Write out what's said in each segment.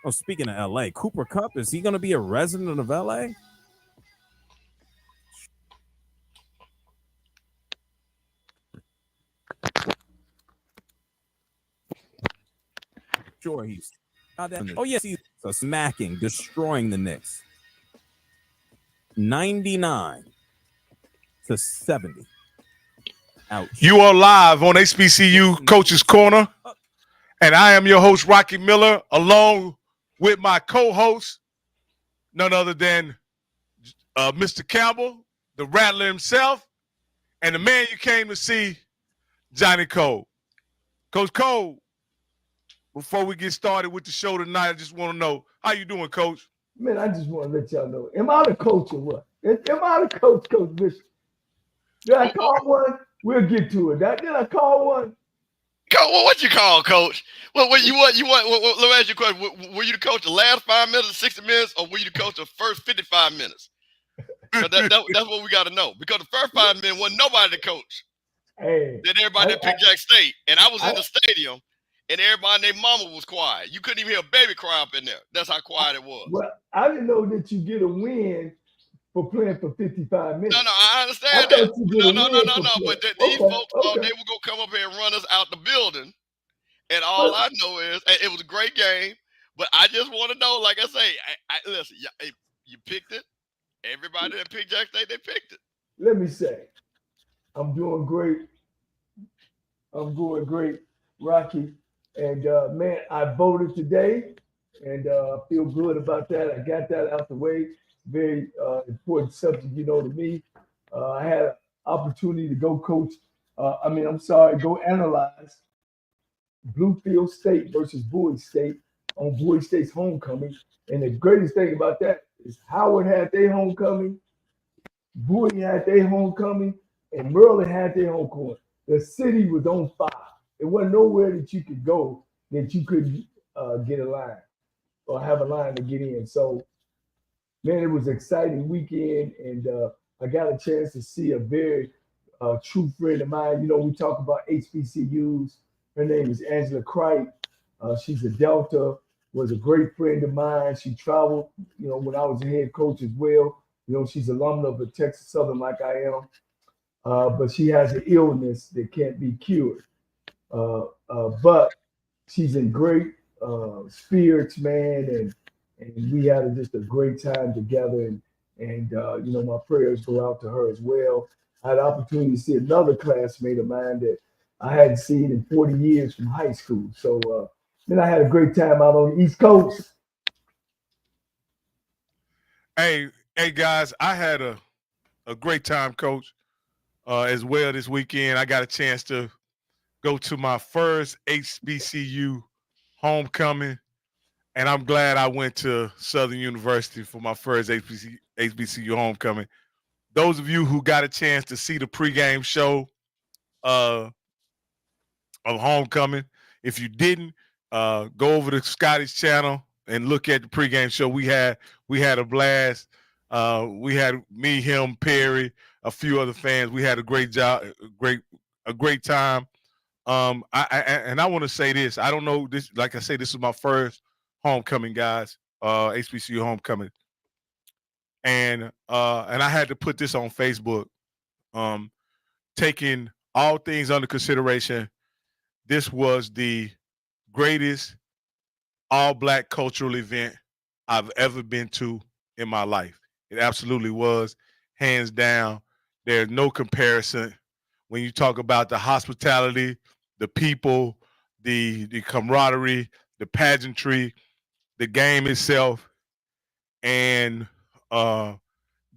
Oh, speaking of LA, Cooper Cup, is he going to be a resident of LA? Sure, he's. Oh, yes, he's smacking, destroying the Knicks. 99-70. Ouch. You are live on HBCU Coach's Corner, and I am your host, Rocky Miller, along with my co-host, none other than Mr. Campbell, the Rattler himself, and the man you came to see, Johnny Cole. Coach Cole, before we get started with the show tonight, I just want to know, how you doing, Coach? Man, I just want to let y'all know, am I the coach or what? Am I the coach, Coach Bishop? Did I call one? We'll get to it. Did I call one? What you call, Coach? What you want? Let me ask you a question. Were you the coach the last 5 minutes, 60 minutes, or were you the coach the first 55 minutes? That's what we got to know. Because the first 5 minutes wasn't nobody the coach. Hey, then everybody that picked Jack State, and I was in the stadium, and everybody and their mama was quiet. You couldn't even hear a baby cry up in there. That's how quiet it was. Well, I didn't know that you get a win for playing for 55 minutes. No, I understand that. No. But these folks thought they were going to come up here and run us out the building. And all I know is it was a great game. But I just want to know, like I say, listen, you picked it. Everybody that picked Jack State, they picked it. Let me say, I'm doing great. Rocky. And, man, I voted today. And I feel good about that. I got that out the way. Very important subject, to me. I had an opportunity to go coach. Go analyze Bluefield State versus Bowie State on Bowie State's homecoming. And the greatest thing about that is Howard had their homecoming, Bowie had their homecoming, and Maryland had their homecoming. The city was on fire. There wasn't nowhere that you could go that you couldn't get a line or have a line to get in. So, man, it was an exciting weekend, and I got a chance to see a very true friend of mine. We talk about HBCUs. Her name is Angela Cripe. She's a Delta, was a great friend of mine. She traveled, when I was a head coach as well. She's alumna of the Texas Southern like I am. But she has an illness that can't be cured. But she's in great spirits, man, and we had just a great time together. And my prayers go out to her as well. I had the opportunity to see another classmate of mine that I hadn't seen in 40 years from high school. So then I had a great time out on the East Coast. Hey, guys, I had a great time, Coach, as well this weekend. I got a chance to go to my first HBCU homecoming, and I'm glad I went to Southern University for my first HBCU homecoming. Those of you who got a chance to see the pregame show of homecoming, if you didn't, go over to Scotty's channel and look at the pregame show. We had a blast. We had me, him, Perry, a few other fans. We had a great time. I want to say this. I don't know this. Like I say, this is my first homecoming, guys. HBCU homecoming, and I had to put this on Facebook. Taking all things under consideration, this was the greatest all-black cultural event I've ever been to in my life. It absolutely was, hands down. There's no comparison when you talk about the hospitality, the people, the camaraderie, the pageantry, the game itself, and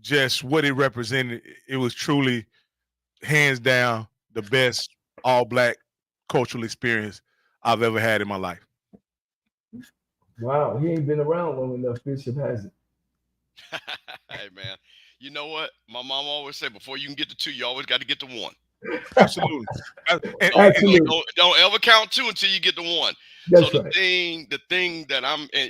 just what it represented. It was truly, hands down, the best all-black cultural experience I've ever had in my life. Wow, he ain't been around long enough, Bishop, has it? Hey, man, you know what? My mom always said, before you can get to 2, you always got to get to 1. Absolutely. Don't ever count 2 until you get to 1. That's so right. the thing that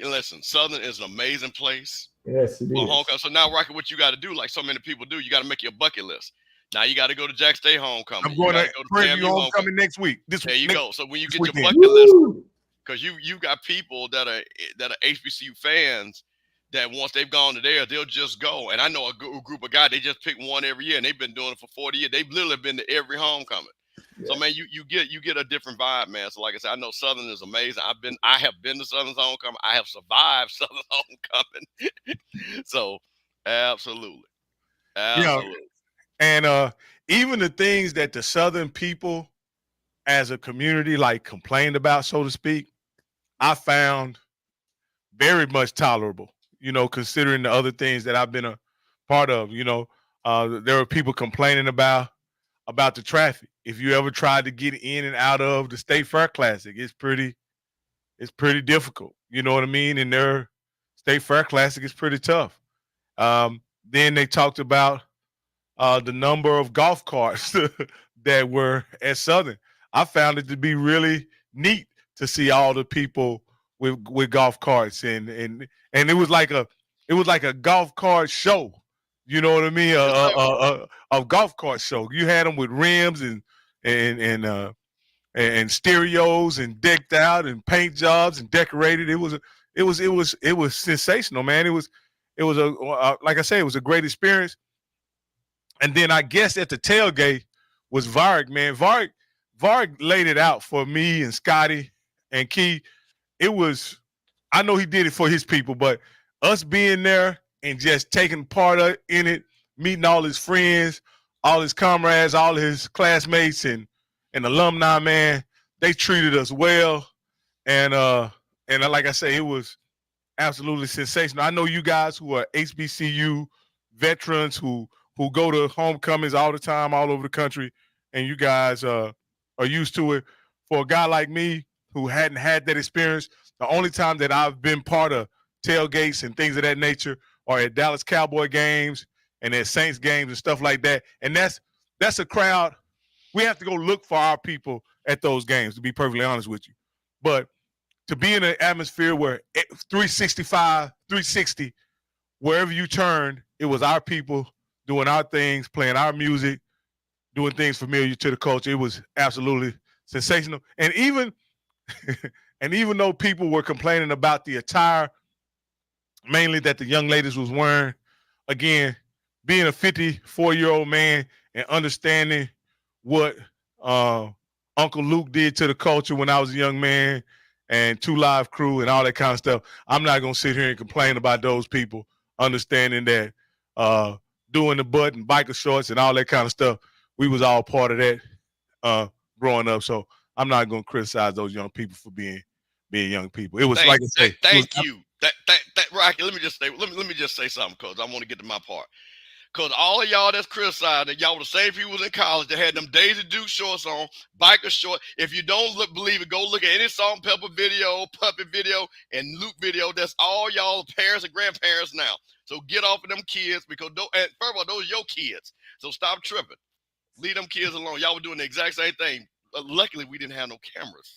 listen, Southern is an amazing place. Yes, it is. So now, Rocky, what you got to do, like so many people do, you got to make your bucket list. Now you got to go to Jack State homecoming. I'm going to FAMU homecoming next week. There you go. So when you get your bucket list, because you got people that are HBCU fans that once they've gone to there, they'll just go. And I know a group of guys, they just pick one every year, and they've been doing it for 40 years. They've literally been to every homecoming. Yeah. So man, you get a different vibe, man. So like I said, I know Southern is amazing. I have been to Southern's homecoming. I have survived Southern's homecoming. So absolutely. Yeah. And even the things that the Southern people as a community like complained about, so to speak, I found very much tolerable, you know, considering the other things that I've been a part of. You know, there were people complaining about the traffic. If you ever tried to get in and out of the State Fair Classic, it's pretty difficult. You know what I mean? And their State Fair Classic is pretty tough. Then they talked about the number of golf carts that were at Southern. I found it to be really neat to see all the people with golf carts, and it was like a golf cart show. You know what I mean? A golf cart show. You had them with rims and stereos and decked out and paint jobs and decorated. It was sensational, man. It was like I say, it was a great experience. And then I guess at the tailgate was Varg, man. Varg laid it out for me and Scotty and Key. I know he did it for his people, but us being there and just taking part in it, meeting all his friends, all his comrades, all his classmates and alumni, man, they treated us well. And like I say, it was absolutely sensational. I know you guys who are HBCU veterans who go to homecomings all the time, all over the country, and you guys are used to it. For a guy like me who hadn't had that experience, the only time that I've been part of tailgates and things of that nature are at Dallas Cowboy games and at Saints games and stuff like that. And that's a crowd. We have to go look for our people at those games, to be perfectly honest with you. But to be in an atmosphere where 360, wherever you turn, it was our people doing our things, playing our music, doing things familiar to the culture. It was absolutely sensational. And even though people were complaining about the attire, mainly that the young ladies was wearing, again, being a 54-year-old man and understanding what Uncle Luke did to the culture when I was a young man, and Two Live Crew and all that kind of stuff, I'm not going to sit here and complain about those people, understanding that doing the butt and biker shorts and all that kind of stuff, we was all part of that growing up. So I'm not going to criticize those young people for being young people. It was like I say. Thank you. Rocky, let me just say something, because I want to get to my part. Because all of y'all that's criticizing, y'all were the same people in college that had them Daisy Duke shorts on, biker short. If you don't believe it, go look at any Salt and Pepper video, Puppet video, and Luke video. That's all y'all parents and grandparents now. So get off of them kids, because first of all, those are your kids. So stop tripping. Leave them kids alone. Y'all were doing the exact same thing. Luckily, we didn't have no cameras.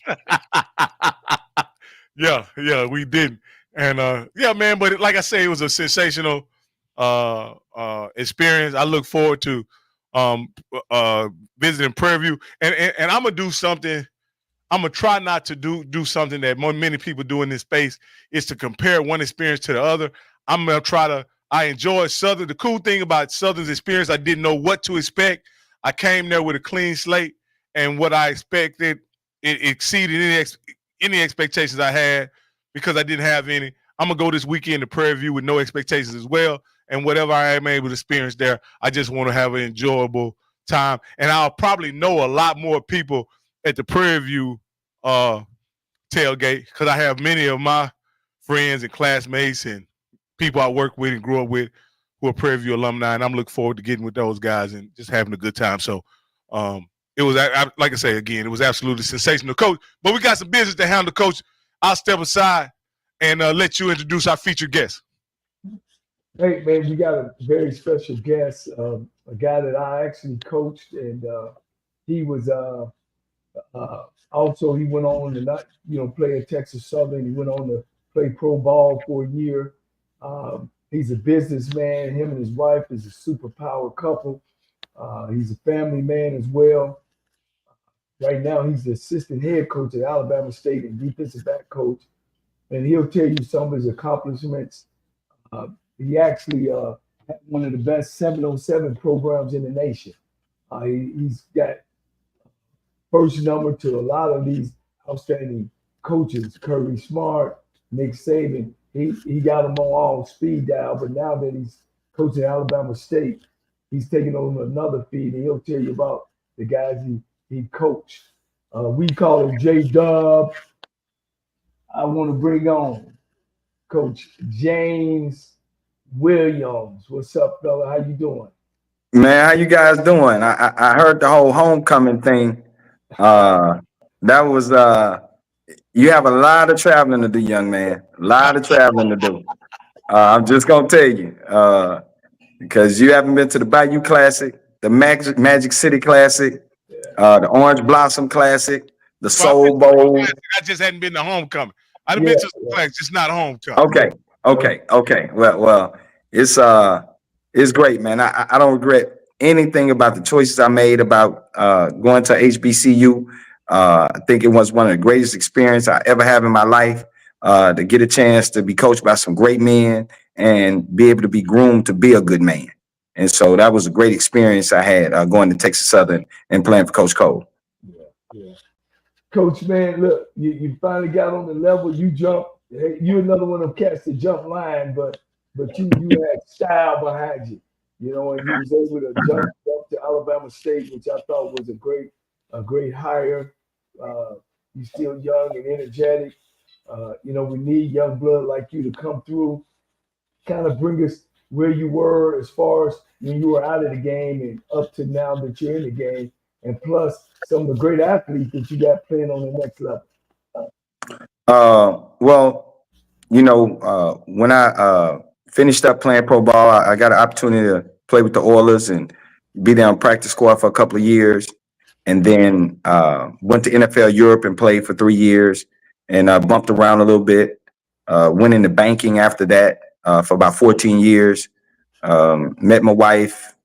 Yeah, we didn't. And yeah, man, but like I say, it was a sensational experience. I look forward to visiting Prairie View, and I'm gonna do something. I'm gonna try not to do something that many people do in this space, is to compare one experience to the other. I'm gonna try to. I enjoy Southern. The cool thing about Southern's experience, I didn't know what to expect. I came there with a clean slate, and what I expected, it exceeded any expectations I had, because I didn't have any. I'm gonna go this weekend to Prairie View with no expectations as well. And whatever I am able to experience there, I just want to have an enjoyable time. And I'll probably know a lot more people at the Prairie View tailgate, because I have many of my friends and classmates and people I work with and grew up with who are Prairie View alumni, and I'm looking forward to getting with those guys and just having a good time. So it was, like I say again, it was absolutely sensational, Coach. But we got some business to handle, Coach. I'll step aside and let you introduce our featured guest. Hey, man, we got a very special guest, a guy that I actually coached, and he was also, he went on to not, play at Texas Southern. He went on to play pro ball for a year. He's a businessman. Him and his wife is a superpower couple. He's a family man as well. Right now, he's the assistant head coach at Alabama State and defensive back coach. And he'll tell you some of his accomplishments. He actually had one of the best 7-on-7 programs in the nation. He's got first number to a lot of these outstanding coaches, Kirby Smart, Nick Saban. He got them on all speed dial, but now that he's coaching Alabama State, he's taking on another feed, and he'll tell you about the guys he coached. We call him J-Dub. I want to bring on Coach James Williams. What's up, fella? How you doing? Man, how you guys doing? I heard the whole homecoming thing. That was you have a lot of traveling to do, young man. A lot of traveling to do. I'm just gonna tell you, because you haven't been to the Bayou Classic, the Magic City Classic, the Orange Blossom Classic, the Soul Bowl. I just hadn't been to homecoming. I've been to some classics, just not homecoming. Okay. Well, it's great, man. I don't regret anything about the choices I made about going to HBCU. I think it was one of the greatest experiences I ever have in my life, to get a chance to be coached by some great men and be able to be groomed to be a good man. And so that was a great experience I had going to Texas Southern and playing for Coach Cole. Yeah. Coach, man, look, you finally got on the level. You jumped. Hey, you're another one of them cats that jump line, but you had style behind you, you know, and you was able to jump to Alabama State, which I thought was a great hire. You're still young and energetic. You know, we need young blood like you to come through, kind of bring us where you were as far as when you were out of the game and up to now that you're in the game, and plus some of the great athletes that you got playing on the next level. Well, you know, when I finished up playing pro ball, I got an opportunity to play with the Oilers and be there on practice squad for a couple of years, and then went to NFL Europe and played for 3 years, and bumped around a little bit. Went into banking after that for about 14 years. Met my wife,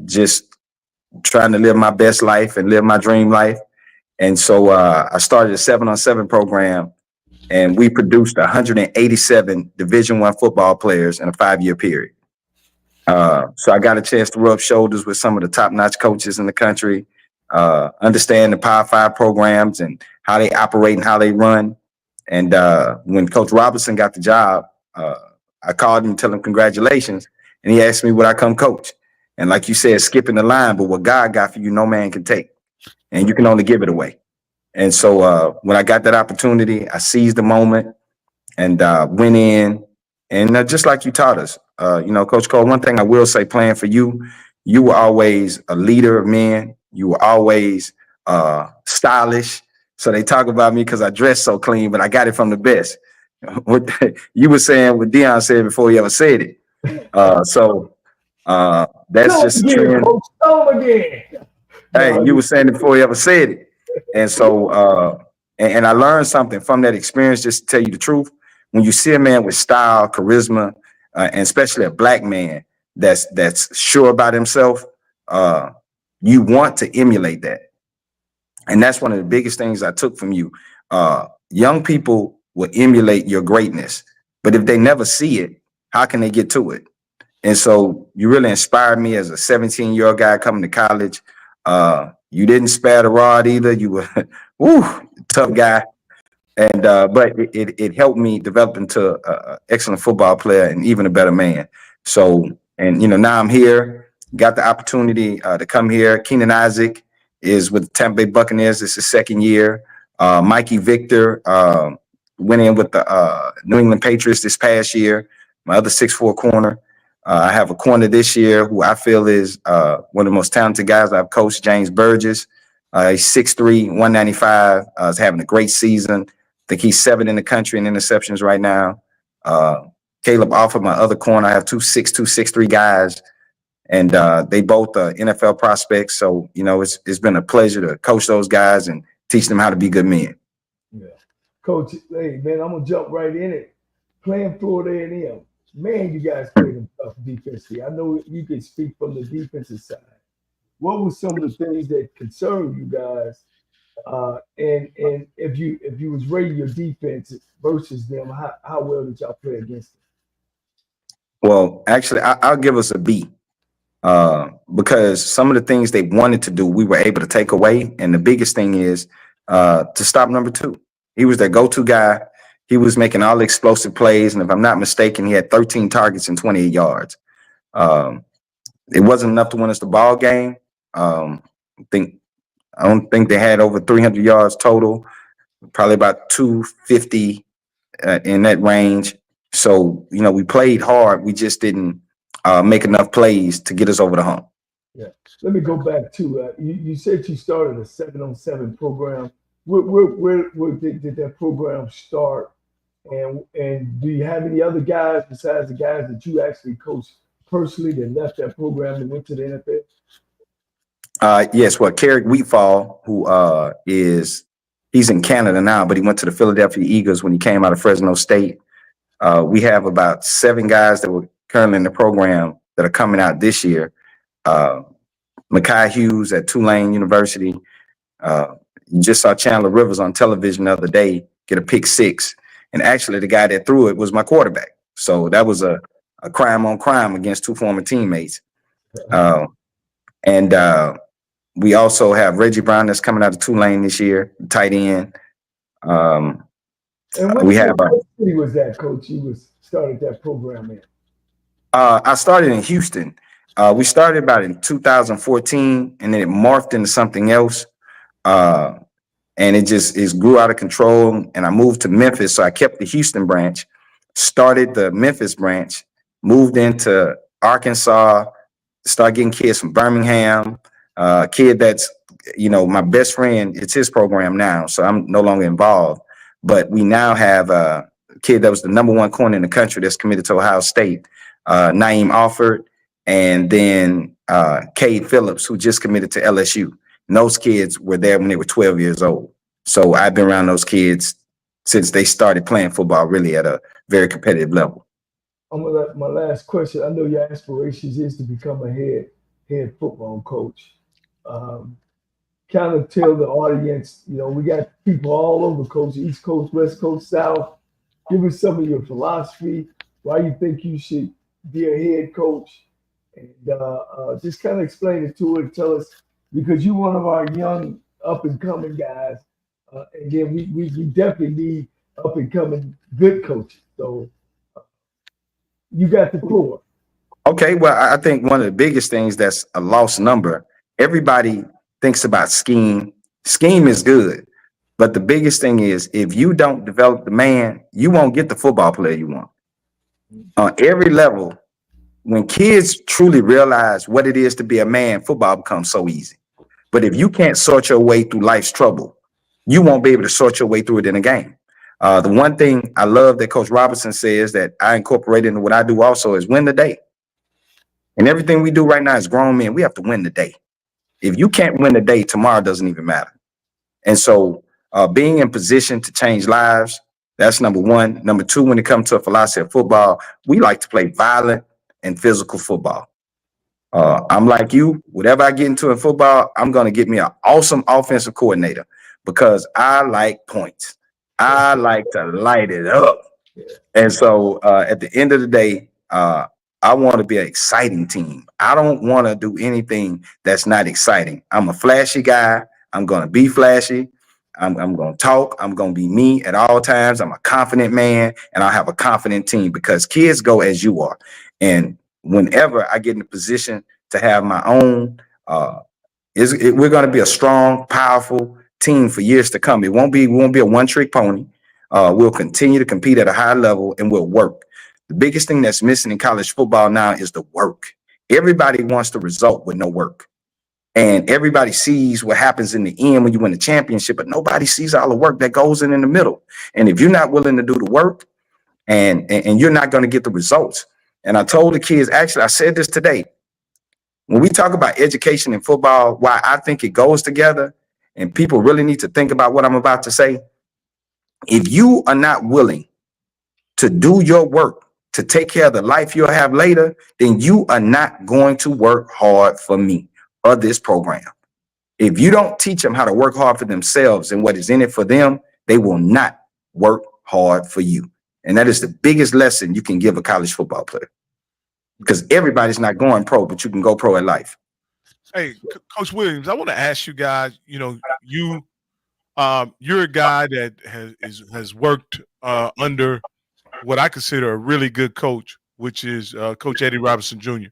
just trying to live my best life and live my dream life. And so I started a 7-on-7 program, and we produced 187 Division I football players in a 5-year period. So I got a chance to rub shoulders with some of the top-notch coaches in the country, understand the Power 5 programs and how they operate and how they run. And when Coach Robinson got the job, I called him to tell him congratulations, and he asked me would I come coach. And like you said, skipping the line, but what God got for you, no man can take, and you can only give it away. And so when I got that opportunity, I seized the moment and went in. And just like you taught us, you know, Coach Cole, one thing I will say, playing for you, you were always a leader of men. You were always stylish. So they talk about me because I dress so clean, but I got it from the best. What you were saying, what Deion said before he ever said it. That's just a trend. Hey, you were saying it before he ever said it. And so, and I learned something from that experience, just to tell you the truth. When you see a man with style, charisma, and especially a black man that's sure about himself, you want to emulate that. And that's one of the biggest things I took from you. Young people will emulate your greatness, but if they never see it, how can they get to it? And so you really inspired me as a 17-year-old guy coming to college. You didn't spare the rod either. You were tough guy. And but it helped me develop into an excellent football player and even a better man. So, and you know, now I'm here, got the opportunity to come here. Keenan Isaac is with the Tampa Bay Buccaneers. This is his second year. Mikey Victor went in with the New England Patriots this past year. My other 6'4" corner. I have a corner this year who I feel is one of the most talented guys I've coached, James Burgess. He's 6'3", 195. He's having a great season. I think he's 7th in the country in interceptions right now. Caleb Offer, my other corner. I have 2'6", 2'6'3" guys, and they both are NFL prospects. So, you know, it's been a pleasure to coach those guys and teach them how to be good men. Yeah. Coach, hey, man, I'm going to jump right in it. Playing Florida A&M. Man, you guys played them tough defensively. I know you can speak from the defensive side. What were some of the things that concerned you guys And if you was rating your defense versus them, how well did y'all play against them? Well, actually, I'll give us a B. Because some of the things they wanted to do, we were able to take away. And the biggest thing is to stop number 2. He was their go-to guy. He was making all the explosive plays. And if I'm not mistaken, he had 13 targets and 28 yards. It wasn't enough to win us the ball game. I don't think they had over 300 yards total, probably about 250 in that range. So, we played hard. We just didn't make enough plays to get us over the hump. Yeah. Let me go back to you said you started a 7-on-7 program. Where did that program start? And do you have any other guys besides the guys that you actually coached personally that left that program and went to the NFL? Yes, well, Carrick Wheatfall, who he's in Canada now, but he went to the Philadelphia Eagles when he came out of Fresno State. We have about 7 guys that were currently in the program that are coming out this year. Mekhi Hughes at Tulane University. You just saw Chandler Rivers on television the other day get a pick 6. And actually the guy that threw it was my quarterback. So that was a crime on crime against 2 former teammates. And we also have Reggie Brown that's coming out of Tulane this year, tight end. And what city was that, Coach? You started that program in? I started in Houston. We started about in 2014, and then it morphed into something else. And it grew out of control. And I moved to Memphis. So I kept the Houston branch, started the Memphis branch, moved into Arkansas, started getting kids from Birmingham, kid that's, my best friend, it's his program now. So I'm no longer involved. But we now have a kid that was the #1 corner in the country that's committed to Ohio State, Naeem Alford, and then Cade Phillips, who just committed to LSU. And those kids were there when they were 12 years old. So I've been around those kids since they started playing football really at a very competitive level. My last question, I know your aspirations is to become a head football coach. Kind of tell the audience, we got people all over, Coach, East Coast, West Coast, South. Give us some of your philosophy, why you think you should be a head coach, and just kind of explain it to it. Tell us, because you're one of our young up-and-coming guys, and then we definitely need up-and-coming good coaches. So you got the floor. Okay, well, I think one of the biggest things that's a lost number, everybody thinks about scheme. Scheme is good, but the biggest thing is if you don't develop the man, you won't get the football player you want. On every level, when kids truly realize what it is to be a man, football becomes so easy. But if you can't sort your way through life's trouble, you won't be able to sort your way through it in a game. The one thing I love that Coach Robinson says that I incorporate into what I do also is win the day. And everything we do right now as grown men, we have to win the day. If you can't win the day, tomorrow doesn't even matter. And so being in position to change lives, that's number one. Number two, when it comes to a philosophy of football, we like to play violent and physical football. I'm like you, whatever I get into in football, I'm going to get me an awesome offensive coordinator because I like points. I like to light it up. And so at the end of the day, I want to be an exciting team. I don't want to do anything that's not exciting. I'm a flashy guy. I'm going to be flashy. I'm going to talk. I'm going to be me at all times. I'm a confident man, and I'll have a confident team because kids go as you are. And whenever I get in a position to have my own, we're going to be a strong, powerful team for years to come. We won't be a one-trick pony. We'll continue to compete at a high level, and we'll work. The biggest thing that's missing in college football now is the work. Everybody wants the result with no work. And everybody sees what happens in the end when you win the championship, but nobody sees all the work that goes in the middle. And if you're not willing to do the work and you're not going to get the results. And I told the kids, actually, I said this today, when we talk about education and football, why I think it goes together and people really need to think about what I'm about to say. If you are not willing to do your work, to take care of the life you'll have later, then you are not going to work hard for me or this program. If you don't teach them how to work hard for themselves and what is in it for them, they will not work hard for you. And that is the biggest lesson you can give a college football player, because everybody's not going pro, but you can go pro at life. Hey, Coach Williams, I want to ask you guys, you're a guy that has worked under what I consider a really good coach, which is Coach Eddie Robinson Jr.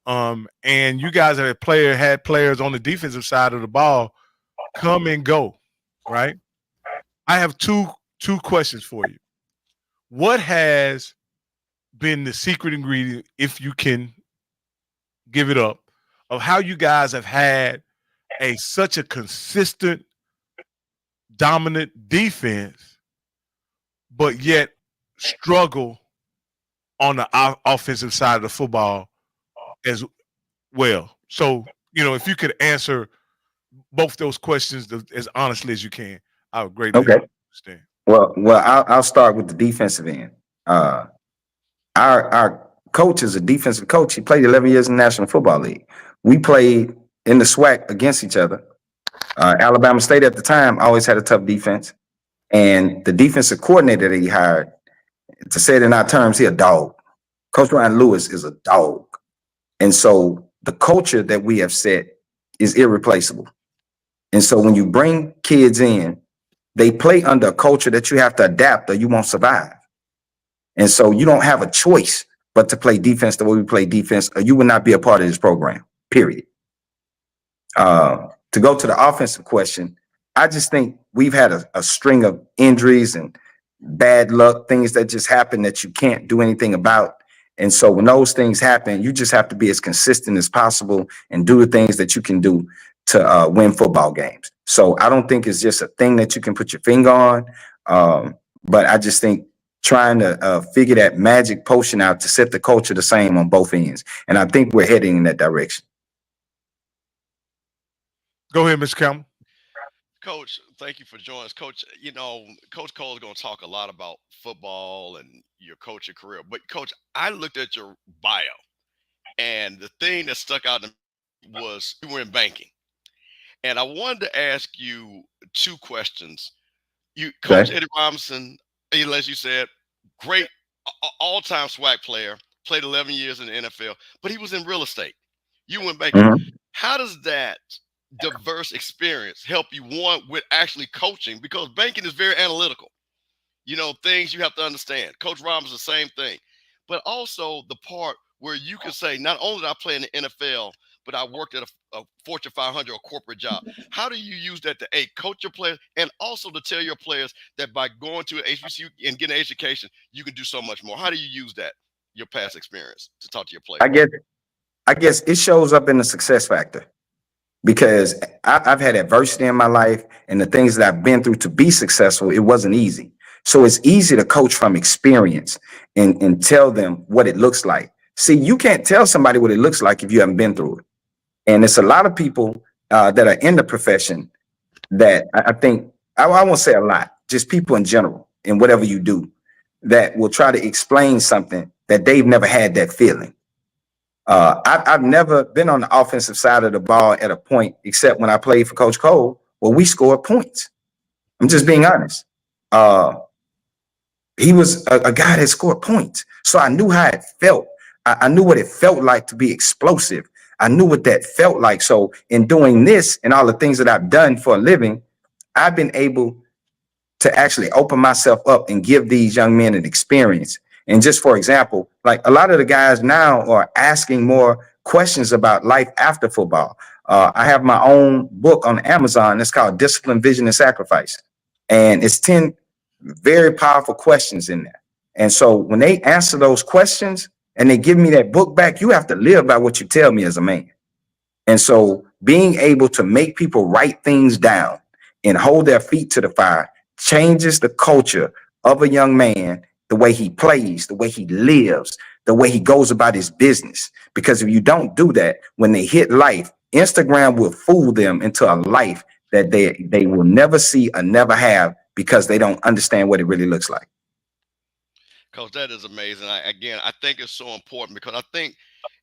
And you guys had players on the defensive side of the ball come and go, right? I have two questions for you. What has been the secret ingredient, if you can give it up, of how you guys have had such a consistent, dominant defense, but yet struggle on the offensive side of the football as well? So, if you could answer both those questions as honestly as you can, I would greatly understand. Well, I'll start with the defensive end. Our coach is a defensive coach. He played 11 years in the National Football League. We played in the SWAC against each other. Alabama State at the time always had a tough defense. And the defensive coordinator that he hired, to say it in our terms, he a dog. Coach Ryan Lewis is a dog. And so the culture that we have set is irreplaceable. And so when you bring kids in, they play under a culture that you have to adapt or you won't survive. And so you don't have a choice but to play defense the way we play defense, or you will not be a part of this program, period. To go to the offensive question, I just think we've had a string of injuries and bad luck, things that just happen that you can't do anything about. And so when those things happen, you just have to be as consistent as possible and do the things that you can do to win football games. So I don't think it's just a thing that you can put your finger on. But I just think trying to figure that magic potion out to set the culture the same on both ends. And I think we're heading in that direction. Go ahead, Mr. Campbell. Coach, thank you for joining us. Coach, Coach Cole is going to talk a lot about football and your coaching career. But, Coach, I looked at your bio, and the thing that stuck out to me was you were in banking. And I wanted to ask you two questions. Coach Eddie Robinson, as you said, great all-time SWAC player, played 11 years in the NFL, but he was in real estate. You went banking. Mm-hmm. How does that diverse experience help you, one, with actually coaching? Because banking is very analytical. Things you have to understand. Coach Robinson, the same thing. But also the part where you can say, not only did I play in the NFL, but I worked at a Fortune 500 or corporate job. How do you use that to, coach your players, and also to tell your players that by going to an HBCU and getting an education, you can do so much more? How do you use that, your past experience, to talk to your players? I guess it shows up in the success factor, because I've had adversity in my life, and the things that I've been through to be successful, it wasn't easy. So it's easy to coach from experience and tell them what it looks like. See, you can't tell somebody what it looks like if you haven't been through it. And it's a lot of people that are in the profession that I think, I won't say a lot, just people in general, in whatever you do, that will try to explain something that they've never had that feeling. I've never been on the offensive side of the ball at a point, except when I played for Coach Cole, where we scored points. I'm just being honest. He was a guy that scored points. So I knew how it felt. I knew what it felt like to be explosive. I knew what that felt like. So in doing this and all the things that I've done for a living, I've been able to actually open myself up and give these young men an experience. And just for example, like a lot of the guys now are asking more questions about life after football. I have my own book on Amazon. It's called Discipline, Vision, and Sacrifice. And it's 10 very powerful questions in there. And so when they answer those questions and they give me that book back, you have to live by what you tell me as a man. And so being able to make people write things down and hold their feet to the fire changes the culture of a young man, the way he plays, the way he lives, the way he goes about his business. Because if you don't do that, when they hit life, Instagram will fool them into a life that they will never see or never have, because they don't understand what it really looks like. Coach, that is amazing. I think it's so important, because I think,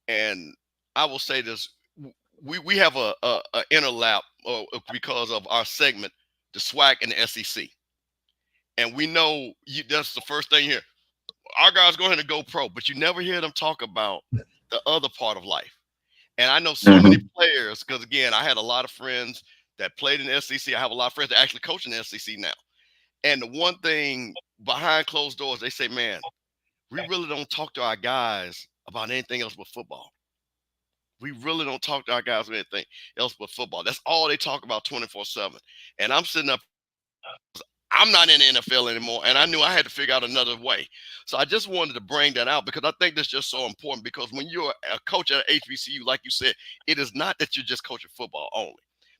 and I will say this, we have a interlap because of our segment, the SWAC and the SEC. And we know that's the first thing here. Our guys go ahead and go pro, but you never hear them talk about the other part of life. And I know so many players, because again, I had a lot of friends that played in the SEC. I have a lot of friends that actually coach in the SEC now. And the one thing behind closed doors, they say, man, we really don't talk to our guys about anything else but football. We really don't talk to our guys about anything else but football. That's all they talk about 24/7. And I'm sitting up, I'm not in the NFL anymore, and I knew I had to figure out another way. So I just wanted to bring that out because I think that's just so important, because when you're a coach at HBCU, like you said, it is not that you're just coaching football only,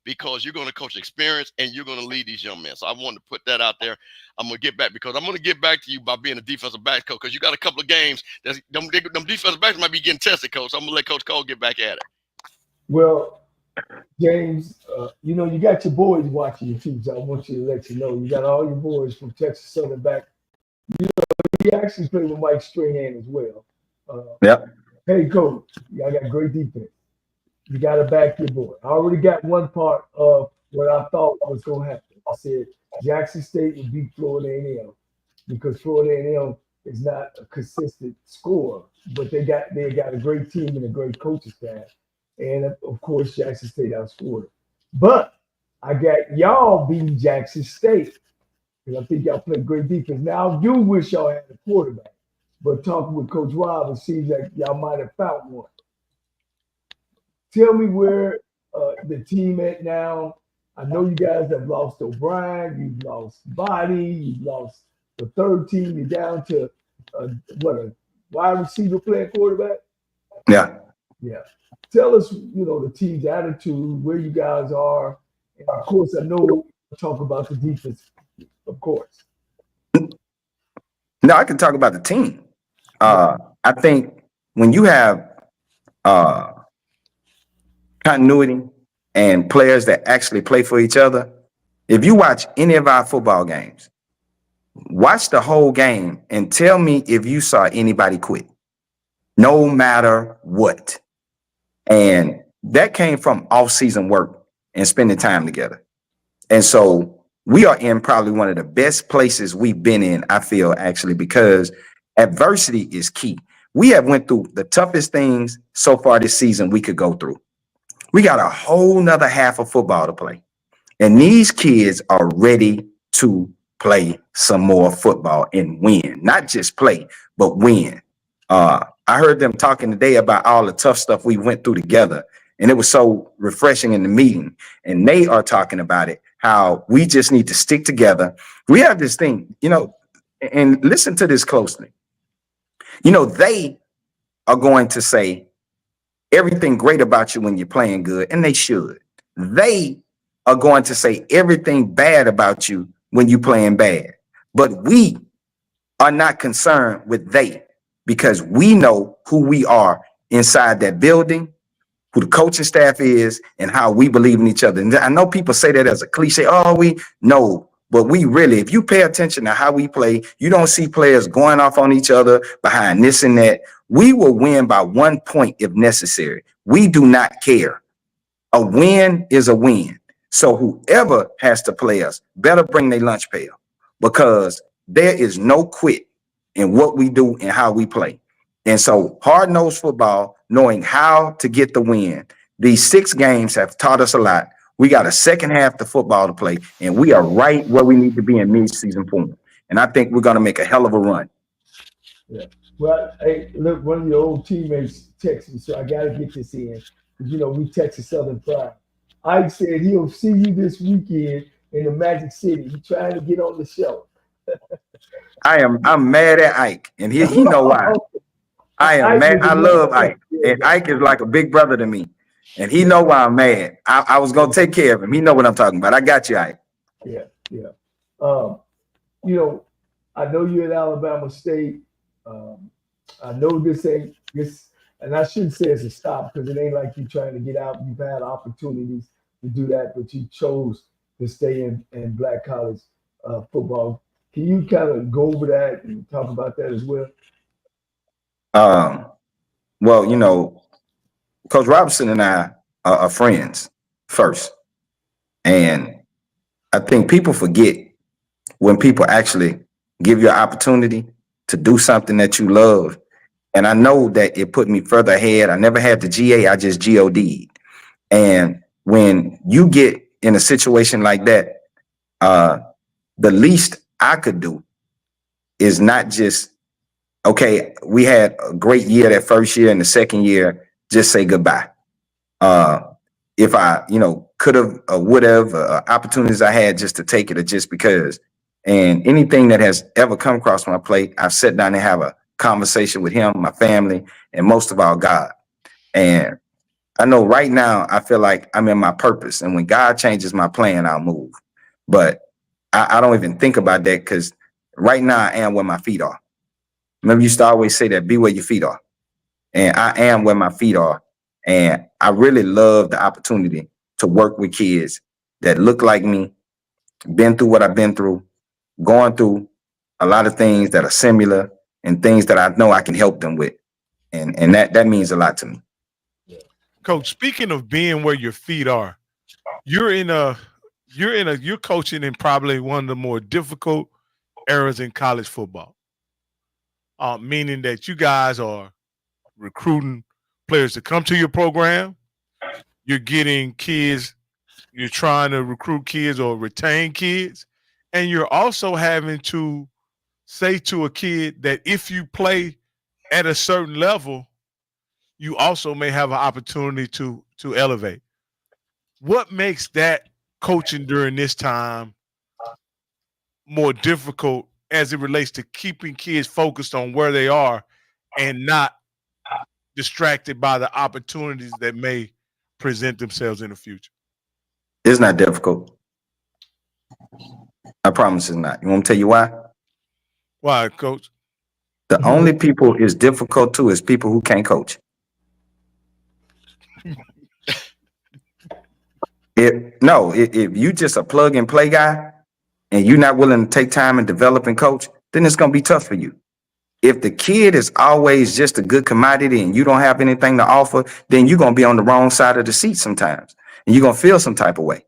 because you're going to coach experience and you're going to lead these young men. So I wanted to put that out there. I'm going to get back, because I'm going to get back to you by being a defensive back coach, because you got a couple of games that them defensive backs might be getting tested, coach. So I'm going to let Coach Cole get back at it. Well, James, you know, you got your boys watching you too, so I want you to let you know. You got all your boys from Texas Southern back. You know, he actually played with Mike Strahan as well. Yep. Hey, coach, y'all got great defense. You got to back your boy. I already got one part of what I thought was going to happen. I said Jackson State would beat Florida A&M because Florida A&M is not a consistent scorer, but they got a great team and a great coaching staff. And of course, Jackson State outscored it. But I got y'all beating Jackson State because I think y'all played great defense. Now, I do wish y'all had a quarterback, but talking with Coach Rob, it seems like y'all might have found one. Tell me where the team at now. I know you guys have lost O'Brien, you've lost Body, you've lost the third team. You're down to a wide receiver playing quarterback? Yeah. Yeah. Tell us, you know, the team's attitude, where you guys are. And of course, I know we'll talk about the defense, of course. No, I can talk about the team. I think when you have continuity and players that actually play for each other, if you watch any of our football games, watch the whole game and tell me if you saw anybody quit, no matter what. And that came from off-season work and spending time together. And so we are in probably one of the best places we've been in, I feel, actually, because adversity is key. We have went through the toughest things so far this season we could go through. We got a whole nother half of football to play. And these kids are ready to play some more football and win, not just play, but win. I heard them talking today about all the tough stuff we went through together, and it was so refreshing in the meeting. And they are talking about it, how we just need to stick together. We have this thing, you know, and listen to this closely. You know, they are going to say everything great about you when you're playing good, and they should. They are going to say everything bad about you when you're playing bad. But we are not concerned with they, because we know who we are inside that building, who the coaching staff is, and how we believe in each other. And I know people say that as a cliche. Oh, we know, but we really, if you pay attention to how we play, you don't see players going off on each other behind this and that. We will win by 1 point if necessary. We do not care. A win is a win. So whoever has to play us better bring their lunch pail, because there is no quit in what we do and how we play. And so hard-nosed football, knowing how to get the win. These 6 games have taught us a lot. We got a second half of football to play, and we are right where we need to be in mid-season form. And I think we're going to make a hell of a run. Yeah. Well, hey, look, one of your old teammates texted me, so I got to get this in. Because, you know, we Texas Southern Pride. Ike said he'll see you this weekend in the Magic City. He's trying to get on the show. I'm mad at Ike, and he know why. I am mad. I love Ike, and Ike is like a big brother to me, and he know why I'm mad. I was gonna take care of him. He know what I'm talking about. I got you, Ike. Yeah. You know, I know you're at Alabama State. I know this ain't this, and I shouldn't say it's a stop, because it ain't like you're trying to get out. You've had opportunities to do that, but you chose to stay in black college football. Can you kind of go over that and talk about that as well? Well, you know, Coach Robinson and I are friends first. And I think people forget when people actually give you an opportunity to do something that you love. And I know that it put me further ahead. I never had the GA, I just GOD'd. And when you get in a situation like that, the least I could do is not just, okay, we had a great year that first year, and the second year, just say goodbye. If I, could have, would have, opportunities I had just to take it, or just because. And anything that has ever come across my plate, I've sat down and have a conversation with him, my family, and most of all, God. And I know right now I feel like I'm in my purpose. And when God changes my plan, I'll move. But I don't even think about that, because right now I am where my feet are. Remember, you used to always say that, be where your feet are. And I am where my feet are. And I really love the opportunity to work with kids that look like me, been through what I've been through, going through a lot of things that are similar and things that I know I can help them with. And that means a lot to me. Coach, speaking of being where your feet are, you're coaching in probably one of the more difficult eras in college football. Meaning that you guys are recruiting players to come to your program. You're getting kids, you're trying to recruit kids or retain kids. And you're also having to say to a kid that if you play at a certain level, you also may have an opportunity to elevate. What makes that coaching during this time more difficult as it relates to keeping kids focused on where they are and not distracted by the opportunities that may present themselves in the future? It's not difficult. I promise it's not. You want me to tell you why? Why, Coach? The only people it's difficult to is people who can't coach. If you just a plug and play guy and you're not willing to take time and develop and coach, then it's going to be tough for you. If the kid is always just a good commodity and you don't have anything to offer, then you're going to be on the wrong side of the seat sometimes, and you're going to feel some type of way.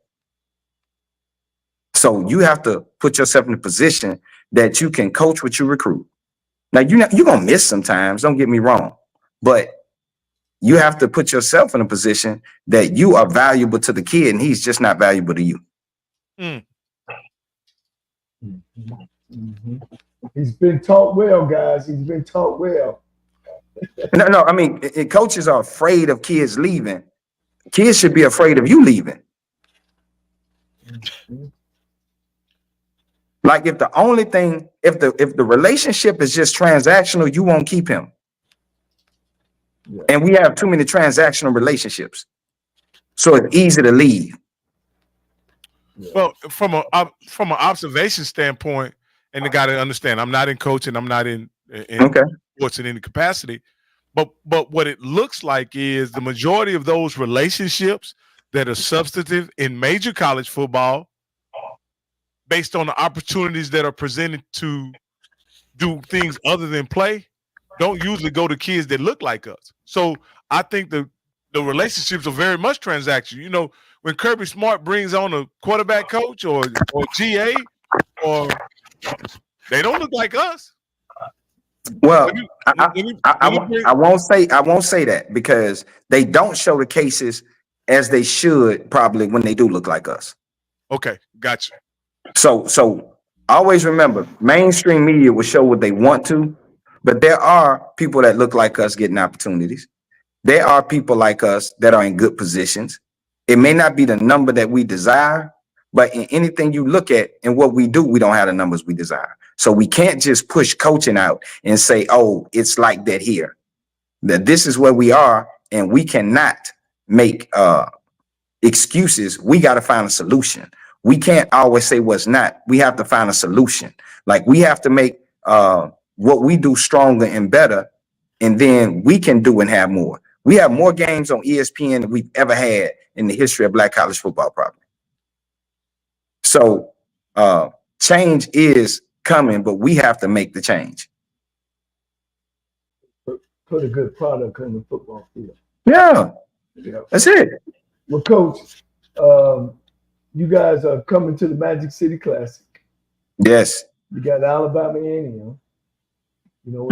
So you have to put yourself in a position that you can coach what you recruit. Now, you're going to miss sometimes, don't get me wrong, but you have to put yourself in a position that you are valuable to the kid and he's just not valuable to you. He's been taught well, guys. He's been taught well. No, I mean, coaches are afraid of kids leaving. Kids should be afraid of you leaving. Like if the relationship is just transactional, you won't keep him. Yeah. And we have too many transactional relationships, so it's easy to leave. Yeah. Well, from an observation standpoint, and you got to understand, I'm not in coaching, I'm not in sports in any capacity, but what it looks like is the majority of those relationships that are substantive in major college football, based on the opportunities that are presented to do things other than play, don't usually go to kids that look like us. So I think the relationships are very much transactional. You know, when Kirby Smart brings on a quarterback coach or GA, or they don't look like us. Well, I won't say that, because they don't show the cases as they should probably when they do look like us. Okay, gotcha. So always remember, mainstream media will show what they want to, but there are people that look like us getting opportunities. There are people like us that are in good positions. It may not be the number that we desire, but in anything you look at and what we do, we don't have the numbers we desire. So we can't just push coaching out and say, oh, it's like that here. That this is where we are, and we cannot make excuses. We got to find a solution. We can't always say what's not. We have to find a solution. Like, we have to make what we do stronger and better, and then we can do and have more. We have more games on ESPN than we've ever had in the history of Black college football, probably. So change is coming, but we have to make the change. Put a good product on the football field. Yeah, that's it. Well, Coach, you guys are coming to the Magic City Classic. Yes. You got Alabama A&M. You know,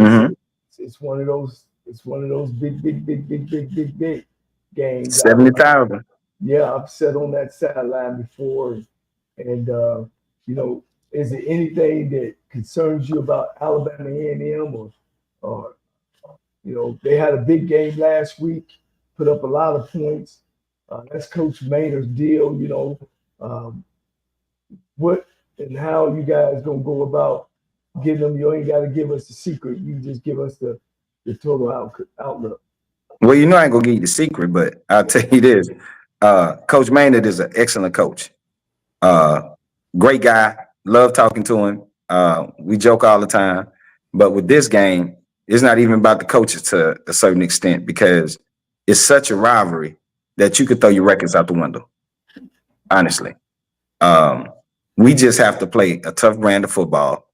it's one of those. It's one of those big games. 70,000. Yeah, I've sat on that sideline before, and you know, is there anything that concerns you about Alabama A&M, or you know, they had a big game last week, put up a lot of points. That's Coach Maynard's deal. You know, what and how you guys gonna go about getting them? You ain't got to give us the secret. You just give us the total outlook. Well, you know, I ain't gonna give you the secret, but I'll tell you this: Coach Maynard is an excellent coach. Great guy. Love talking to him. We joke all the time, but with this game, it's not even about the coaches to a certain extent because it's such a rivalry that you could throw your records out the window. Honestly, we just have to play a tough brand of football,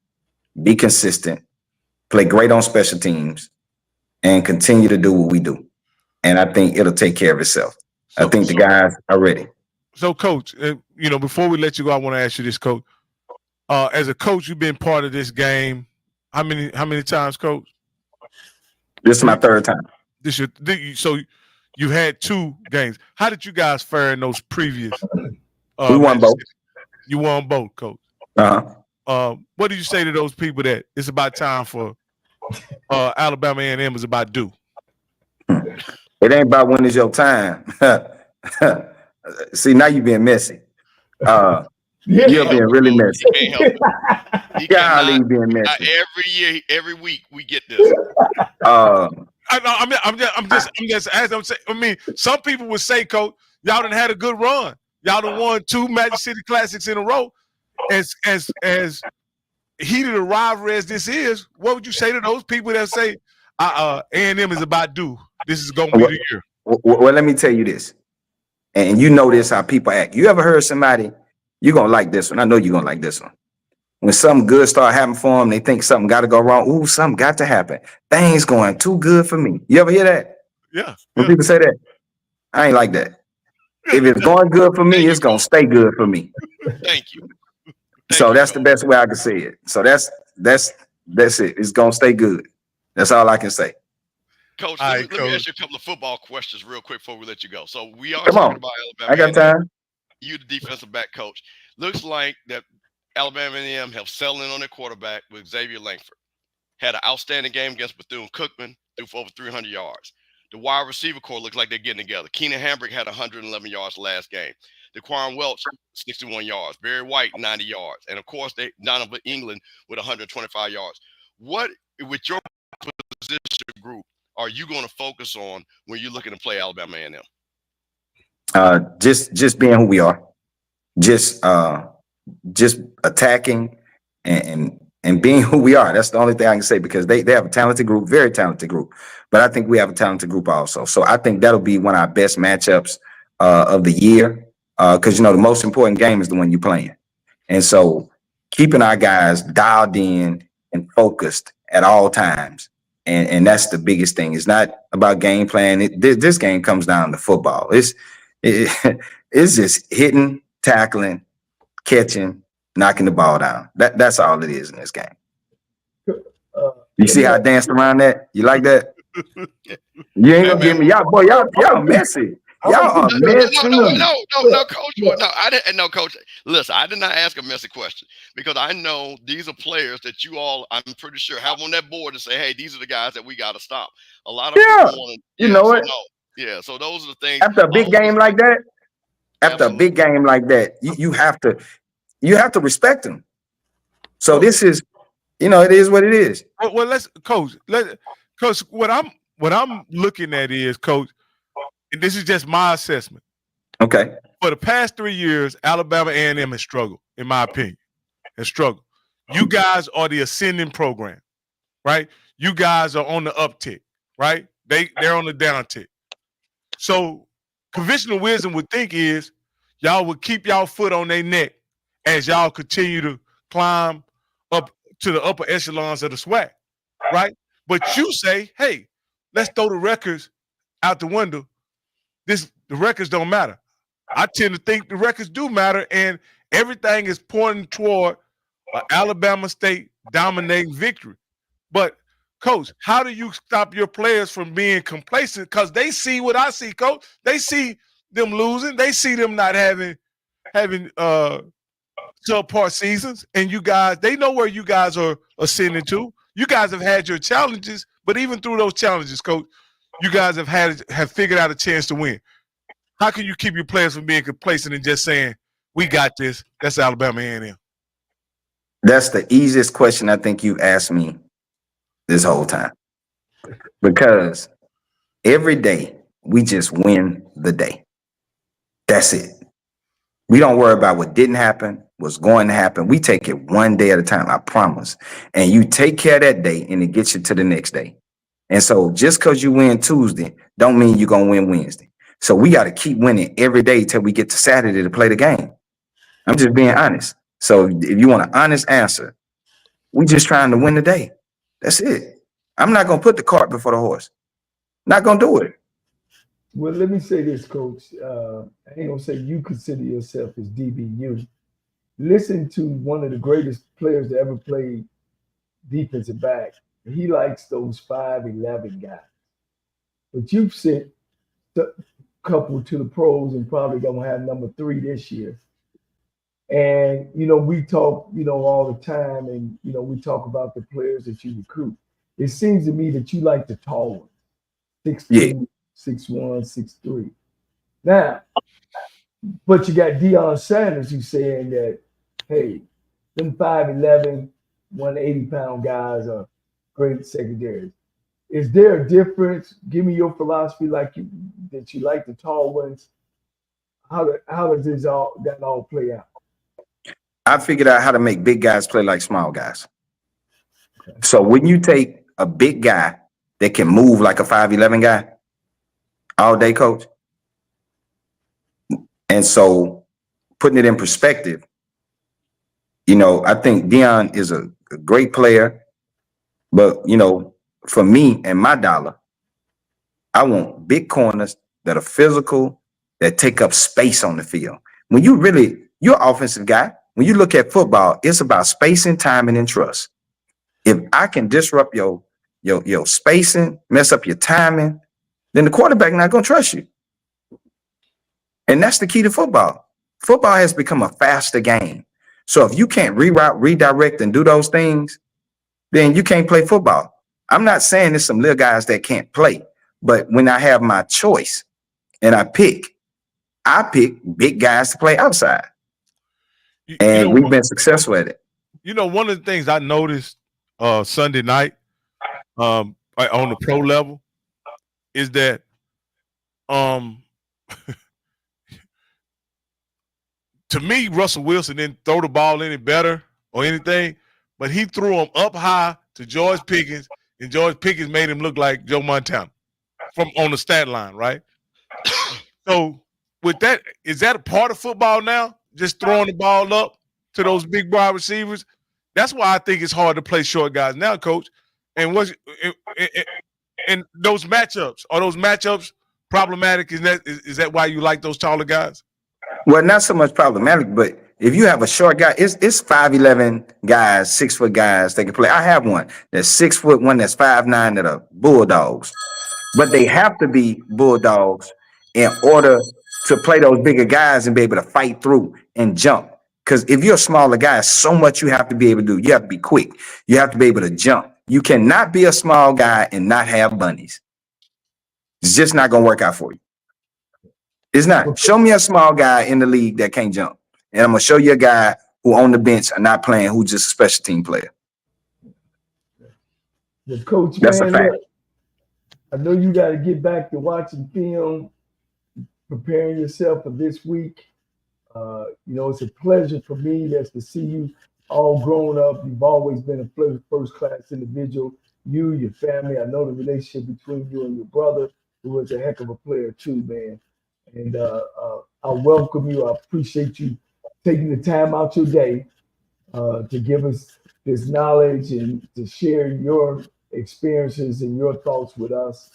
be consistent, play great on special teams, and continue to do what we do. And I think it'll take care of itself. I think the guys are ready. So, Coach, you know, before we let you go, I want to ask you this, Coach. As a coach, you've been part of this game. How many times, Coach? This is my third time. So you had 2 games. How did you guys fare in those previous? We won both. You won both, Coach. What did you say to those people that it's about time for Alabama A&M is about due? It ain't about when is your time. See, now you're being messy. You're being really messy. Golly, being messy. Every year, every week, we get this. I'm just asking. I mean, some people would say, Coach, y'all done had a good run. Y'all done won 2 Magic City Classics in a row. As heated a rivalry as this is, what would you say to those people that say A&M is about due? This is going to be the year. Well, let me tell you this, and you know this how people act. You ever heard somebody? You're gonna like this one. I know you're gonna like this one. When something good start happening for them, they think something got to go wrong. Ooh, something got to happen. Things going too good for me. You ever hear that? Yeah. When people say that, I ain't like that. If it's going good for me, it's gonna stay good for me. Thank you. So that's the best way I can say it. So that's it. It's gonna stay good. That's all I can say. Coach, let me ask you a couple of football questions real quick before we let you go. So we are Come talking on. about Alabama. I got time. You, the defensive back coach. Looks like that Alabama A&M have settled in on their quarterback with Xavier Langford. Had an outstanding game against Bethune-Cookman, threw for over 300 yards. The wide receiver core looks like they're getting together. Keenan Hambrick had 111 yards last game. DeQuan Welch, 61 yards. Barry White, 90 yards. And, of course, Donovan England with 125 yards. What, with your position group, are you going to focus on when you're looking to play Alabama A&M? Just being who we are. Just attacking and being who we are. That's the only thing I can say because they have a talented group, very talented group. But I think we have a talented group also. So I think that'll be one of our best matchups of the year. Because, you know, the most important game is the one you're playing. And so keeping our guys dialed in and focused at all times. And that's the biggest thing. It's not about game plan. This game comes down to football. It's just hitting, tackling, catching, knocking the ball down. That's all it is in this game. You see how I danced around that? You like that? You ain't gonna give me y'all messy. Y'all are messy. No, coach. No, I didn't. No, coach. Listen, I did not ask a messy question because I know these are players that you all, I'm pretty sure, have on that board to say, hey, these are the guys that we got to stop. A lot of people want to. You know it. Yeah, so those are the things. After a big game like that, you have to respect them. So this is, you know, it is what it is. Well, Coach. What I'm looking at is, Coach, and this is just my assessment. Okay. For the past 3 years, Alabama A&M has struggled, in my opinion. You guys are the ascending program, right? You guys are on the uptick, right? They're on the downtick. So conventional wisdom would think is y'all would keep y'all foot on their neck as y'all continue to climb up to the upper echelons of the SWAC, right? But you say, hey, let's throw the records out the window. The records don't matter. I tend to think the records do matter, and everything is pointing toward an Alabama State dominating victory. But, Coach, how do you stop your players from being complacent? Because they see what I see, Coach. They see them losing. They see them not having subpar seasons, and you guys, they know where you guys are ascending to. You guys have had your challenges, but even through those challenges, Coach, you guys have figured out a chance to win. How can you keep your players from being complacent and just saying, we got this? That's Alabama A&M. That's the easiest question I think you've asked me this whole time. Because every day we just win the day. That's it. We don't worry about what didn't happen, what's going to happen. We take it one day at a time, I promise. And you take care of that day and it gets you to the next day. And so just because you win Tuesday don't mean you're going to win Wednesday. So we got to keep winning every day till we get to Saturday to play the game. I'm just being honest. So if you want an honest answer, we just trying to win the day. That's it. I'm not going to put the cart before the horse. Not going to do it. Well, let me say this, Coach. I ain't going to say you consider yourself as DBU. Listen to one of the greatest players to ever play defensive back. He likes those 5'11" guys. But you've sent a couple to the pros and probably going to have number 3 this year. And, we talk, all the time, and, we talk about the players that you recruit. It seems to me that you like the tall ones, 6'2", 6'1", 6'3". Now, but you got Deion Sanders who's saying that, hey, them 5'11", 180-pound guys are great secondaries. Is there a difference? Give me your philosophy that you like the tall ones. How does that all play out? I figured out how to make big guys play like small guys. Okay. So when you take a big guy that can move like a 5'11" guy all day, Coach, and so putting it in perspective, I think Deion is a great player, but, for me and my dollar, I want big corners that are physical, that take up space on the field. When you're an offensive guy, when you look at football, it's about spacing, timing, and trust. If I can disrupt your spacing, mess up your timing, then the quarterback not going to trust you. And that's the key to football. Football has become a faster game. So if you can't reroute, redirect, and do those things, then you can't play football. I'm not saying there's some little guys that can't play, but when I have my choice and I pick big guys to play outside. And we've been successful at it. One of the things I noticed Sunday night on the pro level is that to me, Russell Wilson didn't throw the ball any better or anything, but he threw him up high to George Pickens, and George Pickens made him look like Joe Montana from on the stat line, right? So with that, is that a part of football now? Just throwing the ball up to those big wide receivers? That's why I think it's hard to play short guys now, Coach. And and those matchups, are those matchups problematic? Is that why you like those taller guys? Well, not so much problematic, but if you have a short guy, it's 5'11" guys, 6 foot guys that can play. I have one that's 6 foot, one that's 5'9" that are bulldogs. But they have to be bulldogs in order to play those bigger guys and be able to fight through and jump. Because if you're a smaller guy, so much you have to be able to do. You have to be quick. You have to be able to jump. You cannot be a small guy and not have bunnies. It's just not going to work out for you. It's not. Show me a small guy in the league that can't jump. And I'm going to show you a guy who on the bench are not playing, who's just a special team player. The coach, that's a fact. Look, I know you got to get back to watching film, preparing yourself for this week. It's a pleasure for me to see you all grown up. You've always been a first-class individual. You, your family, I know the relationship between you and your brother, who was a heck of a player too, man. And I welcome you. I appreciate you taking the time out your day to give us this knowledge and to share your experiences and your thoughts with us.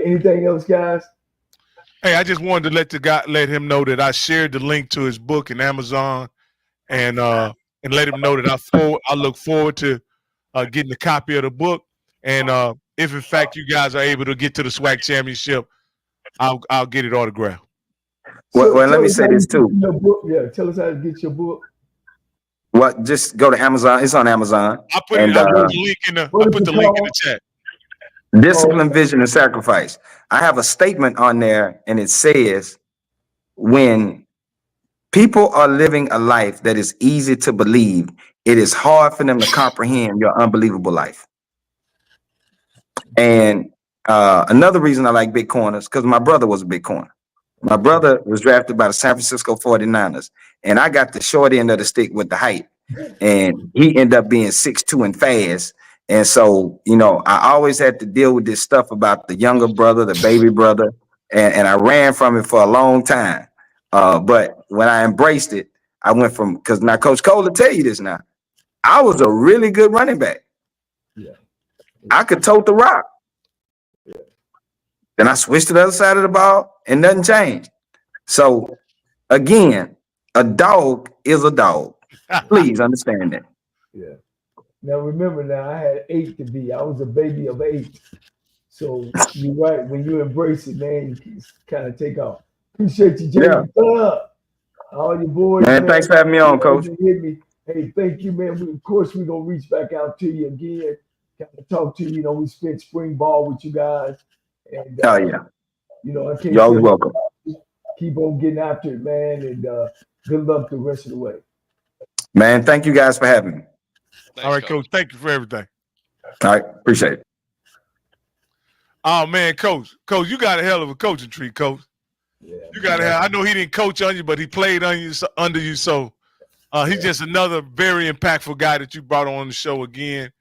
Anything else, guys? Hey, I just wanted to let him know that I shared the link to his book in Amazon, and let him know that I look forward to getting a copy of the book. And if in fact you guys are able to get to the SWAC championship, I'll get it autographed. Well, let me say this too. Yeah, tell us how to get your book. What? Just go to Amazon. It's on Amazon. I put the link in the chat. Discipline, Vision, and Sacrifice. I have a statement on there, and it says, when people are living a life that is easy to believe, it is hard for them to comprehend your unbelievable life. And another reason I like big corners, because my brother was a big corner. My brother was drafted by the San Francisco 49ers, and I got the short end of the stick with the height. And he ended up being 6'2" and fast. And so, you know, I always had to deal with this stuff about the younger brother, the baby brother, and I ran from it for a long time. But when I embraced it, I went from, because now Coach Cole will tell you this now, I was a really good running back. Yeah. I could tote the rock. Yeah. Then I switched to the other side of the ball and nothing changed. So again, a dog is a dog. Please understand that. Yeah. Now remember, I had 8 to be. I was a baby of 8. So you're right. When you embrace it, man, you kind of take off. Appreciate you, Jay. Yeah. All your boys. Man, thanks for having me on, Coach. Hey, thank you, man. Of course, we're going to reach back out to you again, kind of talk to you. You know, we spent spring ball with you guys. And, oh, yeah. You know, I can't You're always welcome. Keep on getting after it, man. And good luck the rest of the way. Man, thank you guys for having me. Thanks, all right, Coach. Thank you for everything. All right. Appreciate it. Oh, man, Coach, you got a hell of a coaching tree, Coach. Yeah, you got to have. I know he didn't coach on you, but he played under you. So he's just another very impactful guy that you brought on the show again.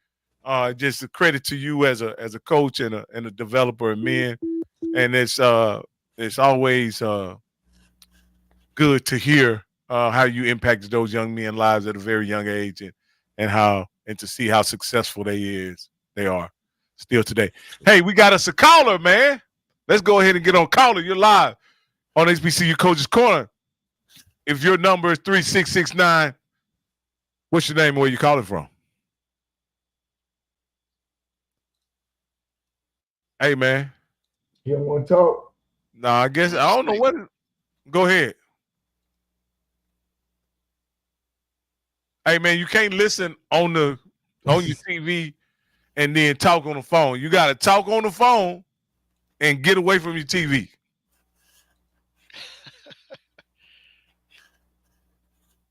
Just a credit to you as a coach and a developer of men. And it's always good to hear how you impacted those young men's lives at a very young age, and to see how successful they are still today. Hey, we got us a caller, man. Let's go ahead and get on caller. You're live on HBCU Coach's Corner. If your number is 3669, what's your name and where you calling from? Hey, man. You don't want to talk? No, I guess I don't know what. Go ahead. Hey, man, you can't listen on your TV and then talk on the phone. You got to talk on the phone and get away from your TV.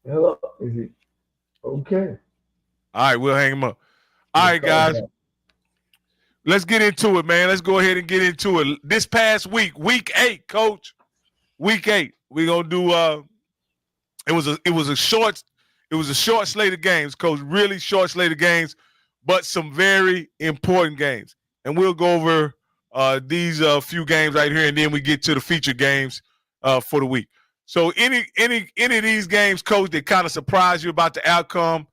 Hello, is it okay? All right, we'll hang him up. All right, guys. Let's get into it, man. Let's go ahead and get into it. This past week, week 8, Coach. Week 8. We're gonna do it was a short slate of games, Coach. Really short slate of games, but some very important games. And we'll go over these few games right here, and then we get to the featured games for the week. So any of these games, Coach, that kind of surprised you about the outcome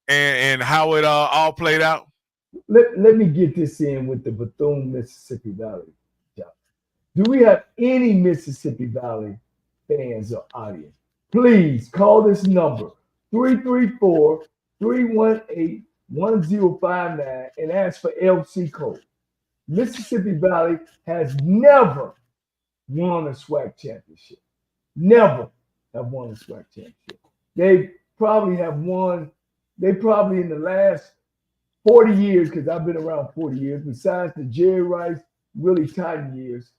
and how it all played out? Let me get this in with the Bethune, Mississippi Valley. Do we have any Mississippi Valley fans or audience? Please call this number, 334-318-1059, and ask for LC code. Mississippi Valley has never won a SWAC championship. Never have won a SWAC championship. They probably in the last 40 years, because I've been around 40 years, besides the Jerry Rice, Willie Titan years,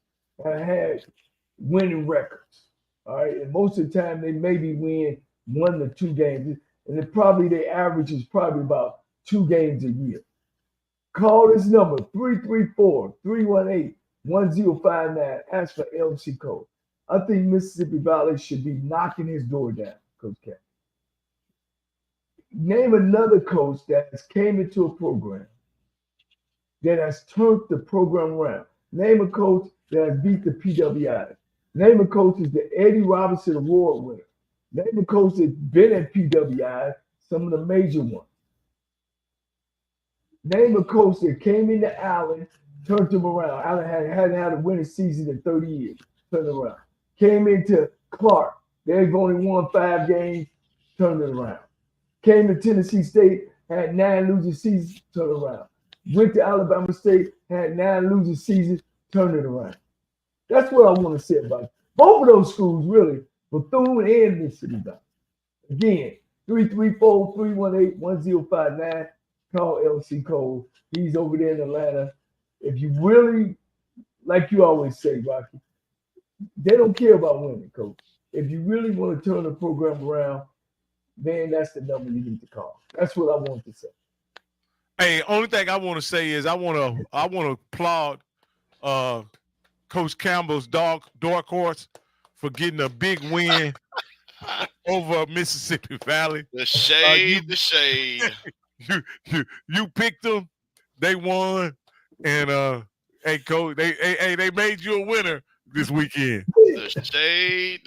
have had winning records. All right. And most of the time they maybe win 1 to 2 games. And their average is probably about 2 games a year. Call this number, 334-318-1059. Ask for LC code. I think Mississippi Valley should be knocking his door down, Coach Cat. Name another coach that has came into a program that has turned the program around. Name a coach that has beat the PWI. Name a coach that's the Eddie Robinson Award winner. Name a coach that's been at PWI, some of the major ones. Name a coach that came into Allen, turned him around. Allen hadn't had a winning season in 30 years. turned it around. Came into Clark, they've only won 5 games, turned it around. Came to Tennessee State, had 9 losing seasons, turned it around. Went to Alabama State, had 9 losing seasons, turned it around. That's what I want to say about it. Both of those schools, really, Bethune and Mississippi Valley. Again, 334-318-1059. Call LC Cole. He's over there in Atlanta. If you really, like you always say, Rocky, they don't care about winning, Coach. If you really want to turn the program around, man, that's the number you need to call. That's what I want to say. Hey, only thing I want to say is I want to applaud Coach Campbell's dark horse for getting a big win over Mississippi Valley. The shade, the shade. You picked them, they won, and hey, Coach, they made you a winner this weekend. The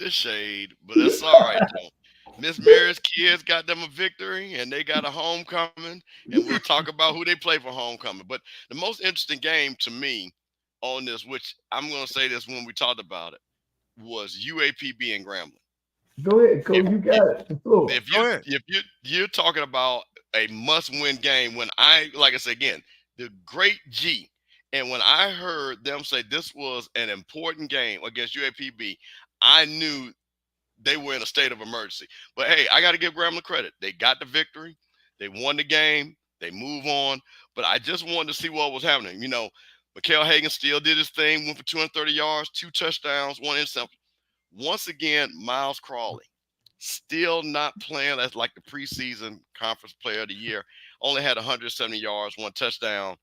shade, but that's all right though. Miss Mary's kids got them a victory, and they got a homecoming, and we'll talk about who they play for homecoming. But the most interesting game to me on this, which I'm going to say this when we talked about it, was UAPB and Grambling. Go ahead, Coach. You got it. The floor. If you're talking about a must-win game, when like I said again, the great G, and when I heard them say this was an important game against UAPB, I knew they were in a state of emergency. But hey, I got to give Grambling credit. They got the victory. They won the game. They move on. But I just wanted to see what was happening. You know, Mikael Hagan still did his thing, went for 230 yards, 2 touchdowns, 1 interception. Once again, Miles Crawley still not playing as like the preseason conference player of the year. Only had 170 yards, 1 touchdown.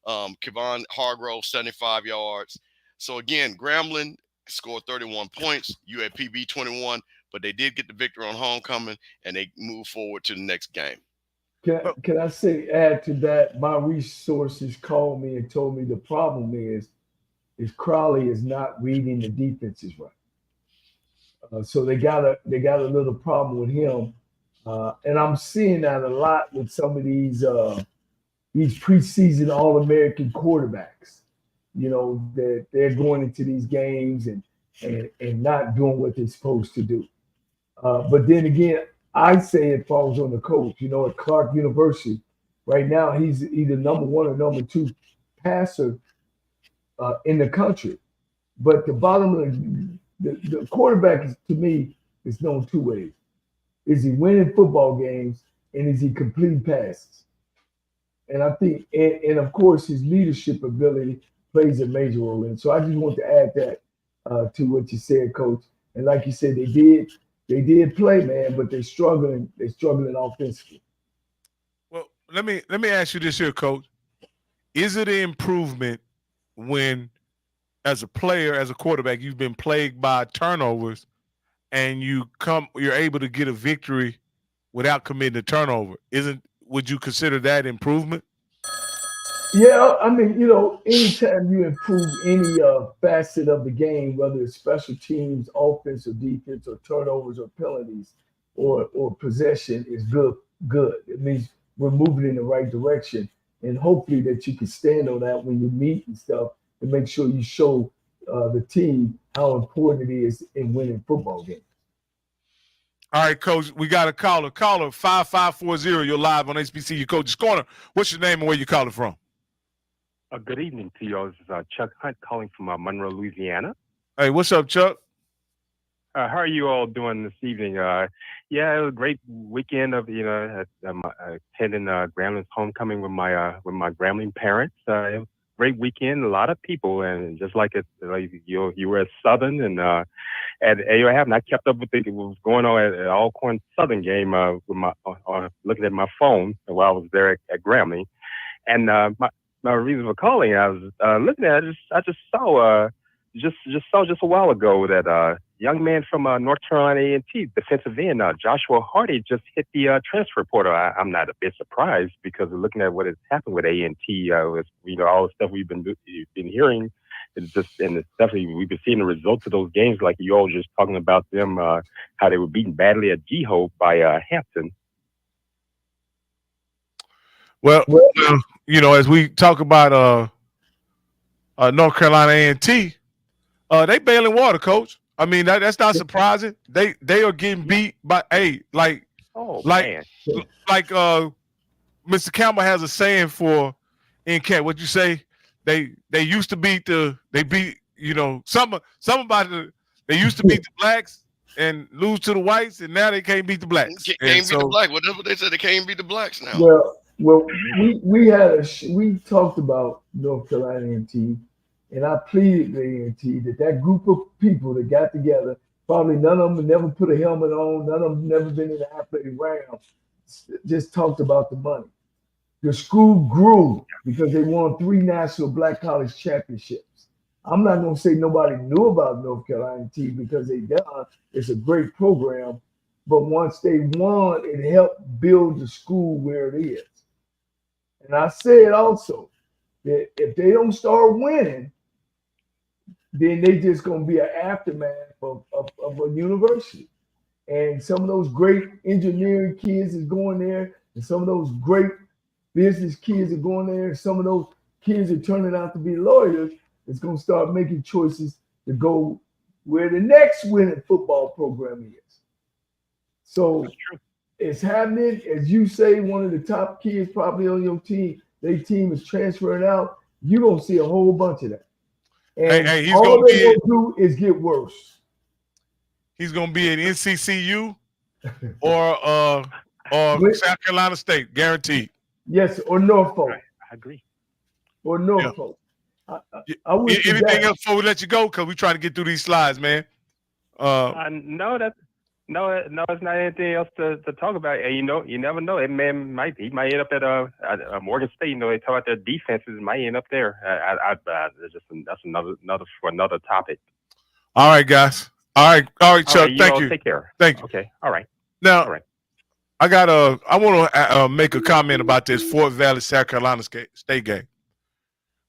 Kevon Hargrove, 75 yards. So again, Grambling scored 31 points, UAPB 21, but they did get the victory on homecoming, and they move forward to the next game. Can I say, add to that, my resources called me and told me the problem is Crowley is not reading the defenses right. So they got a little problem with him, and I'm seeing that a lot with some of these preseason All-American quarterbacks. You know, that they're going into these games and not doing what they're supposed to do. But then again, I say it falls on the coach. You know, at Clark University, right now he's either number 1 or number 2 passer in the country. But the bottom of the quarterback is, to me, is known 2 ways. Is he winning football games, and is he completing passes? And I think, and of course, his leadership ability plays a major role in. So I just want to add that to what you said, Coach. And like you said, they did play, man, but they're struggling offensively. Well, let me ask you this here, Coach. Is it an improvement when, as a player, as a quarterback, you've been plagued by turnovers, and you're able to get a victory without committing a turnover? Would you consider that improvement? Yeah, I mean, you know, anytime you improve any facet of the game, whether it's special teams, offense or defense, or turnovers or penalties or possession, is good. It means we're moving in the right direction. And hopefully that you can stand on that when you meet and stuff, and make sure you show the team how important it is in winning football games. All right, Coach, we got a caller. Caller 5540. You're live on HBCU Coach's Corner. What's your name and where you calling from? Good evening to you all. This is Chuck Hunt calling from Monroe, Louisiana. Hey, what's up, Chuck? How are you all doing this evening? Yeah, it was a great weekend of attending Grambling's homecoming with my Grambling parents. It was a great weekend, a lot of people, and just like you were at Southern and at AOF, and I kept up with what was going on at Alcorn Southern game with looking at my phone while I was there at Grambling, and my reason for calling, I was looking at it. I just saw just a while ago that young man from North Carolina A&T, defensive end, Joshua Hardy, just hit the transfer portal. I'm not a bit surprised because looking at what has happened with A&T, all the stuff we've been hearing, it's definitely we've been seeing the results of those games, like you all just talking about them, how they were beaten badly at G-Hope by Hampton. Well, as we talk about North Carolina A&T, They bailing water, coach. I mean, that's not surprising. They are getting beat by like man. Mr. Campbell has a saying for in camp. What you say? They used to beat they used to beat the blacks and lose to the whites, and now they can't beat the blacks. Can't beat the blacks. Well, that's what they said. They can't beat the blacks now. Well, we talked about North Carolina A&T, and I pleaded with A&T that group of people that got together, probably none of them never put a helmet on, none of them never been in the athletic round, just talked about the money. The school grew because they won 3 national black college championships. I'm not going to say nobody knew about North Carolina A&T because it's a great program, but once they won, it helped build the school where it is. And I said also that if they don't start winning, then they just going to be an aftermath of a university. And some of those great engineering kids is going there, and some of those great business kids are going there, and some of those kids are turning out to be lawyers. It's going to start making choices to go where the next winning football program is. So it's happening. As you say, one of the top kids probably on your team, their team is transferring out. You're going to see a whole bunch of that. And all they're going to do is get worse. He's going to be at NCCU or South Carolina State, guaranteed. Yes, or Norfolk. I agree. Or Norfolk. Yeah. Anything else before we let you go? Because we're trying to get through these slides, man. No, it's not anything else to talk about. And you never know. He might end up at Morgan State. They talk about their defenses. Might end up there. That's another topic. All right, guys. All right, Chuck. Thank you. Take care. Thank you. Okay. All right. Now, all right. I want to make a comment about this Fort Valley, South Carolina State game.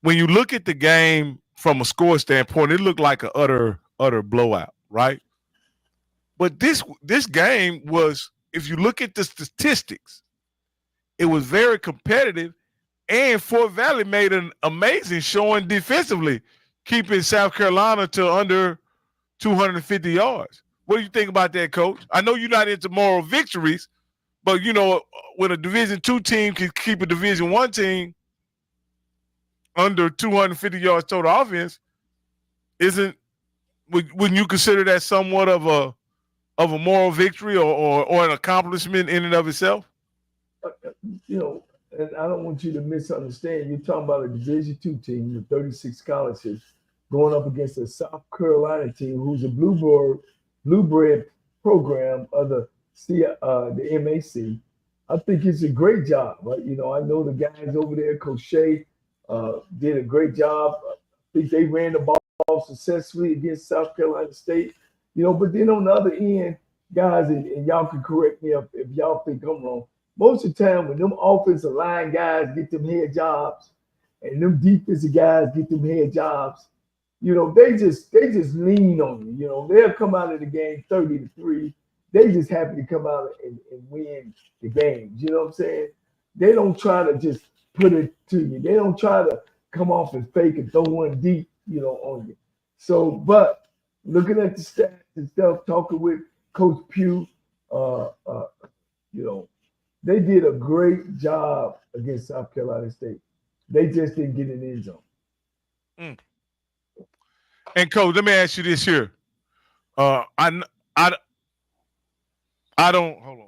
When you look at the game from a score standpoint, it looked like an utter blowout, right? But this game was, if you look at the statistics, it was very competitive, and Fort Valley made an amazing showing defensively, keeping South Carolina to under 250 yards. What do you think about that, Coach? I know you're not into moral victories, but when a Division II team can keep a Division I team under 250 yards total offense, wouldn't you consider that somewhat of a moral victory or an accomplishment in and of itself? And I don't want you to misunderstand. You're talking about a Division II team with 36 scholarships going up against a South Carolina team who's a blue bread program of the MAC. I think it's a great job. Right? I know the guys over there, Coach Shea, did a great job. I think they ran the ball successfully against South Carolina State. But then on the other end, guys, and y'all can correct me if y'all think I'm wrong, most of the time when them offensive line guys get them head jobs and them defensive guys get them head jobs, they just lean on you. They'll come out of the game 30-3. They just happy to come out and win the games. You know what I'm saying? They don't try to just put it to you. They don't try to come off and fake and throw one deep, on you. So, but looking at the stats and stuff, talking with Coach Pugh, they did a great job against South Carolina State. They just didn't get in the end zone. And Coach, let me ask you this here. I don't hold on,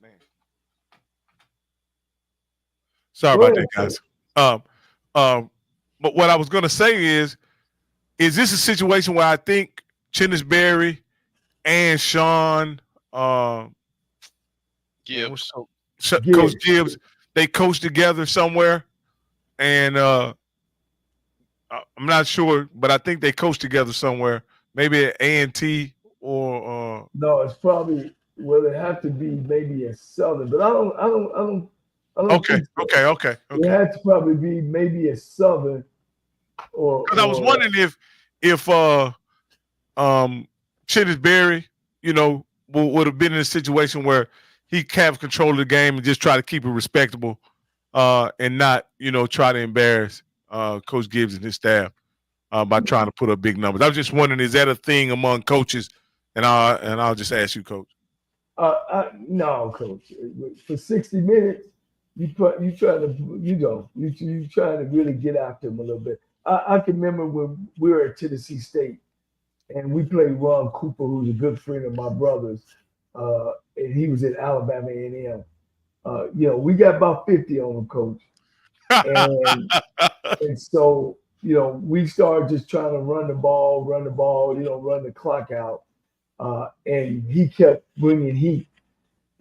man. Sorry about that, guys. But what I was gonna say is this a situation where I think Chennis Berry and Sean Gibbs. Coach Gibbs, they coached together somewhere, and I'm not sure, but I think they coached together somewhere, maybe at A&T or no, it's probably it have to be maybe at Southern, but I don't Okay. It had to probably be maybe at Southern or because I was wondering if Chennis Berry, would have been in a situation where he have control of the game and just try to keep it respectable, and not, try to embarrass Coach Gibbs and his staff. by trying to put up big numbers. I was just wondering, is that a thing among coaches? And I'll just ask you, Coach. No, Coach. For 60 minutes, you trying to really get after him a little bit. I can remember when we were at Tennessee State, and we played Ron Cooper, who's a good friend of my brother's, and he was at Alabama A&M. We got about 50 on him, Coach, and so we started just trying to run the ball, run the clock out, and he kept bringing heat.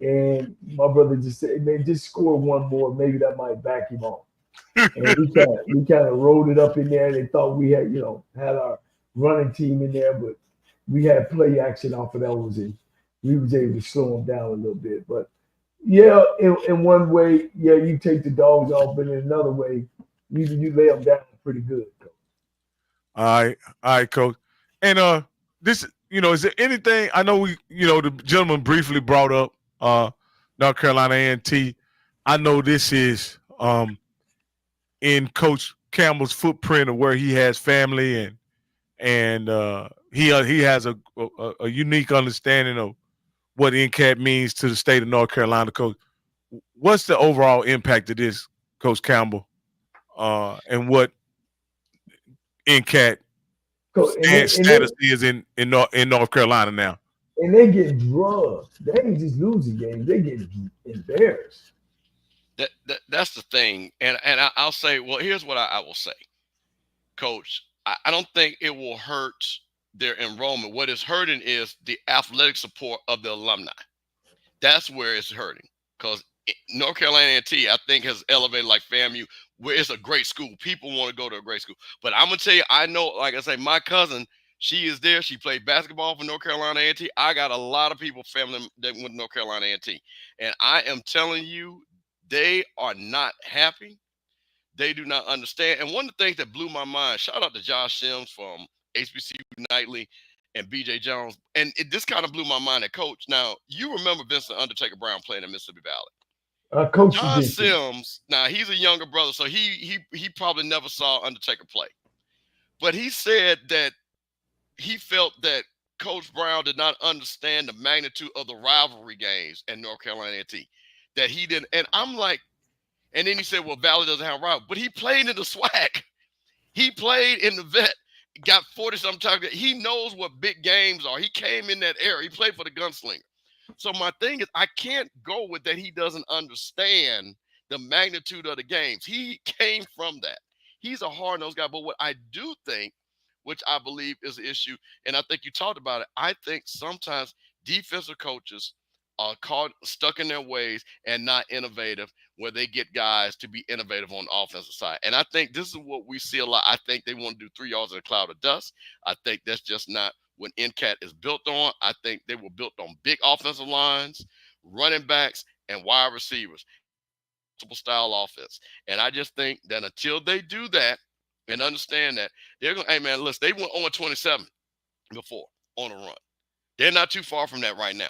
And my brother just said, "Man, just score one more. Maybe that might back him off." And we kind of rolled it up in there. They thought we had, had our running team in there, but we had play action off of those, and we was able to slow them down a little bit. But yeah, in one way, yeah, you take the dogs off, but in another way, you lay them down pretty good, Coach. All right, Coach. And this, is there anything? I know the gentleman briefly brought up North Carolina A&T. I know this is in Coach Campbell's footprint of where he has family and he has a unique understanding of what NCAT means to the state of North Carolina. Coach, what's the overall impact of this, Coach Campbell, and what NCAT status is in North Carolina now? And they get drugged. They ain't just losing games; they get embarrassed. That's the thing, and I'll say, well, here's what I will say, Coach. I don't think it will hurt their enrollment. What is hurting is the athletic support of the alumni. That's where it's hurting, because North Carolina A&T, I think, has elevated like FAMU, where it's a great school. People want to go to a great school. But I'm gonna tell you, I know, like I say, my cousin, she is there. She played basketball for North Carolina A&T. I got a lot of people, family that went to North Carolina A&T, and I am telling you, they are not happy. They do not understand. And one of the things that blew my mind, shout out to Josh Sims from HBCU Nightly and BJ Jones. And this kind of blew my mind at Coach. Now, you remember Vincent Undertaker Brown playing in Mississippi Valley. Coach John Sims, now he's a younger brother, so he probably never saw Undertaker play. But he said that he felt that Coach Brown did not understand the magnitude of the rivalry games in North Carolina A&T. That he didn't, and I'm like, and then he said, well, Valley doesn't have a rival, but he played in the SWAC. He played in the vet, got 40-something times. He knows what big games are. He came in that era. He played for the Gunslinger. So my thing is, I can't go with that he doesn't understand the magnitude of the games. He came from that. He's a hard-nosed guy. But what I do think, which I believe is an issue, and I think you talked about it, I think sometimes defensive coaches are stuck in their ways and not innovative, where they get guys to be innovative on the offensive side. And I think this is what we see a lot. I think they want to do 3 yards in a cloud of dust. I think that's just not what NCAT is built on. I think they were built on big offensive lines, running backs, and wide receivers, multiple style offense. And I just think that until they do that and understand that, they're going, hey man, listen, they went on 27 before on a run. They're not too far from that right now.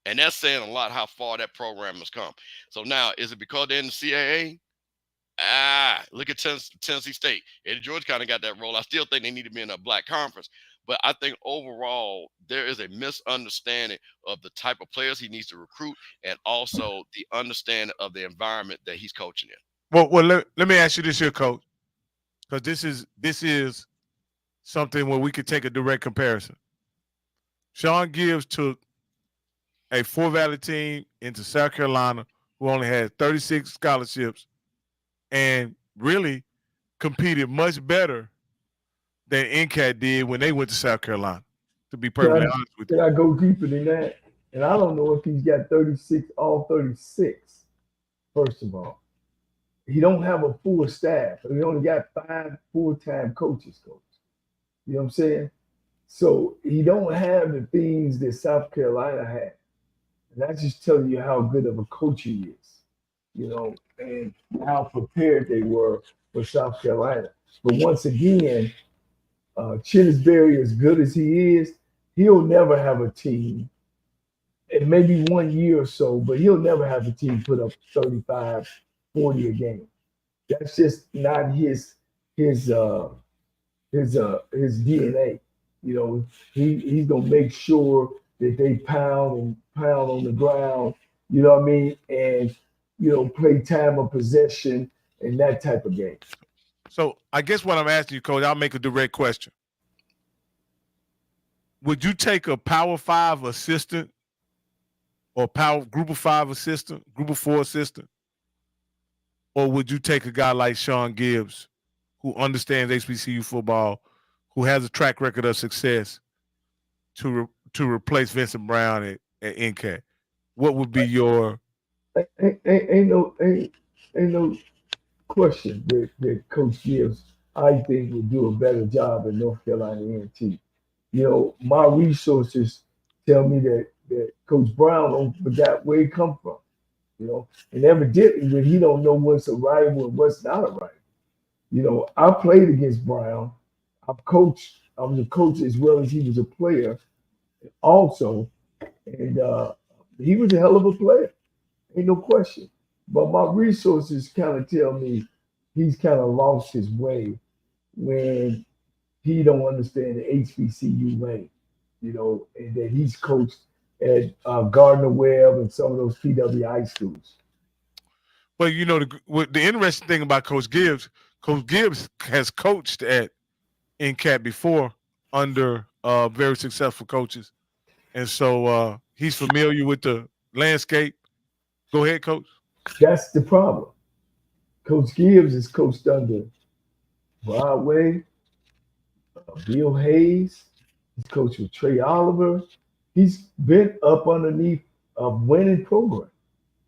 And that's saying a lot how far that program has come. So now, is it because they're in the CAA? Look at Tennessee State. Eddie George kind of got that role. I still think they need to be in a black conference. But I think overall, there is a misunderstanding of the type of players he needs to recruit and also the understanding of the environment that he's coaching in. Well, let me ask you this here, Coach, because this is something where we could take a direct comparison. Sean Gibbs took a Fort Valley team into South Carolina who only had 36 scholarships and really competed much better than NCAT did when they went to South Carolina, to be perfectly honest with you. Can I go deeper than that? And I don't know if he's got 36, all 36, first of all. He don't have a full staff. He only got 5 full-time coaches, Coach. You know what I'm saying? So he don't have the things that South Carolina had. And that's just telling you how good of a coach he is, and how prepared they were for South Carolina. But once again, Chinnisberry, as good as he is, he'll never have a team. And maybe 1 year or so, but he'll never have a team put up 35, 40 a game. That's just not his his DNA. You know, he's gonna make sure that they pound on the ground. You know what I mean? And play time of possession and that type of game. So I guess what I'm asking you, Coach, I'll make a direct question. Would you take a Power 5 assistant or Group of 5 assistant, Group of 4 assistant? Or would you take a guy like Sean Gibbs, who understands HBCU football, who has a track record of success, to replace Vincent Brown at NCAT? What would be your? Ain't no question that Coach Gibbs, I think, would do a better job at North Carolina A&T. My resources tell me that Coach Brown don't forget where he come from. And evidently, when he don't know what's a rival and what's not a rival. I played against Brown. I was a coach as well as he was a player also. And he was a hell of a player. Ain't no question. But my resources kind of tell me he's kind of lost his way when he don't understand the HBCU way, and that he's coached at Gardner-Webb and some of those PWI schools. But the interesting thing about Coach Gibbs has coached at NCAT before under very successful coaches, and so he's familiar with the landscape. Go ahead, Coach. That's the problem. Coach Gibbs is coached under Broadway, Bill Hayes. He's coached with Trey Oliver. He's been up underneath a winning program.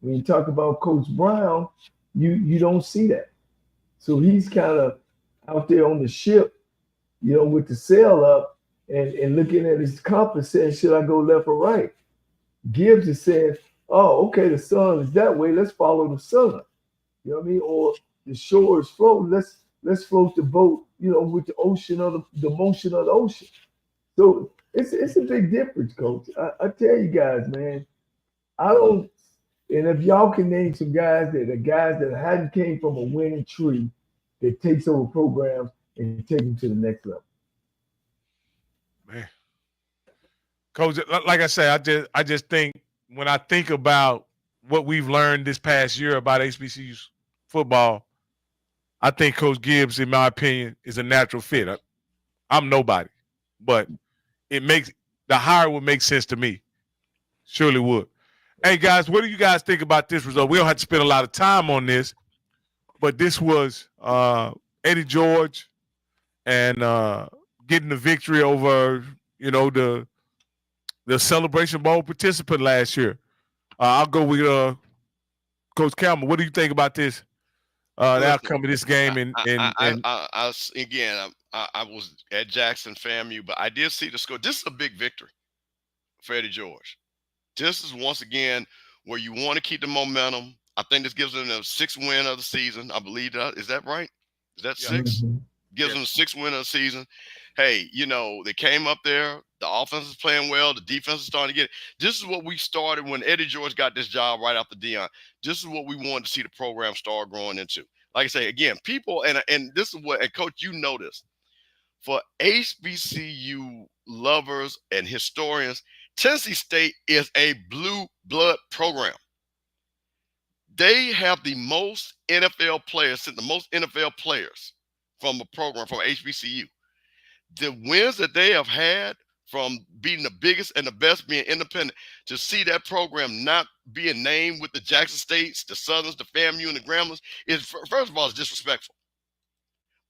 When you talk about Coach Brown, you don't see that. So he's kind of out there on the ship, with the sail up and looking at his compass saying, should I go left or right? Gibbs is saying, oh, okay, the sun is that way. Let's follow the sun. You know what I mean? Or the shore is floating. Let's float the boat, with the ocean of the motion of the ocean. So it's a big difference, Coach. I tell you guys, man, and if y'all can name some guys that hadn't came from a winning tree that takes over programs and take them to the next level. Man. Coach, like I said, I just think when I think about what we've learned this past year about HBCU football, I think Coach Gibbs, in my opinion, is a natural fit. I'm nobody, but the hire would make sense to me. Surely would. Hey, guys, what do you guys think about this result? We don't have to spend a lot of time on this, but this was Eddie George and getting the victory over, the Celebration Bowl participant last year. I'll go with Coach Campbell. What do you think about this? The outcome of this game? I was at Jackson FAMU, but I did see the score. This is a big victory for Eddie George. This is once again where you want to keep the momentum. I think this gives them the 6th win of the season. I believe that. Is that right? Is that 6? Mm-hmm. Gives them the 6th win of the season. Hey, they came up there. The offense is playing well. The defense is starting to get it. This is what we started when Eddie George got this job right after Deion. This is what we wanted to see the program start growing into. Like I say, again, people, and this is what, and Coach, you know this. For HBCU lovers and historians, Tennessee State is a blue blood program. They have the most NFL players, the most NFL players from a program, from HBCU. The wins that they have had from being the biggest and the best, being independent, to see that program not being named with the Jackson States, the Southerns, the FAMU, and the Grambling is, first of all, it's disrespectful.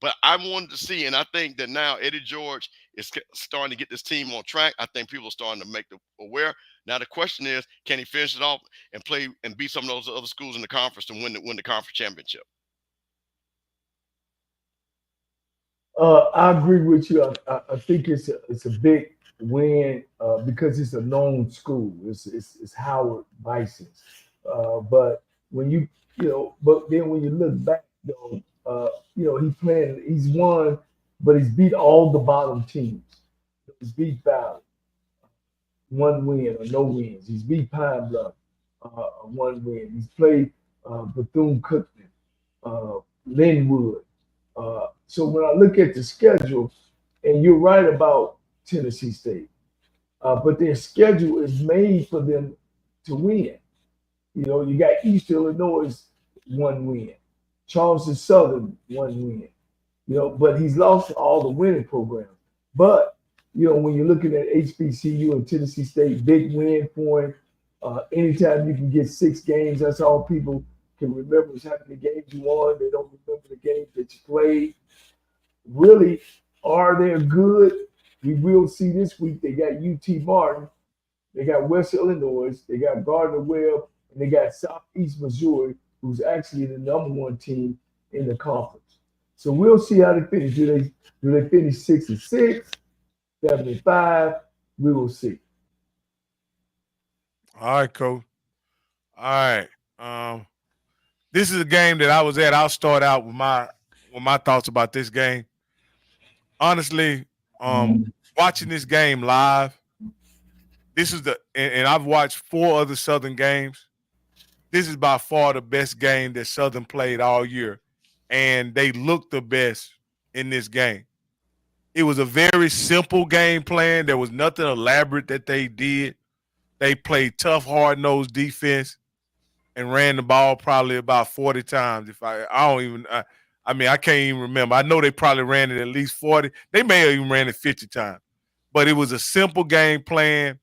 But I wanted to see, and I think that now Eddie George is starting to get this team on track. I think people are starting to make them aware. Now the question is, can he finish it off and play and beat some of those other schools in the conference to win the conference championship? I agree with you. I think it's a big win because it's a known school. It's Howard Bison's. But when but then when you look back though, he's won, but he's beat all the bottom teams. He's beat Valley, 1 win or no wins. He's beat Pine Bluff, 1 win. He's played Bethune-Cookman, Linwood. So when I look at the schedule, And you're right about Tennessee State. But their schedule is made for them to win. You know, you got East Illinois 1 win, Charleston Southern 1 win. You know, but he's lost all the winning programs. But you know, when you're looking at HBCU and Tennessee State, big win for him. Anytime you can get 6 games, that's all people can remember is how many games you won. They don't remember the games that you played. Really, are they good? We will see this week. They got UT Martin, they got West Illinois, they got Gardner-Webb, and they got Southeast Missouri, who's actually the #1 team in the conference. So we'll see how they finish. Do they finish 6-6, 7-5? We will see. All right, Coach. All right. This is a game that I was at. I'll start out with my thoughts about this game. Honestly, watching this game live, this is and I've watched 4 other Southern games. This is by far the best game that Southern played all year, and they looked the best in this game. It was a very simple game plan. There was nothing elaborate that they did. They played tough, hard-nosed defense and ran the ball probably about 40 times. I can't even remember. I know they probably ran it at least 40. They may have even ran it 50 times. But it was a simple game plan.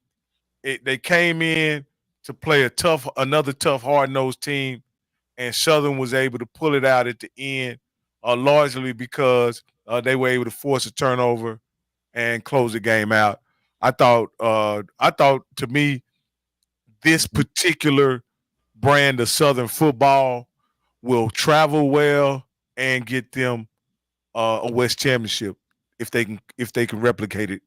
They came in to play another tough, hard-nosed team, and Southern was able to pull it out at the end, largely because they were able to force a turnover and close the game out. I thought to me, this particular brand of Southern football will travel well and get them a West championship if they can replicate it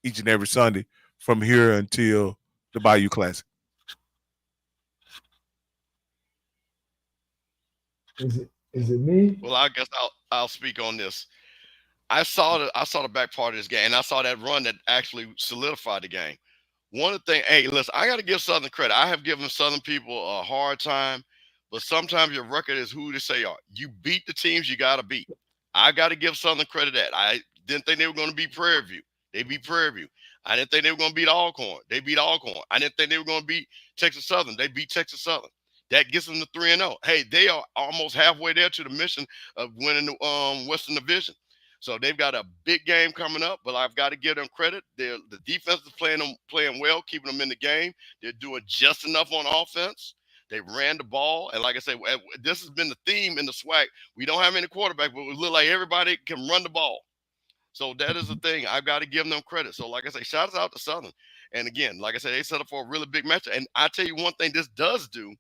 each and every Sunday from here until the Bayou Classic. Is it me? Well, I guess I'll speak on this. I saw the back part of this game, and I saw that run that actually solidified the game. One of the things, hey, listen, I got to give Southern credit. I have given Southern people a hard time, but sometimes your record is who they say you are. You beat the teams you got to beat. I got to give Southern credit that. I didn't think they were going to beat Prairie View. They beat Prairie View. I didn't think they were going to beat Alcorn. They beat Alcorn. I didn't think they were going to beat Texas Southern. They beat Texas Southern. That gets them to 3-0. Hey, they are almost halfway there to the mission of winning the Western Division. So they've got a big game coming up, but I've got to give them credit. The defense is playing well, keeping them in the game. They're doing just enough on offense. They ran the ball, and like I said, this has been the theme in the SWAC. We don't have any quarterback, but we look like everybody can run the ball. So that is the thing. I've got to give them credit. So like I say, shout out to Southern. And again, like I said, they set up for a really big match. And I tell you one thing this does do,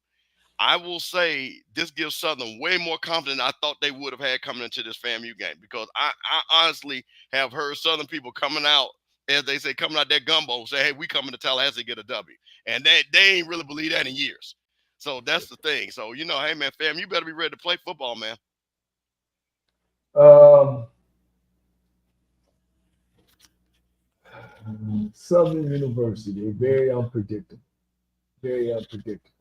I will say this gives Southern way more confidence than I thought they would have had coming into this FAMU game, because I honestly have heard Southern people coming out, as they say, coming out their gumbo, say, hey, we coming to Tallahassee to get a W. And they ain't really believe that in years. So that's the thing. So, you know, hey, man, fam, you better be ready to play football, man. Southern University, very unpredictable. Very unpredictable.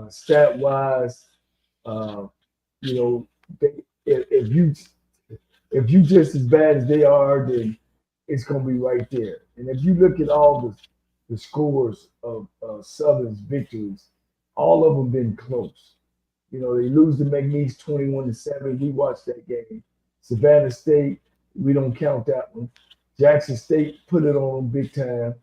Stat-wise, you know, if you just as bad as they are, then it's gonna be right there. And if you look at all the scores of Southern's victories, all of them been close. You know, they lose to McNeese 21-7. We watched that game. Savannah State, we don't count that one. Jackson State put it on them big time.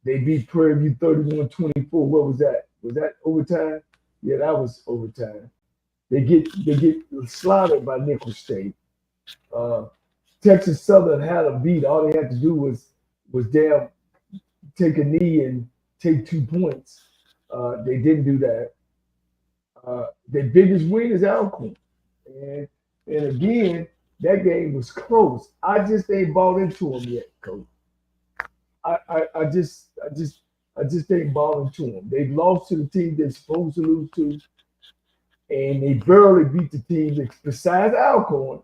They beat Prairie View 31-24. What was that? Was that overtime? Yeah, that was overtime. They get slaughtered by Nicholls State. Texas Southern had a beat. All they had to do was damn take a knee and take 2 points. They didn't do that. Their biggest win is Alcorn. And again, that game was close. I just ain't bought into them yet, Coach. I just ain't bought into them. They've lost to the team they're supposed to lose to, and they barely beat the team that, besides Alcorn,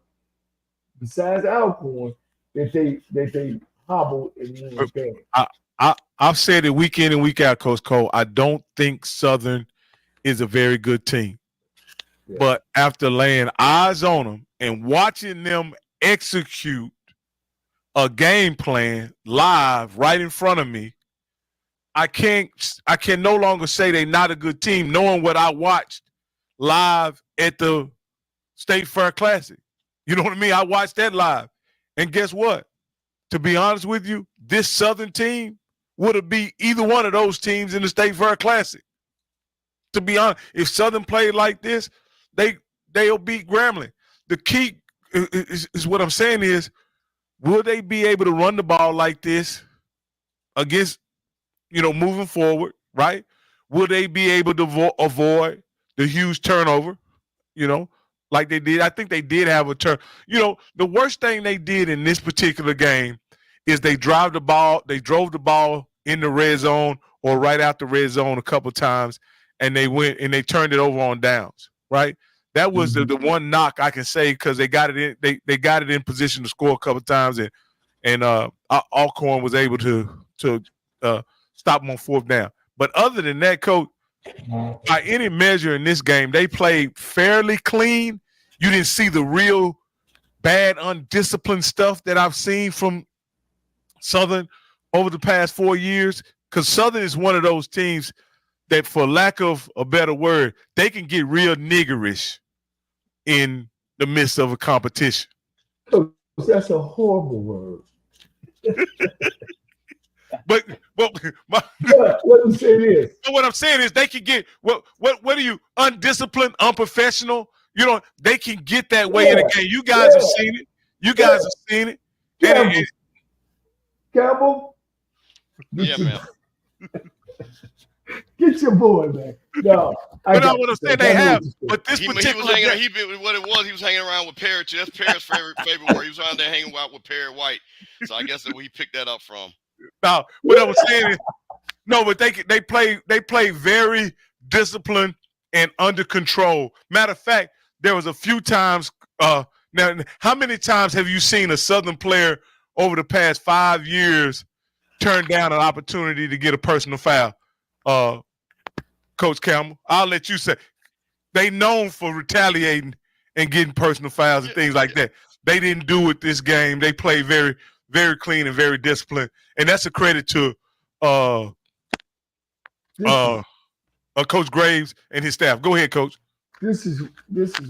that they hobbled in the game. I've said it week in and week out, Coach Cole. I don't think Southern is a very good team. Yeah. But after laying eyes on them and watching them execute a game plan live right in front of me, I can no longer say they're not a good team, knowing what I watched live at the State Fair Classic. You know what I mean? I watched that live. And guess what? To be honest with you, this Southern team would have beat either one of those teams in the State Fair Classic. To be honest, if Southern played like this, they'll beat Grambling. The key is what I'm saying is, will they be able to run the ball like this against, moving forward, right? Will they be able to avoid the huge turnover, like they did? I think they did have a turn. The worst thing they did in this particular game is they drove the ball in the red zone or right out the red zone a couple times, and they went and they turned it over on downs, right? That was the one knock I can say, because they got it in. They got it in position to score a couple times, and Alcorn was able to stop them on fourth down. But other than that, Coach, by any measure in this game, they played fairly clean. You didn't see the real bad, undisciplined stuff that I've seen from Southern over the past 4 years, because Southern is one of those teams that, for lack of a better word, they can get real niggerish in the midst of a competition. That's a horrible word. But what I'm saying is, what I'm saying is they can get what are you, undisciplined, unprofessional? They can get that way in a game. You guys have seen it. You guys have seen it. Campbell, yeah, man. Get your boy, man. No, but I want to say they have. But this particular he was hanging around with Perry too. That's Perry's favorite word. He was around there hanging out with Perry White. So I guess that we picked that up from. No, what I was saying is, no, but they play very disciplined and under control. Matter of fact, there was a few times. Now, how many times have you seen a Southern player over the past 5 years turn down an opportunity to get a personal foul? Coach Campbell, I'll let you say. They known for retaliating and getting personal fouls and things like that. They didn't do it this game. They played very, very clean and very disciplined, and that's a credit to Coach Graves and his staff. Go ahead, Coach. This is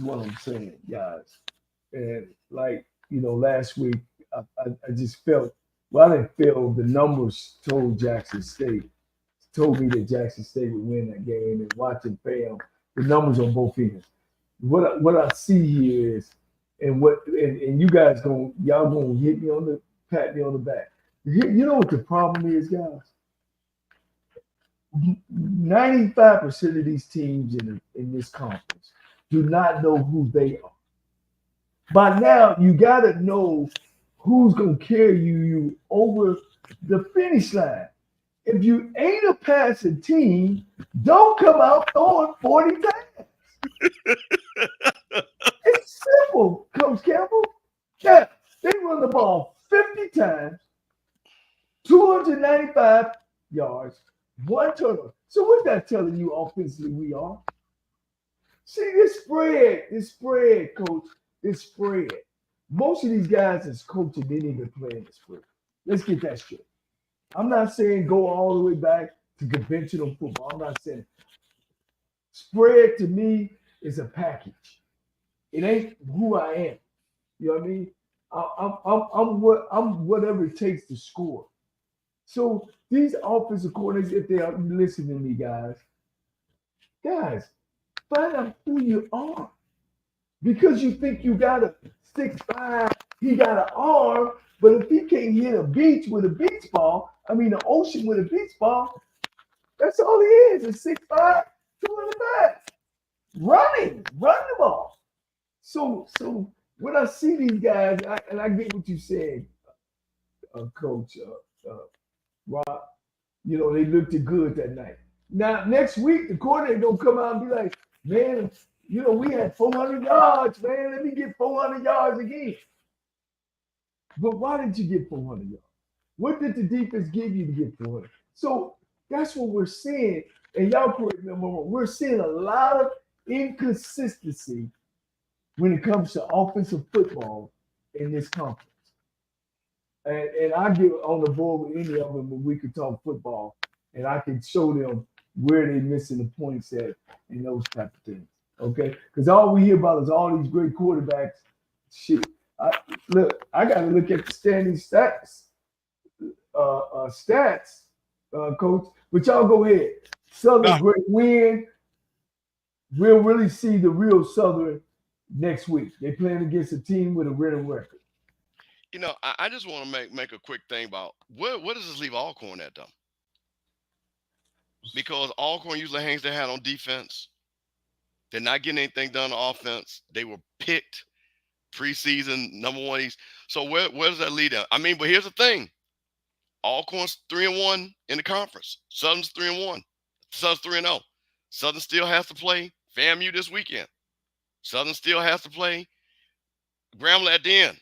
what I'm saying, guys. And last week I just felt. Well, I didn't feel the numbers told me that Jackson State would win that game, and watching FAM, the numbers on both ends. What I see here is, and you guys gonna hit me pat me on the back. You know what the problem is, guys? 95% of these teams in this conference do not know who they are. By now, you gotta know who's gonna carry you over the finish line. If you ain't a passing team, don't come out throwing 40 times. It's simple, Coach Campbell. Yeah, they run the ball 50 times, 295 yards, 1 turnover. So what's that telling you offensively we are? See, this spread, Coach, this spread. Most of these guys is coaching, they didn't even play in the spread. Let's get that straight. I'm not saying go all the way back to conventional football. I'm not saying spread to me is a package. It ain't who I am. You know what I mean? I'm whatever it takes to score. So these offensive coordinators, if they are listening to me, guys, find out who you are. Because you think you got a 6'5", he got an arm, but if he can't hit a beach with a beach ball, an ocean with a beach ball, that's all he is 6'5", 205. Run the ball. So when I see these guys, and I get what you said, Coach Rob, they looked good that night. Now, next week, the coordinator gonna come out and be like, man, we had 400 yards, man. Let me get 400 yards again. But why did you get 400 yards? What did the defense give you to get 400? So that's what we're seeing. And y'all correct me if I'm wrong. We're seeing a lot of inconsistency when it comes to offensive football in this conference. And I get on the board with any of them when we could talk football, and I can show them where they're missing the points at and those type of things. Okay, because all we hear about is all these great quarterbacks. Shit, I got to look at the standing stats, coach. But y'all go ahead. Southern great win. We'll really see the real Southern next week. They playing against a team with a winning record. You know, I just want to make a quick thing about what does this leave Alcorn at, though? Because Alcorn usually hangs their hat on defense. They're not getting anything done on offense. They were picked preseason number one East. So where does that lead them? I mean, but here's the thing. Alcorn's 3-1 in the conference. Southern's 3-1. Southern's 3-0. Southern still has to play FAMU this weekend. Southern still has to play Grambling at the end.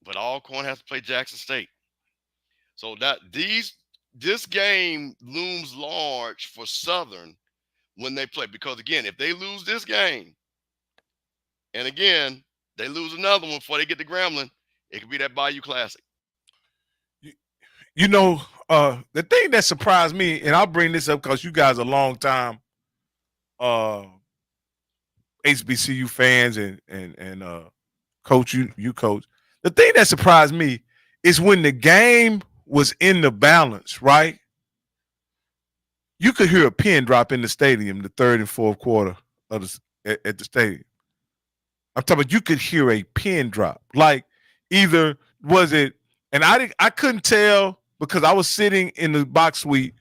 But Alcorn has to play Jackson State. So this game looms large for Southern when they play. Because, again, if they lose this game, and, again, they lose another one before they get to Grambling, it could be that Bayou Classic. You know, the thing that surprised me, and I'll bring this up because you guys are long time HBCU fans and coach, you coach. The thing that surprised me is when the game was in the balance, right? You could hear a pin drop in the stadium, the third and fourth quarter of at the stadium. I'm talking about you could hear a pin drop. Like either was it, and I couldn't tell because I was sitting in the box suite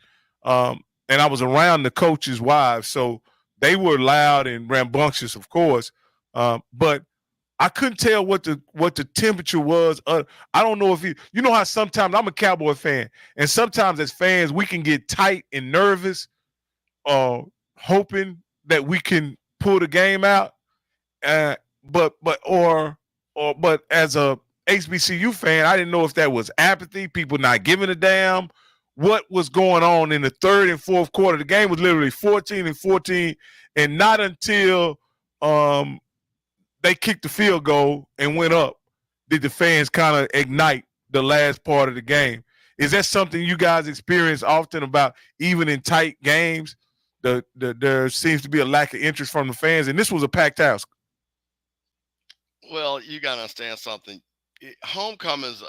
and I was around the coaches' wives, so they were loud and rambunctious, of course, but I couldn't tell what the temperature was. I don't know if you know how sometimes I'm a Cowboy fan, and sometimes as fans we can get tight and nervous, hoping that we can pull the game out. But as a HBCU fan, I didn't know if that was apathy, people not giving a damn, what was going on in the third and fourth quarter. The game was literally 14-14, and not until they kicked the field goal and went up did the fans kind of ignite the last part of the game. Is that something you guys experience often about even in tight games? There seems to be a lack of interest from the fans, and this was a packed house. Well, you got to understand something. Homecomings,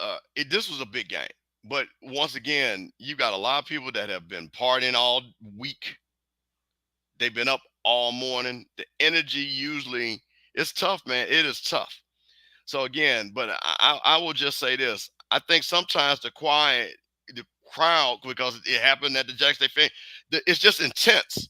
this was a big game. But once again, you got a lot of people that have been partying all week. They've been up all morning. The energy usually – it's tough, man. It is tough. So, again, but I will just say this. I think sometimes the crowd, because it happened at the Jackson State fan, it's just intense.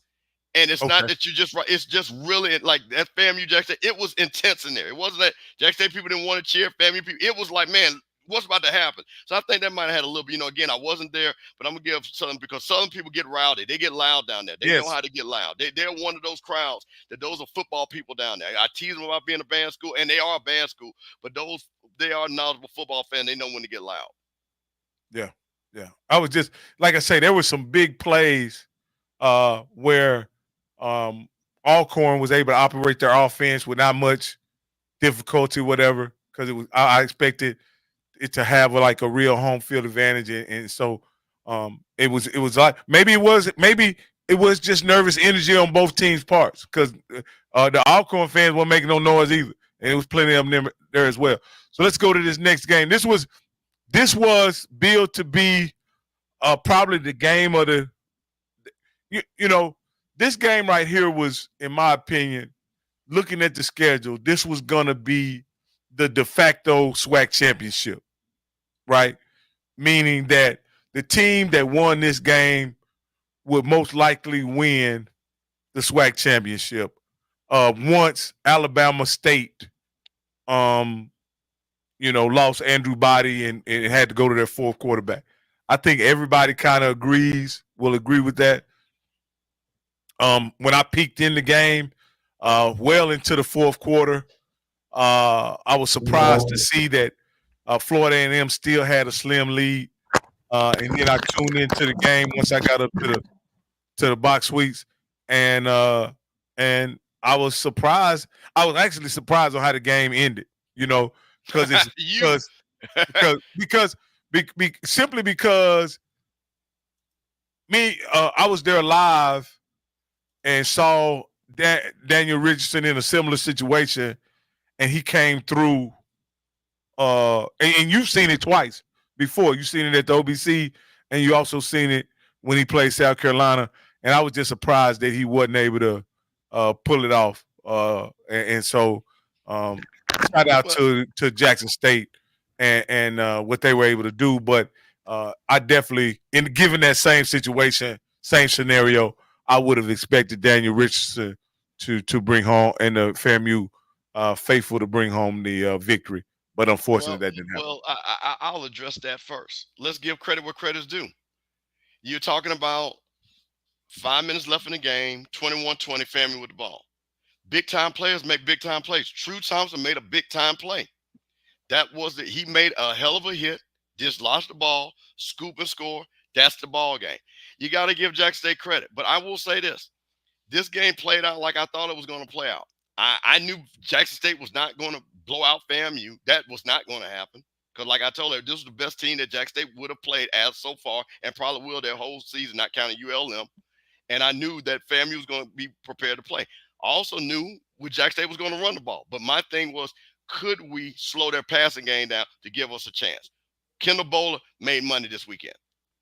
And it's not that you just – it's just really like that FAMU Jackson State. It was intense in there. It wasn't that Jackson State people didn't want to cheer FAMU people. It was like, man, what's about to happen? So I think that might have had a little bit, again, I wasn't there, but I'm going to give Southern, because Southern people get rowdy. They get loud down there. They know how to get loud. They're one of those crowds that those are football people down there. I tease them about being a band school, and they are a band school, but they are knowledgeable football fans. They know when to get loud. Yeah. I was just, like I say, there were some big plays where Alcorn was able to operate their offense with not much difficulty, whatever, because it was I expected it to have like a real home field advantage, and so it was like maybe it was just nervous energy on both teams' parts, because the Alcorn fans weren't making no noise either, and it was plenty of them there as well. So let's go to this next game. This was billed to be probably the game of the this game right here was, in my opinion, looking at the schedule, this was gonna be the de facto SWAC championship, right? Meaning that the team that won this game would most likely win the SWAC championship once Alabama State, lost Andrew Body and had to go to their fourth quarterback. I think everybody kind of will agree with that. When I peeked in the game, well into the fourth quarter, I was surprised to see that Florida A&M still had a slim lead, and then I tuned into the game once I got up to the box suites, and I was surprised. I was actually surprised on how the game ended. You know, because it's simply because I was there live and saw Daniel Richardson in a similar situation, and he came through. And you've seen it twice before. You've seen it at the OBC, and you also seen it when he played South Carolina. And I was just surprised that he wasn't able to pull it off. So shout out to Jackson State and what they were able to do. But I definitely, given that same situation, same scenario, I would have expected Daniel Richardson to bring home, and the FAMU faithful to bring home the victory. But unfortunately, that didn't happen. Well, I'll address that first. Let's give credit where credit's due. You're talking about 5 minutes left in the game, 21-20, FAMU with the ball. Big time players make big time plays. True Thompson made a big time play. That was it. He made a hell of a hit, dislodged the ball, scoop and score. That's the ball game. You got to give Jackson State credit. But I will say this. This game played out like I thought it was going to play out. I knew Jackson State was not going to blow out FAMU. That was not going to happen. Because like I told her, this was the best team that Jackson State would have played as so far and probably will their whole season, not counting ULM. And I knew that FAMU was going to be prepared to play. I also knew Jackson State was going to run the ball. But my thing was, could we slow their passing game down to give us a chance? Kendall Bowler made money this weekend.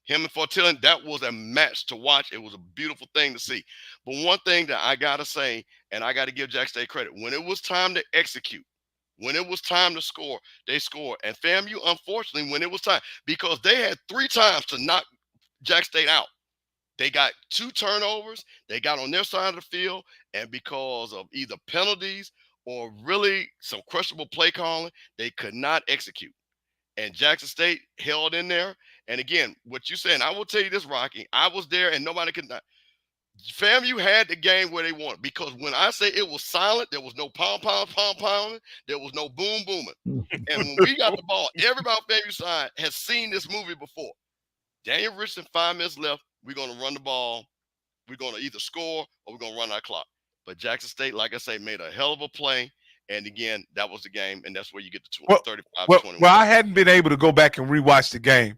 Him and Fortillon, that was a match to watch. It was a beautiful thing to see. But one thing that I got to say, and I got to give Jackson State credit, when it was time to execute, when it was time to score, they scored. And FAMU, unfortunately, when it was time, because they had 3 times to knock Jackson State out. They got 2 turnovers. They got on their side of the field. And because of either penalties or really some questionable play calling, they could not execute. And Jackson State held in there. And again, what you saying, I will tell you this, Rocky. I was there and nobody could not. FAMU had the game where they wanted, because when I say it was silent, there was no pound, there was no boom, booming. And when we got the ball, everybody on FAMU side has seen this movie before. Daniel Richardson, 5 minutes left. We're going to run the ball. We're going to either score or we're going to run our clock. But Jackson State, like I say, made a hell of a play. And again, that was the game, and that's where you get the 35-21. Well, I hadn't been able to go back and rewatch the game.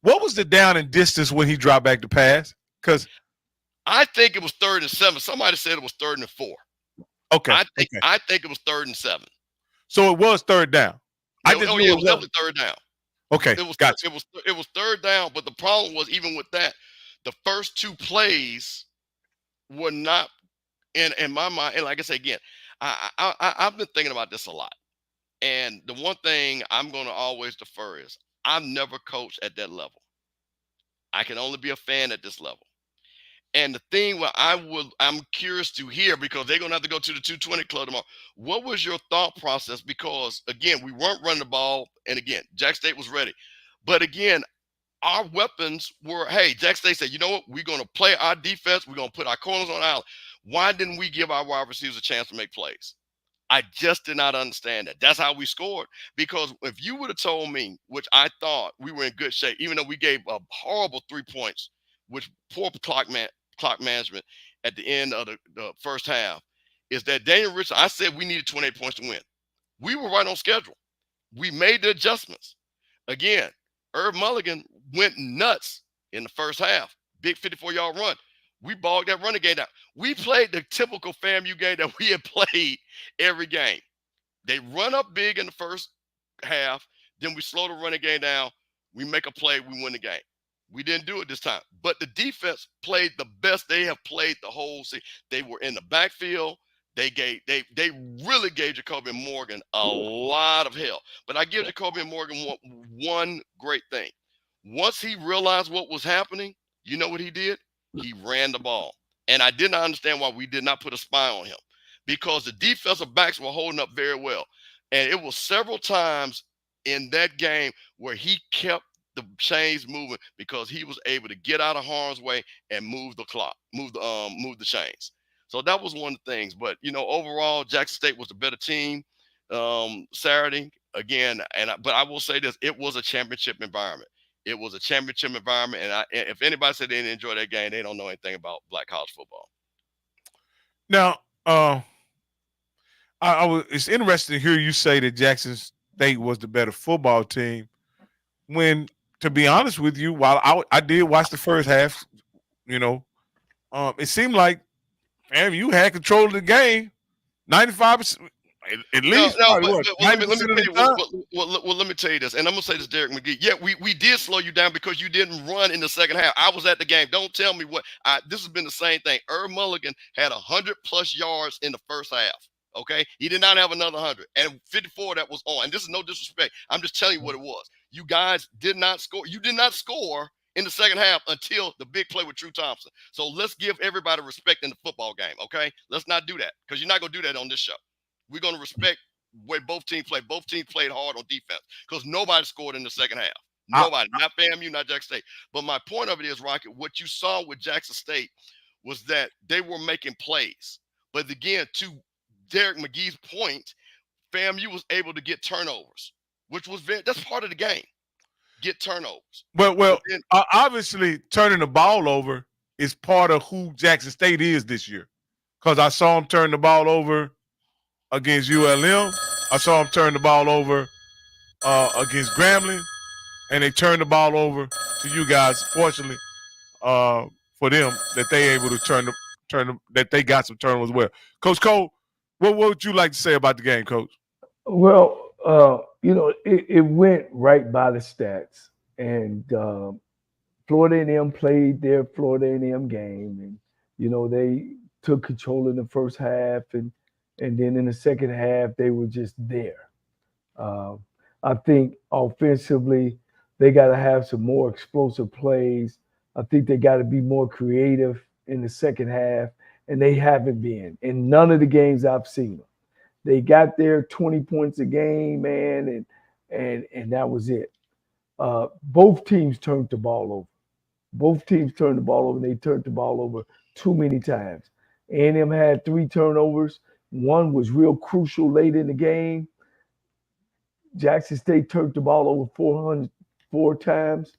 What was the down and distance when he dropped back to pass? Because I think it was 3rd and 7. Somebody said it was 3rd and 4. Okay. I think it was 3rd and 7. So it was 3rd down. It was definitely 3rd down. Okay, it was gotcha. It was 3rd down, but the problem was, even with that, the first 2 plays were not in my mind. And like I say again, I've been thinking about this a lot. And the one thing I'm going to always defer is I've never coached at that level. I can only be a fan at this level. And the thing where I'm curious to hear, because they're going to have to go to the 220 club tomorrow. What was your thought process? Because again, we weren't running the ball. And again, Jackson State was ready. But again, our weapons were, hey, Jackson State said, you know what? We're going to play our defense. We're going to put our corners on the island. Why didn't we give our wide receivers a chance to make plays? I just did not understand that. That's how we scored. Because if you would have told me, which I thought we were in good shape, even though we gave a horrible 3 points, which poor clock management at the end of the first half, is that Daniel Richardson, I said we needed 28 points to win. We were right on schedule. We made the adjustments. Again, Irv Mulligan went nuts in the first half. Big 54-yard run. We bogged that running game down. We played the typical FAMU game that we had played every game. They run up big in the first half. Then we slow the running game down. We make a play. We win the game. We didn't do it this time. But the defense played the best they have played the whole season. They were in the backfield. They really gave Jacoby Morgan a lot of hell. But I give Jacoby Morgan one great thing. Once he realized what was happening, you know what he did? He ran the ball. And I did not understand why we did not put a spy on him, because the defensive backs were holding up very well. And it was several times in that game where he kept the chains moving, because he was able to get out of harm's way and move the clock, move the chains. So that was one of the things. But, you know, overall, Jackson State was the better team Saturday. Again, but I will say this, it was a championship environment. It was a championship environment, and if anybody said they didn't enjoy that game, they don't know anything about black college football. Now, It's interesting to hear you say that Jackson State was the better football team. When, to be honest with you, while I did watch the first half, it seemed like, man, you had control of the game, 95%, at least. No, Probably, what, let me 90% tell of you. the time? Well, let me tell you this, and I'm gonna say this, Derek McGee. Yeah, we did slow you down because you didn't run in the second half. I was at the game. Don't tell me what. This has been the same thing. Irv Mulligan had 100+ yards in the first half. Okay, he did not have another 100, and 54 that was on. And this is no disrespect. I'm just telling you what it was. You guys did not score. You did not score in the second half until the big play with Drew Thompson. So let's give everybody respect in the football game. Okay, let's not do that because you're not gonna do that on this show. We're going to respect where both teams played. Both teams played hard on defense because nobody scored in the second half. Nobody, not FAMU, not Jackson State. But my point of it is, Rocket, what you saw with Jackson State was that they were making plays. But again, to Derek McGee's point, FAMU was able to get turnovers, which was that's part of the game. Get turnovers. Well, obviously turning the ball over is part of who Jackson State is this year. Because I saw them turn the ball over against ULM. I saw them turn the ball over against Grambling, and they turned the ball over to you guys. Fortunately, for them, that they able to that they got some turnovers as well. Coach Cole, what would you like to say about the game, Coach? Well, it went right by the stats, and Florida A&M played their Florida A&M game, and they took control in the first half, and then in the second half, they were just there. I think offensively, they got to have some more explosive plays. I think they got to be more creative in the second half, and they haven't been in none of the games I've seen them. They got their 20 points a game, man, and that was it. Both teams turned the ball over. Both teams turned the ball over, and they turned the ball over too many times. A&M had 3 turnovers. One was real crucial late in the game. Jackson State turned the ball over 404 times.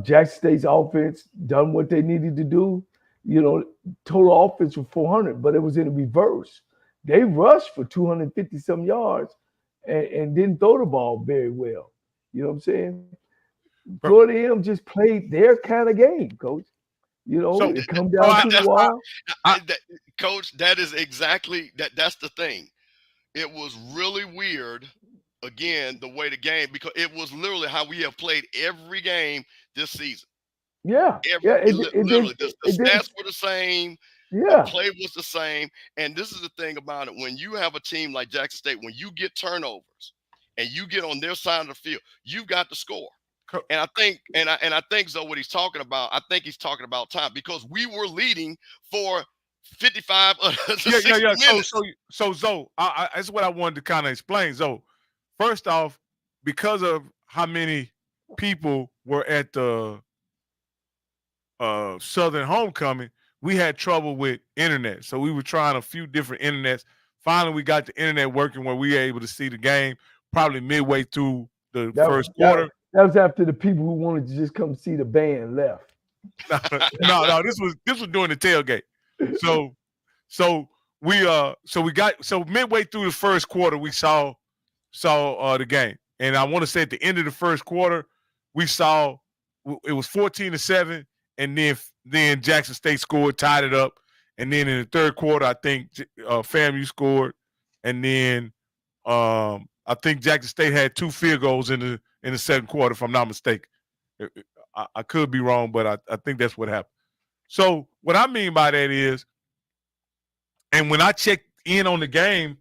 Jackson State's offense done what they needed to do. Total offense was 400, but it was in the reverse. They rushed for 250-some yards and didn't throw the ball very well. You know what I'm saying? Florida A&M just played their kind of game, Coach. It come down to the wire. Coach, that is exactly that. That's the thing. It was really weird, again, the way the game, because it was literally how we have played every game this season. Yeah. Literally, the stats were the same. Yeah. The play was the same. And this is the thing about it. When you have a team like Jackson State, when you get turnovers and you get on their side of the field, you've got to score. And I think so. What he's talking about, I think he's talking about time, because we were leading for 55 to 60 minutes. So Zoe, that's what I wanted to kind of explain. Zoe, first off, because of how many people were at the Southern Homecoming, we had trouble with internet. So we were trying a few different internets. Finally, we got the internet working where we were able to see the game probably midway through the first quarter. That was after the people who wanted to just come see the band left. No, this was during the tailgate. So midway through the first quarter, we saw the game. And I want to say at the end of the first quarter, we saw it was 14-7, and then Jackson State scored, tied it up. And then in the third quarter, I think FAMU scored, and then I think Jackson State had 2 field goals in the second quarter, if I'm not mistaken. I could be wrong, but I think that's what happened. So what I mean by that is, and when I checked in on the game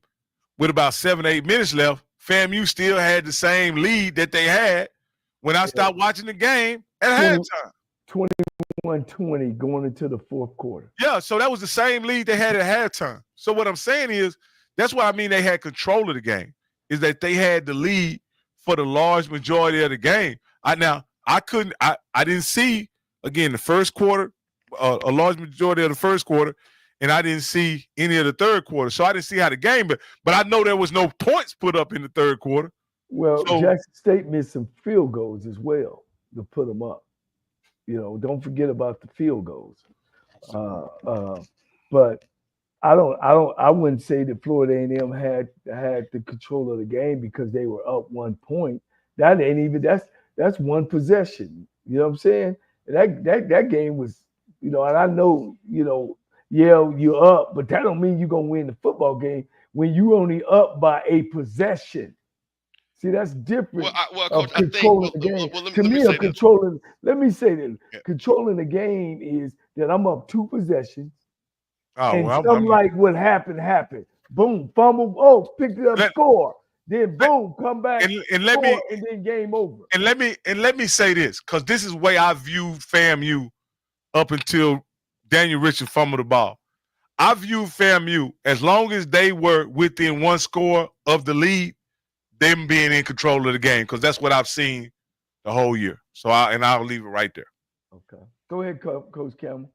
with about 7 or 8 minutes left, FAMU still had the same lead that they had when I stopped watching the game at halftime. 21-20 going into the fourth quarter. Yeah, so that was the same lead they had at halftime. So what I'm saying is, that's what I mean they had control of the game, is that they had the lead for the large majority of the game. I didn't see, again, the first quarter, a large majority of the first quarter, and I didn't see any of the third quarter. So I didn't see how the game, but I know there was no points put up in the third quarter. Well, Jackson State missed some field goals as well to put them up. Don't forget about the field goals. But I wouldn't say that Florida A&M had the control of the game because they were up 1 point. That ain't even that's one possession. You know what I'm saying? That game was, and I know, yeah, you're up, but that don't mean you're gonna win the football game when you only up by a possession. See, that's different. Coach, controlling the game. To me, controlling. Let me say this: controlling the game is that I'm up 2 possessions. Like what happened. Boom, fumble. Oh, picked it up, score. Then boom, come back, and then game over. And let me say this, because this is the way I view FAMU up until Daniel Richard fumbled the ball. I view FAMU as long as they were within 1 score of the lead, them being in control of the game, because that's what I've seen the whole year. So I'll leave it right there. Okay, go ahead, Coach Campbell.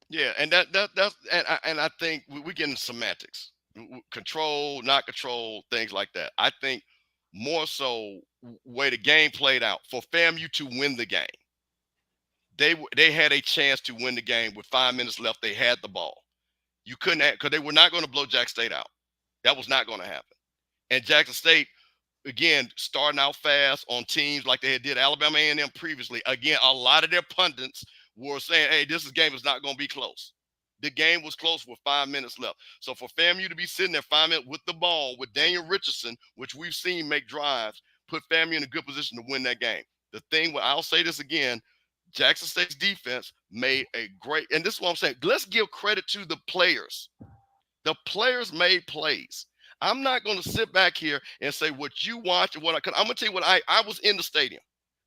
Yeah, and I think we get into semantics, control, not control, things like that. I think more so way the game played out for FAMU to win the game. They had a chance to win the game with 5 minutes left. They had the ball. You couldn't, because they were not going to blow Jackson State out. That was not going to happen. And Jackson State, again, starting out fast on teams like they did Alabama A&M previously. Again, a lot of their pundits were saying, hey, this game is not going to be close. The game was close with 5 minutes left. So for FAMU to be sitting there 5 minutes with the ball with Daniel Richardson, which we've seen make drives, put FAMU in a good position to win that game. The thing, I'll say this again, Jackson State's defense made a great, and this is what I'm saying, let's give credit to the players. The players made plays. I'm not going to sit back here and say what you watch and what I'm going to tell you what I was in the stadium.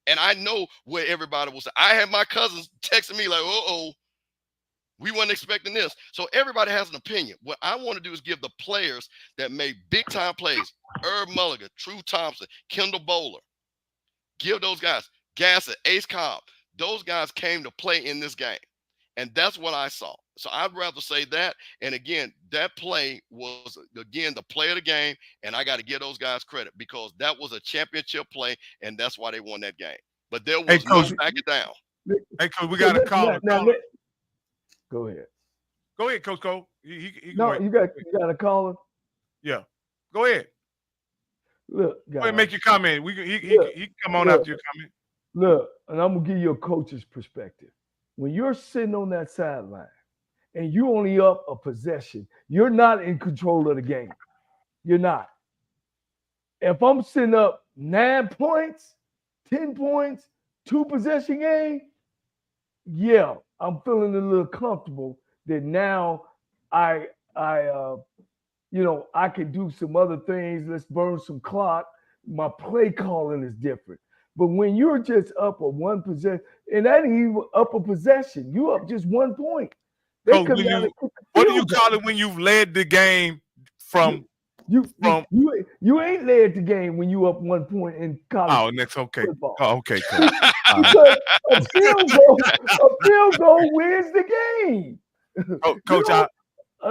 And I know where everybody was. I had my cousins texting me like, we weren't expecting this. So everybody has an opinion. What I want to do is give the players that made big-time plays, Herb Mulligan, True Thompson, Kendall Bowler, give those guys, Gassett, Ace Cobb, those guys came to play in this game. And that's what I saw. So I'd rather say that. And again, that play was, again, the play of the game. And I got to give those guys credit because that was a championship play. And that's why they won that game. But there was no backing down. Hey, Coach, we got to call. Go ahead. Go ahead, Coach Cole. You got a caller? Yeah. Go ahead. Look, go ahead and make your comment. He can come on after your comment. Look, and I'm going to give you a coach's perspective. When you're sitting on that sideline and you only up a possession, you're not in control of the game. You're not. If I'm sitting up 9 points, 10 points, 2 possession game, yeah, I'm feeling a little comfortable that now I can do some other things. Let's burn some clock. My play calling is different. But when you're just up a 1 possession, and that ain't even up a possession, you up just 1 point. Coach, what do you call it when you've led the game from? You ain't led the game when you up 1 point in college. Oh, that's okay. Football. Oh, okay, Coach. Because a field goal wins the game. Oh, Coach,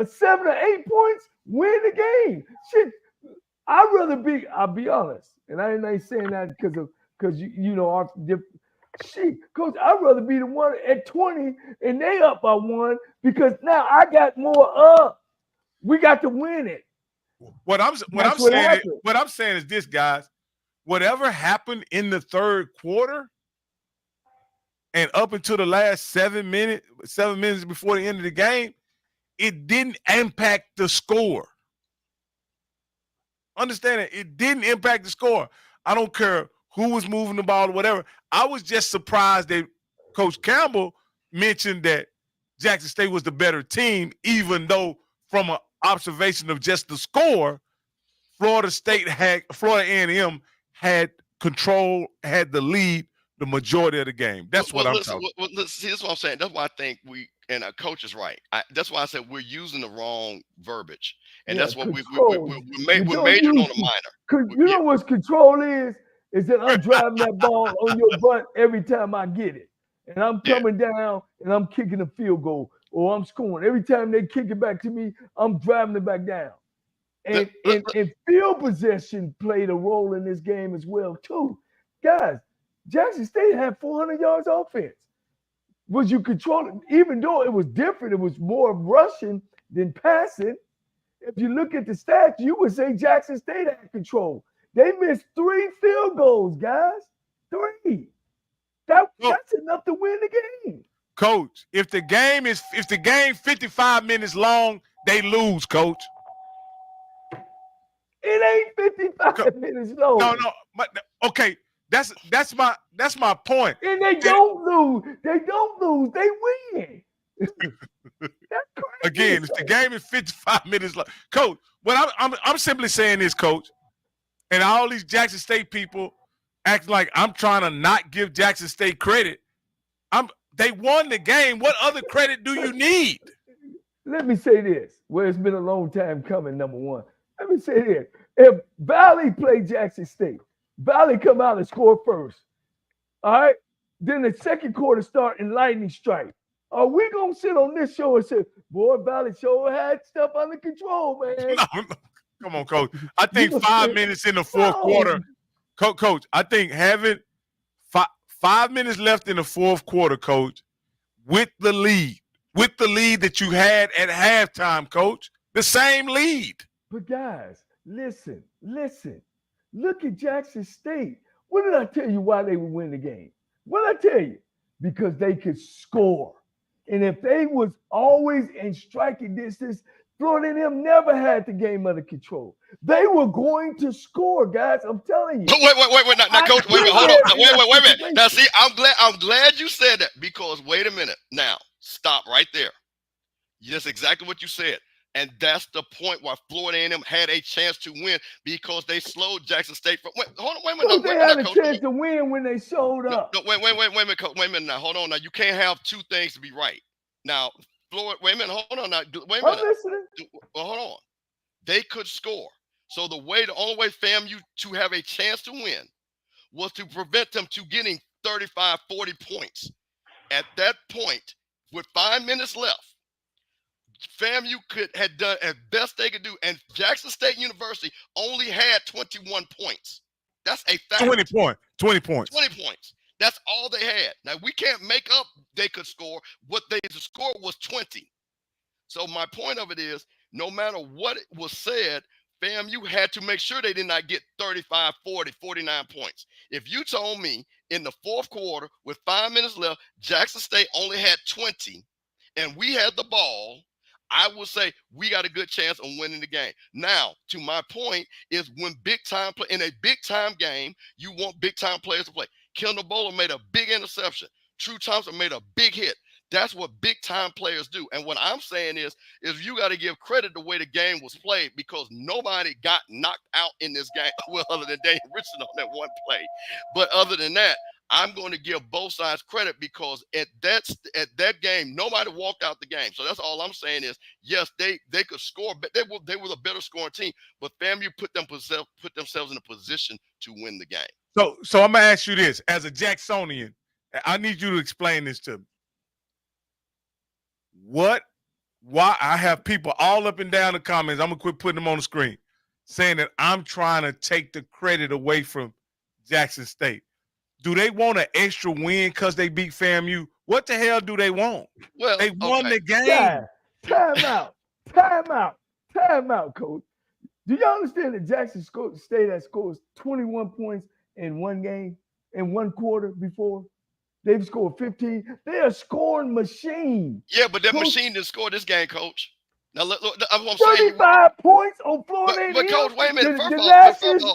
7 or 8 points win the game. Shit, I'll be honest, and I ain't saying that because our different. Shit, Coach, I'd rather be the one at 20 and they up by 1 because now I got more up. We got to win it. What I'm saying is this, guys. Whatever happened in the third quarter and up until the last 7 minutes before the end of the game, it didn't impact the score. Understand it? It didn't impact the score. I don't care who was moving the ball or whatever. I was just surprised that Coach Campbell mentioned that Jackson State was the better team, even though from an observation of just the score, Florida A&M had control, had the lead the majority of the game. That's what I'm talking about. See, that's what I'm saying. That's why I think and our coach is right. That's why I said we're using the wrong verbiage. And that's what we're majoring on a minor. You know what control is that I'm driving that ball on your butt every time I get it. And I'm coming down and I'm kicking a field goal or I'm scoring. Every time they kick it back to me, I'm driving it back down. And field possession played a role in this game as well, too. Guys, Jackson State had 400 yards offense. Was you controlling? Even though it was different, it was more rushing. than passing. If you look at the stats, you would say Jackson State had control. They missed 3 field goals, guys. 3. That's enough to win the game. Coach, if the game 55 minutes long, they lose, Coach. It ain't 55 minutes long. No. But okay, that's my point. And they don't lose. They don't lose. They win. That's crazy. Again, if the game is 55 minutes long, Coach. What I'm simply saying is, Coach, and all these Jackson State people act like I'm trying to not give Jackson State credit. They won the game. What other credit do you need? Let me say this. Well, it's been a long time coming, number one. Let me say this. If Valley played Jackson State, Valley come out and score first. All right? Then the second quarter start in lightning strike. Are we going to sit on this show and say, boy, Valley sure had stuff under control, man? No. Come on, Coach. I think 5 minutes in the fourth quarter, Coach, I think having 5 minutes left in the fourth quarter, Coach, with the lead that you had at halftime, Coach, the same lead. But guys, listen. Look at Jackson State. What did I tell you why they would win the game? What did I tell you? Because they could score. And if they was always in striking distance, Florida A&M never had the game under control. They were going to score, guys. I'm telling you. Wait. Now, Coach, wait a minute. Hold on. Wait a minute. Now, see, I'm glad you said that because wait a minute. Now, stop right there. That's exactly what you said. And that's the point why Florida A&M had a chance to win because they slowed Jackson State from. Wait a minute. They had a chance to win when they showed up. No, wait a minute, Coach. Wait a minute now. Hold on now. You can't have two things to be right. Now, Florida. Wait a minute. Hold on now. Wait a minute. I'm listening. Well, hold on. They could score. So the only way FAMU to have a chance to win was to prevent them to getting 35, 40 points. At that point, with 5 minutes left, FAMU had done as best they could do, and Jackson State University only had 21 points. That's a fact. 20 points. 20 points. That's all they had. Now, we can't make up they could score. What they scored was 20. So my point of it is, no matter what was said, FAMU had to make sure they did not get 35, 40, 49 points. If you told me in the fourth quarter with 5 minutes left, Jackson State only had 20, and we had the ball, I would say we got a good chance of winning the game. Now, to my point is when in a big time game, you want big time players to play. Kendall Bowler made a big interception. True Thompson made a big hit. That's what big time players do. And what I'm saying is you got to give credit the way the game was played because nobody got knocked out in this game. Well, other than Daniel Richardson on that one play. But other than that, I'm going to give both sides credit because at that game, nobody walked out the game. So that's all I'm saying is, yes, they could score, but they were the better scoring team. But FAMU put themselves in a position to win the game. So I'm gonna ask you this as a Jacksonian. I need you to explain this to me. Why I have people all up and down the comments. I'm gonna quit putting them on the screen, saying that I'm trying to take the credit away from Jackson State. Do they want an extra win because they beat FAMU? What the hell do they want? Well, they won the game. Yeah. Time out, Coach. Do y'all understand that Jackson State has scored 21 points in one game, in one quarter before? They've scored 15. They're a scoring machine. Yeah, but that machine didn't score this game, Coach. Now, look, I'm 35 points on Florida A&M. But Coach, wait a minute. The last national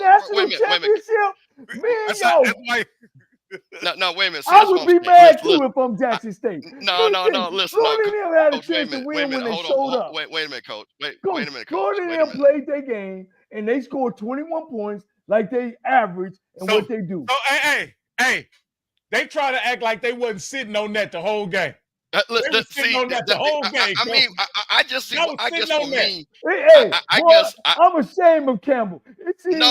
championship. Man, No, wait a minute. I would be mad too if I'm Jackson State. No. Listen, Florida A&M had a Coach, chance to win when they showed up. Wait a minute, Coach. Wait a minute, Coach. Florida A&M played their game and they scored 21 points like they average and what they do. So, hey, they try to act like they wasn't sitting on that the whole game. I mean, I guess I'm ashamed of Campbell. Wait. No,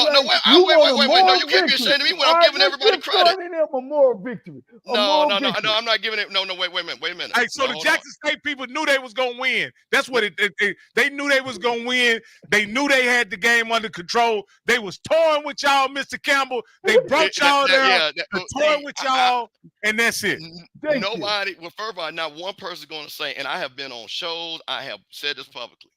you can't be ashamed of me when I'm giving everybody credit. A moral victory. No, I'm not giving it. No, wait a minute. Hey, so the Jackson State people knew they was gonna win. That's what they knew they was gonna win. They knew they had the game under control. They was toying with y'all, Mr. Campbell. They brought y'all there, toying with y'all, and that's it. Nobody. Well, first of all, now not one person going to say, and I have been on shows, I have said this publicly,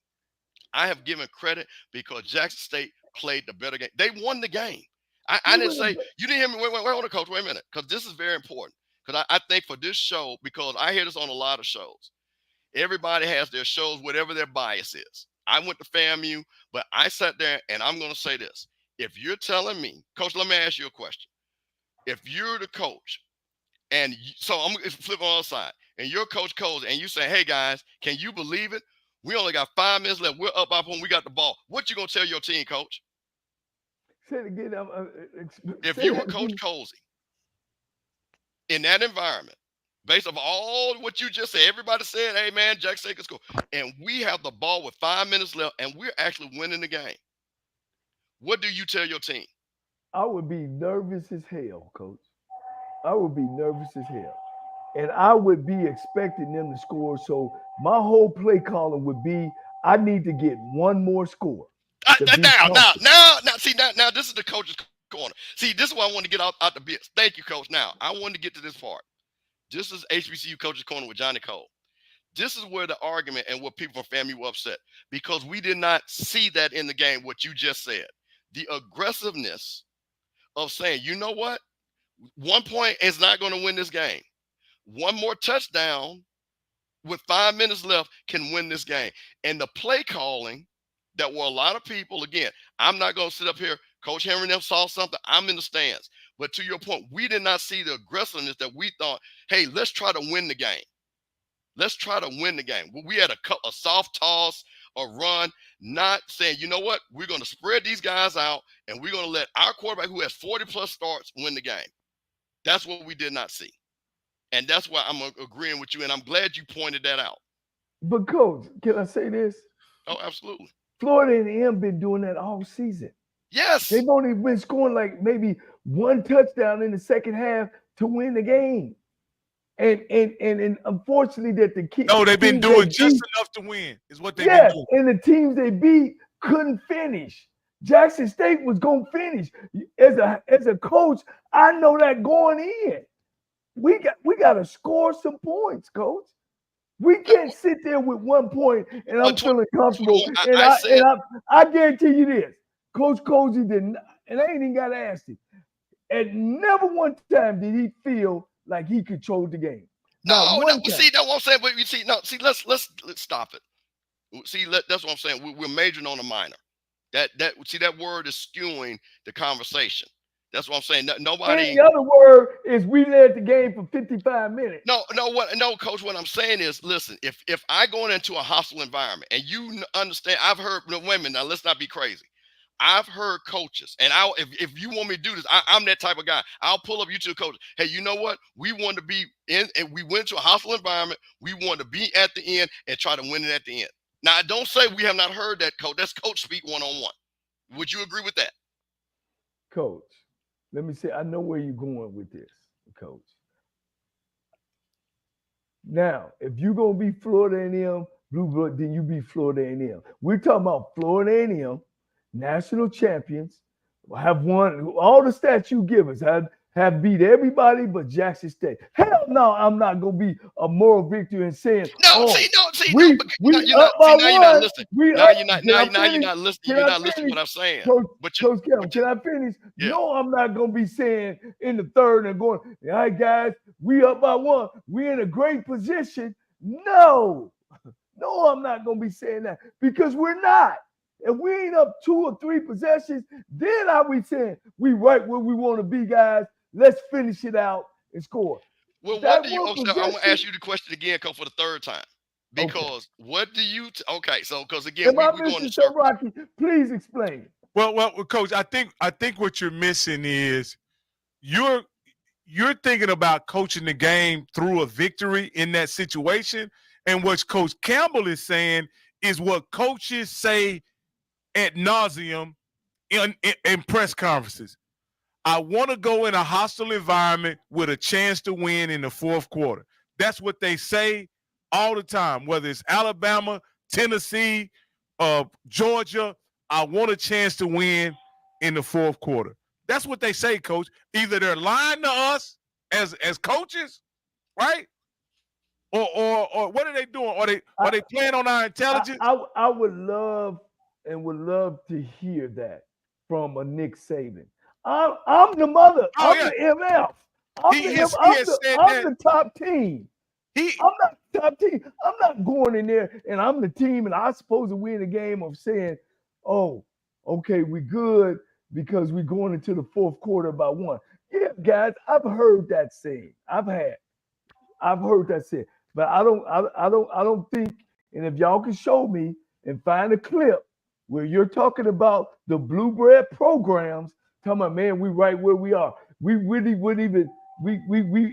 I have given credit because Jackson State played the better game. They won the game. I didn't say, you didn't hear me. Wait, hold on, Coach. Wait a minute. Because this is very important. Because I think for this show, because I hear this on a lot of shows, everybody has their shows, whatever their bias is. I went to FAMU, but I sat there and I'm going to say this. If you're telling me, Coach, let me ask you a question. If you're the coach, and so I'm going to flip on the other side, and you're Coach Coles, and you say, hey, guys, can you believe it? We only got 5 minutes left. We're up when we got the ball. What you going to tell your team, Coach? Say it again. If you were Coach Colsey in that environment, based on all what you just said, everybody said, hey, man, Jackson State can score. And we have the ball with 5 minutes left, and we're actually winning the game. What do you tell your team? I would be nervous as hell, Coach. I would be nervous as hell. And I would be expecting them to score. So my whole play calling would be, I need to get one more score. Now, this is the coach's corner. See, this is why I want to get out the bits. Thank you, Coach. Now, I wanted to get to this part. This is HBCU Coach's Corner with Johnny Cole. This is where the argument and what people from FAMU were upset, because we did not see that in the game, what you just said. The aggressiveness of saying, you know what? 1 point is not going to win this game. One more touchdown with 5 minutes left can win this game. And the play calling that were a lot of people, again, I'm not going to sit up here. Coach Henry never saw something. I'm in the stands. But to your point, we did not see the aggressiveness that we thought, hey, let's try to win the game. Let's try to win the game. We had a soft toss, a run, not saying, you know what, we're going to spread these guys out and we're going to let our quarterback who has 40-plus starts win the game. That's what we did not see. And that's why I'm agreeing with you, and I'm glad you pointed that out. But, Coach, can I say this? Oh, absolutely. Florida A&M been doing that all season. Yes. They've only been scoring like maybe one touchdown in the second half to win the game. And unfortunately that the kids. No, they've been doing just enough to win is what they've been doing. And the teams they beat couldn't finish. Jackson State was going to finish. As a coach, I know that going in. We got to score some points, Coach. We can't sit there with 1 point and I'm feeling comfortable. I guarantee you this. Coach Cozy didn't, and I ain't even got to ask him. At never one time did he feel like he controlled the game. No, see, that's what I'm saying. But you see, no, see, let's stop it. See, that's what I'm saying. We're majoring on a minor. That word is skewing the conversation. That's what I'm saying. Nobody. And the other word is we led the game for 55 minutes. No, Coach. What I'm saying is, listen. If I go into a hostile environment and you understand, I've heard. No, wait a minute. Now let's not be crazy. I've heard coaches, and if you want me to do this, I'm that type of guy. I'll pull up you to a coach. Hey, you know what? We want to be in, and we went to a hostile environment. We want to be at the end and try to win it at the end. Now, I don't say we have not heard that, Coach. That's coach speak one-on-one. Would you agree with that? Coach, let me say, I know where you're going with this, Coach. Now, if you're going to be Florida A&M, Blue Blood, then you be Florida A&M. We're talking about Florida A&M, national champions, have won all the stats you give us, have beat everybody but Jackson State. Hell no, I'm not going to be a moral victory and saying, you're not listening. You're not listening to what I'm saying. Coach Kevin, can I finish? Yeah. No, I'm not going to be saying in the third and going, all right, guys, we up by one. We're in a great position. No, I'm not going to be saying that because we're not. If we ain't up 2 or 3 possessions, then are we saying we right where we want to be, guys? Let's finish it out and score. Well, what do you? I'm going to ask you the question again, Coach, for the third time. Because what do you? So because again, we're going to so Rocky. Please explain. Well, Coach, I think what you're missing is you're thinking about coaching the game through a victory in that situation, and what Coach Campbell is saying is what coaches say ad nauseum in press conferences. I want to go in a hostile environment with a chance to win in the fourth quarter. That's what they say all the time, whether it's Alabama, Tennessee, Georgia. I want a chance to win in the fourth quarter. That's what they say, Coach. Either they're lying to us as coaches, right? Or what are they doing? Are they playing on our intelligence? I would love to hear that from a Nick Saban. I'm the mother. Oh, I'm the MF. I'm the top team. I'm not the top team. I'm not going in there and I'm the team and I'm supposed to win the game of saying, oh, okay, we good because we're going into the fourth quarter by one. Yeah, guys, I've heard that saying. I've heard that saying. But I don't think, and if y'all can show me and find a clip where you're talking about the blue bread programs, talking about, man, we right where we are. We really wouldn't even we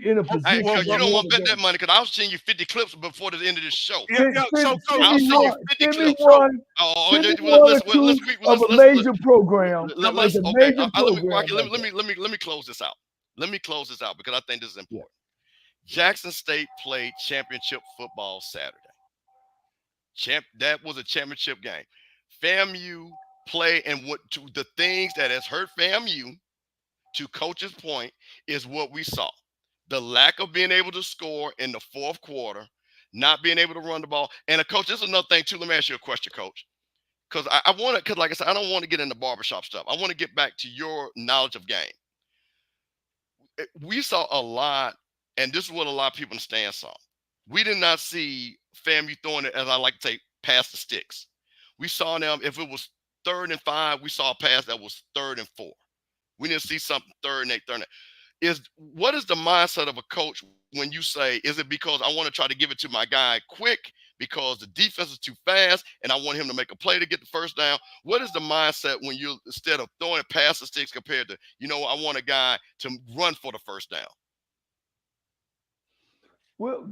in a position. Hey, you don't want to bet that money because I was seeing you 50 clips before the end of this show. I'll send you 50 clips. Of a major program. Let me close this out. Let me close this out because I think this is important. Jackson State played championship football Saturday. That was a championship game. FAMU play, and what to the things that has hurt FAMU, to Coach's point, is what we saw. The lack of being able to score in the fourth quarter, not being able to run the ball. And Coach, this is another thing too. Let me ask you a question, Coach. Because I want to, because like I said, I don't want to get into barbershop stuff. I want to get back to your knowledge of game. We saw a lot, and this is what a lot of people in the stands saw. We did not see FAMU throwing it, as I like to say, past the sticks. We saw them, if it was 3rd and 5, we saw a pass that was 3rd and 4. We didn't see something 3rd and 8, 3rd and 8. What is the mindset of a coach when you say, is it because I want to try to give it to my guy quick because the defense is too fast and I want him to make a play to get the first down? What is the mindset when you, instead of throwing it past the sticks, compared to, I want a guy to run for the first down? Well,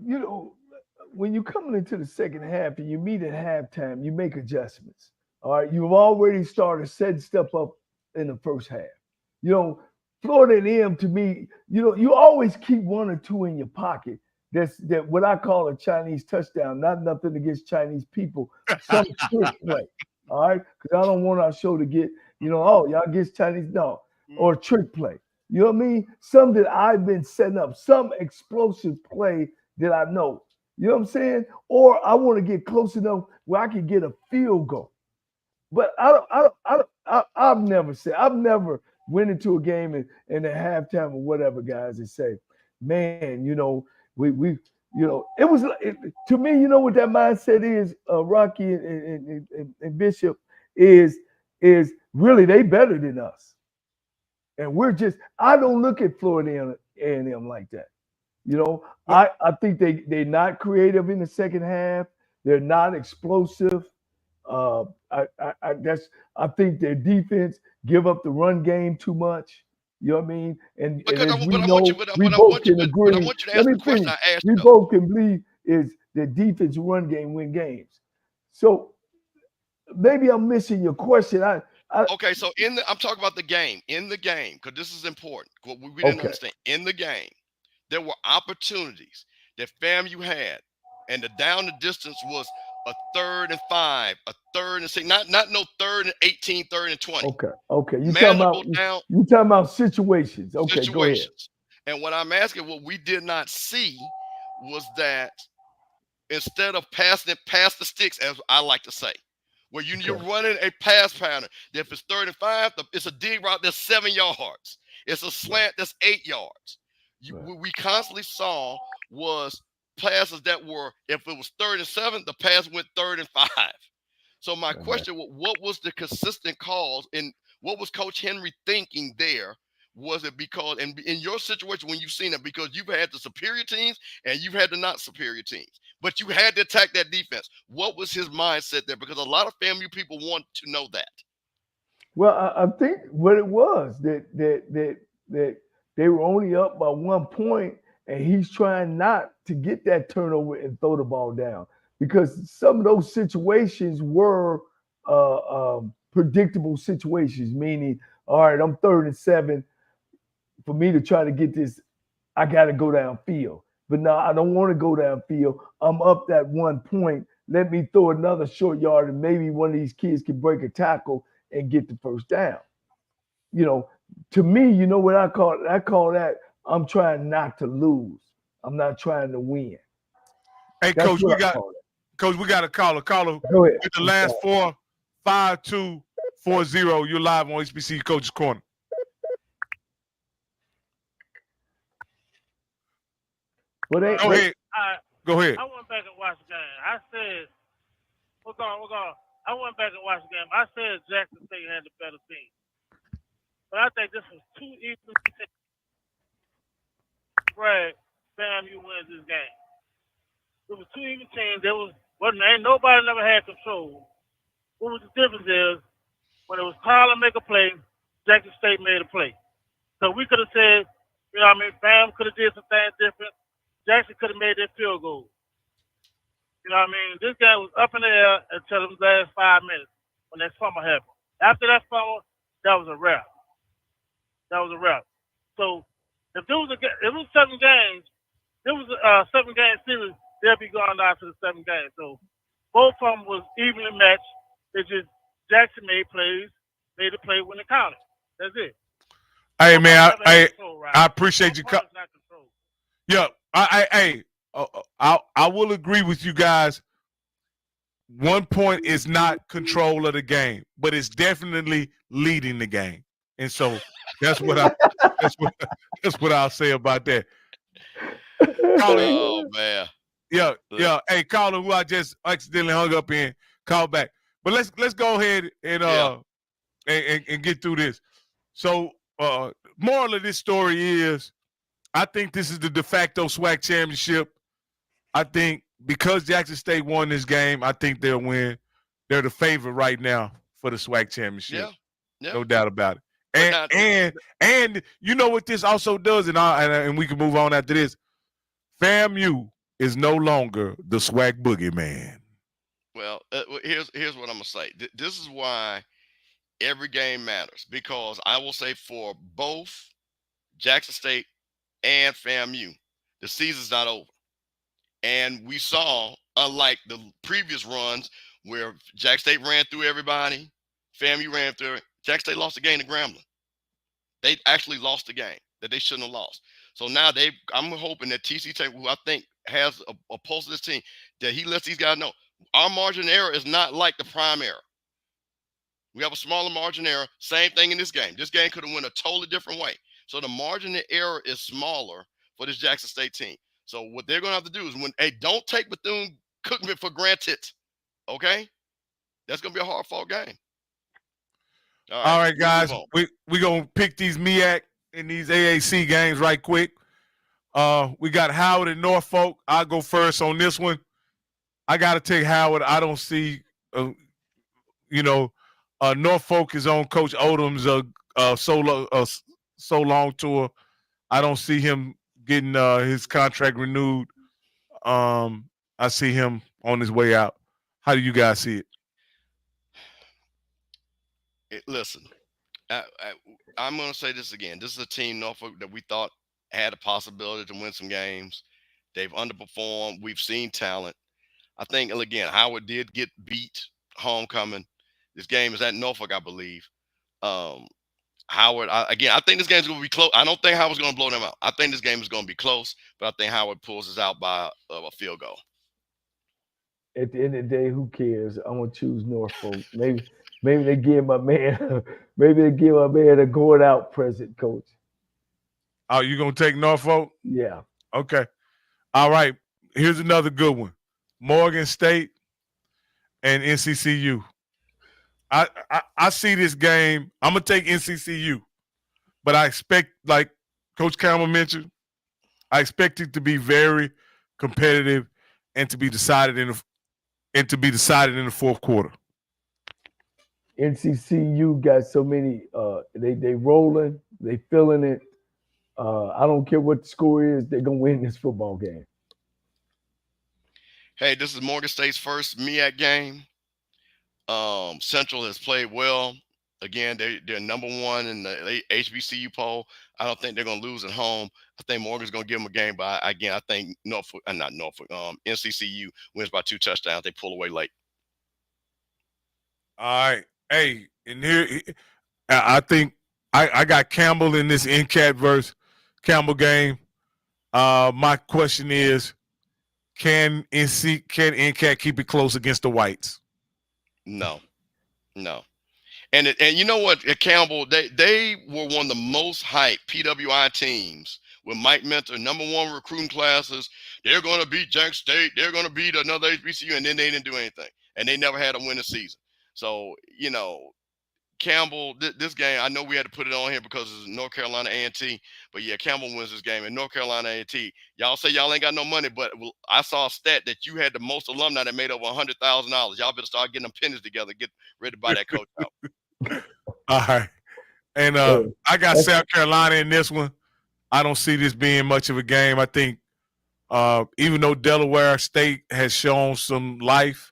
when you're coming into the second half and you meet at halftime, you make adjustments. All right, you've already started setting stuff up in the first half. Florida A&M, to me, you always keep 1 or 2 in your pocket. That what I call a Chinese touchdown. Not nothing against Chinese people. Some trick play. All right, because I don't want our show to get, y'all against Chinese, no, or trick play. You know what I mean? Some that I've been setting up, some explosive play that I know. You know what I'm saying? Or I want to get close enough where I can get a field goal. But I've never went into a game and at halftime or whatever, guys, and say, man, we it was to me, what that mindset is, Rocky and Bishop, is really they better than us. And I don't look at Florida A&M like that. I think they're not creative in the second half. They're not explosive. I think their defense give up the run game too much. You know what I mean? And we both can agree. Let me finish. We both can believe is the defense run game win games. So maybe I'm missing your question. Okay, so I'm talking about the game. In the game, because this is important. What we didn't understand. In the game, there were opportunities that FAMU had, and the down the distance was a 3rd and 5, a 3rd and 6, not no 3rd and 18, 3rd and 20. Okay. You talking about situations. Okay, situations. Go ahead. And what I'm asking, what we did not see was that instead of passing it past the sticks, as I like to say, where you're running a pass pattern. If it's 3rd and 5, it's a dig route that's 7 yards. It's a slant that's 8 yards. What we constantly saw was passes that were, if it was 3rd and 7, the pass went 3rd and 5. So my question, what was the consistent cause, and what was Coach Henry thinking there? Was it because, and in your situation when you've seen it, because you've had the superior teams and you've had the not superior teams, but you had to attack that defense. What was his mindset there? Because a lot of FAMU people want to know that. Well, I think what it was that they were only up by 1 point, and he's trying not to get that turnover and throw the ball down, because some of those situations were predictable situations, meaning, all right, I'm 3rd and 7. For me to try to get this, I got to go downfield. But no, I don't want to go downfield. I'm up that 1 point. Let me throw another short yard, and maybe one of these kids can break a tackle and get the first down. To me, what I call that? I'm trying not to lose. I'm not trying to win. Hey, That's Coach, what I call it. Coach, we got a caller. Caller Go ahead. with the last 45240. You're live on HBCU Coach's Corner. Go ahead. Go ahead. I went back and watched the game. I said, we're going. I went back and watched the game. I said Jackson State had the better team. But I think this was too even. Brad, FAMU wins this game. It was two even teams. Ain't nobody never had control. What was the difference is when it was Tyler make a play, Jackson State made a play. So we could have said, FAM could have did some things different. Jackson could have made that field goal. This game was up in the air until the last 5 minutes when that fumble happened. After that fumble, that was a wrap. So if it was 7 games, it was a 7-game series, they'll be going down to the 7 games. So both of them was evenly matched. It's just Jackson made a play when it counted. That's it. Hey, man, I appreciate you. Yeah, I will agree with you guys. 1 point is not control of the game, but it's definitely leading the game, and so that's what I'll say about that. Oh man, yeah. Hey, Colin, who I just accidentally hung up in, call back. But let's go ahead and and get through this. So, moral of this story is, I think this is the de facto SWAC championship. I think because Jackson State won this game, I think they'll win. They're the favorite right now for the SWAC championship. Yeah. No doubt about it. And you know what this also does, and we can move on after this. FAMU is no longer the SWAC boogeyman. Well, here's what I'm gonna say. This is why every game matters, because I will say for both Jackson State and FAMU, the season's not over. And we saw, unlike the previous runs where Jackson State ran through everybody, FAMU ran through it, Jackson State lost the game to Grambling. They actually lost the game that they shouldn't have lost. So now I'm hoping that TC Tate, who I think has a pulse of this team, that he lets these guys know our margin of error is not like the prime era. We have a smaller margin of error. Same thing in this game. This game could have went a totally different way. So the margin of error is smaller for this Jackson State team. So what they're going to have to do is don't take Bethune-Cookman for granted, okay? That's going to be a hard-fought game. All right, guys. We're going to pick these MEAC and these AAC games right quick. We got Howard and Norfolk. I'll go first on this one. I got to take Howard. I don't see, Norfolk is on Coach Odom's so long tour. I don't see him getting his contract renewed. I see him on his way out. How do you guys see it? Listen, I'm going to say this again. This is a team, Norfolk, that we thought had a possibility to win some games. They've underperformed. We've seen talent. I think, again, Howard did get beat homecoming. This game is at Norfolk, I believe. Howard, I think this game's going to be close. I don't think Howard's going to blow them out. I think this game is going to be close, but I think Howard pulls us out by a field goal. At the end of the day, who cares? I'm going to choose Norfolk. Maybe they give my man a going out present, Coach. Oh, you going to take Norfolk? Yeah. Okay. All right. Here's another good one. Morgan State and NCCU. I see this game. I'm going to take NCCU, but I expect, like Coach Campbell mentioned, I expect it to be very competitive and to be decided in the fourth quarter. NCCU got so many. They rolling. They feeling it. I don't care what the score is. They're gonna win this football game. Hey, this is Morgan State's first MEAC game. Central has played well. Again, they're number one in the HBCU poll. I don't think they're going to lose at home. I think Morgan's going to give them a game, but I think NCCU wins by 2 touchdowns. They pull away late. All right. Hey, and here, I think I got Campbell in this NCAT versus Campbell game. My question is, can NCAT keep it close against the whites? No. And you know what, at Campbell, they were one of the most hyped PWI teams with Mike Mentor, #1 recruiting classes. They're going to beat Jack State. They're going to beat another HBCU, and then they didn't do anything. And they never had a winning season. So, Campbell, this game, I know we had to put it on here because it's North Carolina A&T, but yeah, Campbell wins this game. And North Carolina A&T, y'all say y'all ain't got no money, but I saw a stat that you had the most alumni that made over $100,000. Y'all better start getting them pennies together, get ready to buy that coach out. All right. And I got South Carolina in this one. I don't see this being much of a game. I think even though Delaware State has shown some life,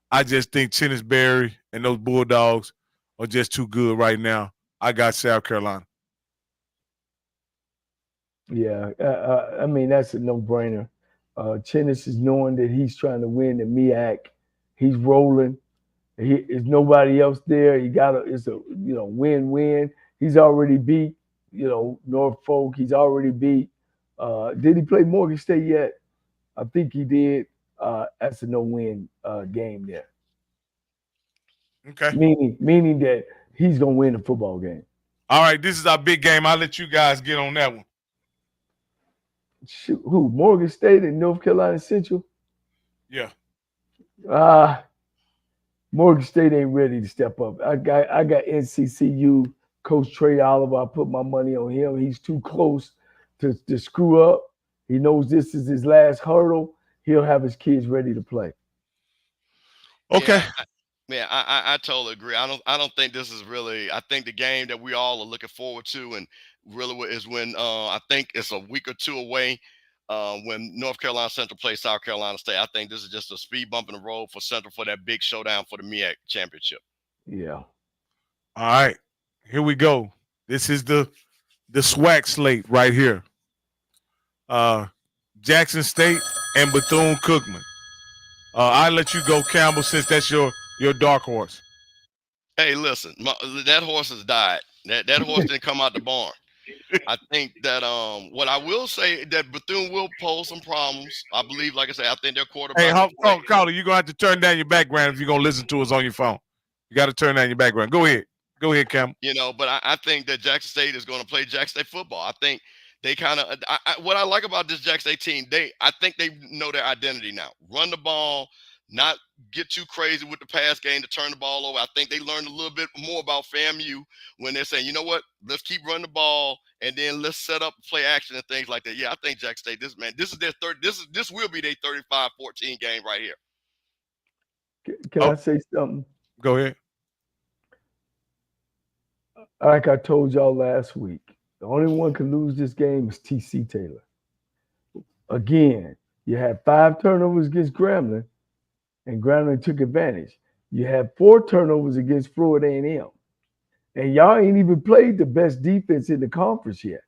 I just think Tennisberry and those Bulldogs are just too good right now. I got South Carolina. Yeah, I mean, that's a no-brainer. Chinnis is knowing that he's trying to win the MEAC. He's rolling. There's nobody else there. It's a win-win. He's already beat Norfolk. He's already beat. Did he play Morgan State yet? I think he did. That's a no-win game there. Okay. Meaning that he's gonna win the football game. All right, this is our big game. I'll let you guys get on that one. Shoot, who? Morgan State and North Carolina Central? Yeah. Morgan State ain't ready to step up. I got NCCU Coach Trey Oliver. I put my money on him. He's too close to screw up. He knows this is his last hurdle. He'll have his kids ready to play. Okay. Yeah, I totally agree. I don't think this is really. I think the game that we all are looking forward to, and really is when I think it's a week or two away when North Carolina Central plays South Carolina State. I think this is just a speed bump in the road for Central for that big showdown for the MEAC championship. Yeah. All right, here we go. This is the SWAC slate right here. Jackson State and Bethune-Cookman. I'll let you go, Campbell, since that's your dark horse. Hey, listen, that horse has died. That horse didn't come out the barn. I think that what I will say that Bethune will pose some problems. I believe, like I said, I think their quarterback. Hey, Carter, you're gonna have to turn down your background if you're gonna listen to us on your phone. You got to turn down your background. Go ahead, Campbell. But I think that Jackson State is going to play Jackson State football. I think they kind of. What I like about this Jackson State team, I think they know their identity now. Run the ball. Not get too crazy with the pass game to turn the ball over. I think they learned a little bit more about FAMU when they're saying, you know what, let's keep running the ball and then let's set up play action and things like that. Yeah, I think Jackson State, this is their third. This will be their 35-14 game right here. Can I say something? Go ahead. Like I told y'all last week, the only one can lose this game is TC Taylor. Again, you had 5 turnovers against Grambling. And Grambling took advantage. You had 4 turnovers against Florida A&M. And y'all ain't even played the best defense in the conference yet.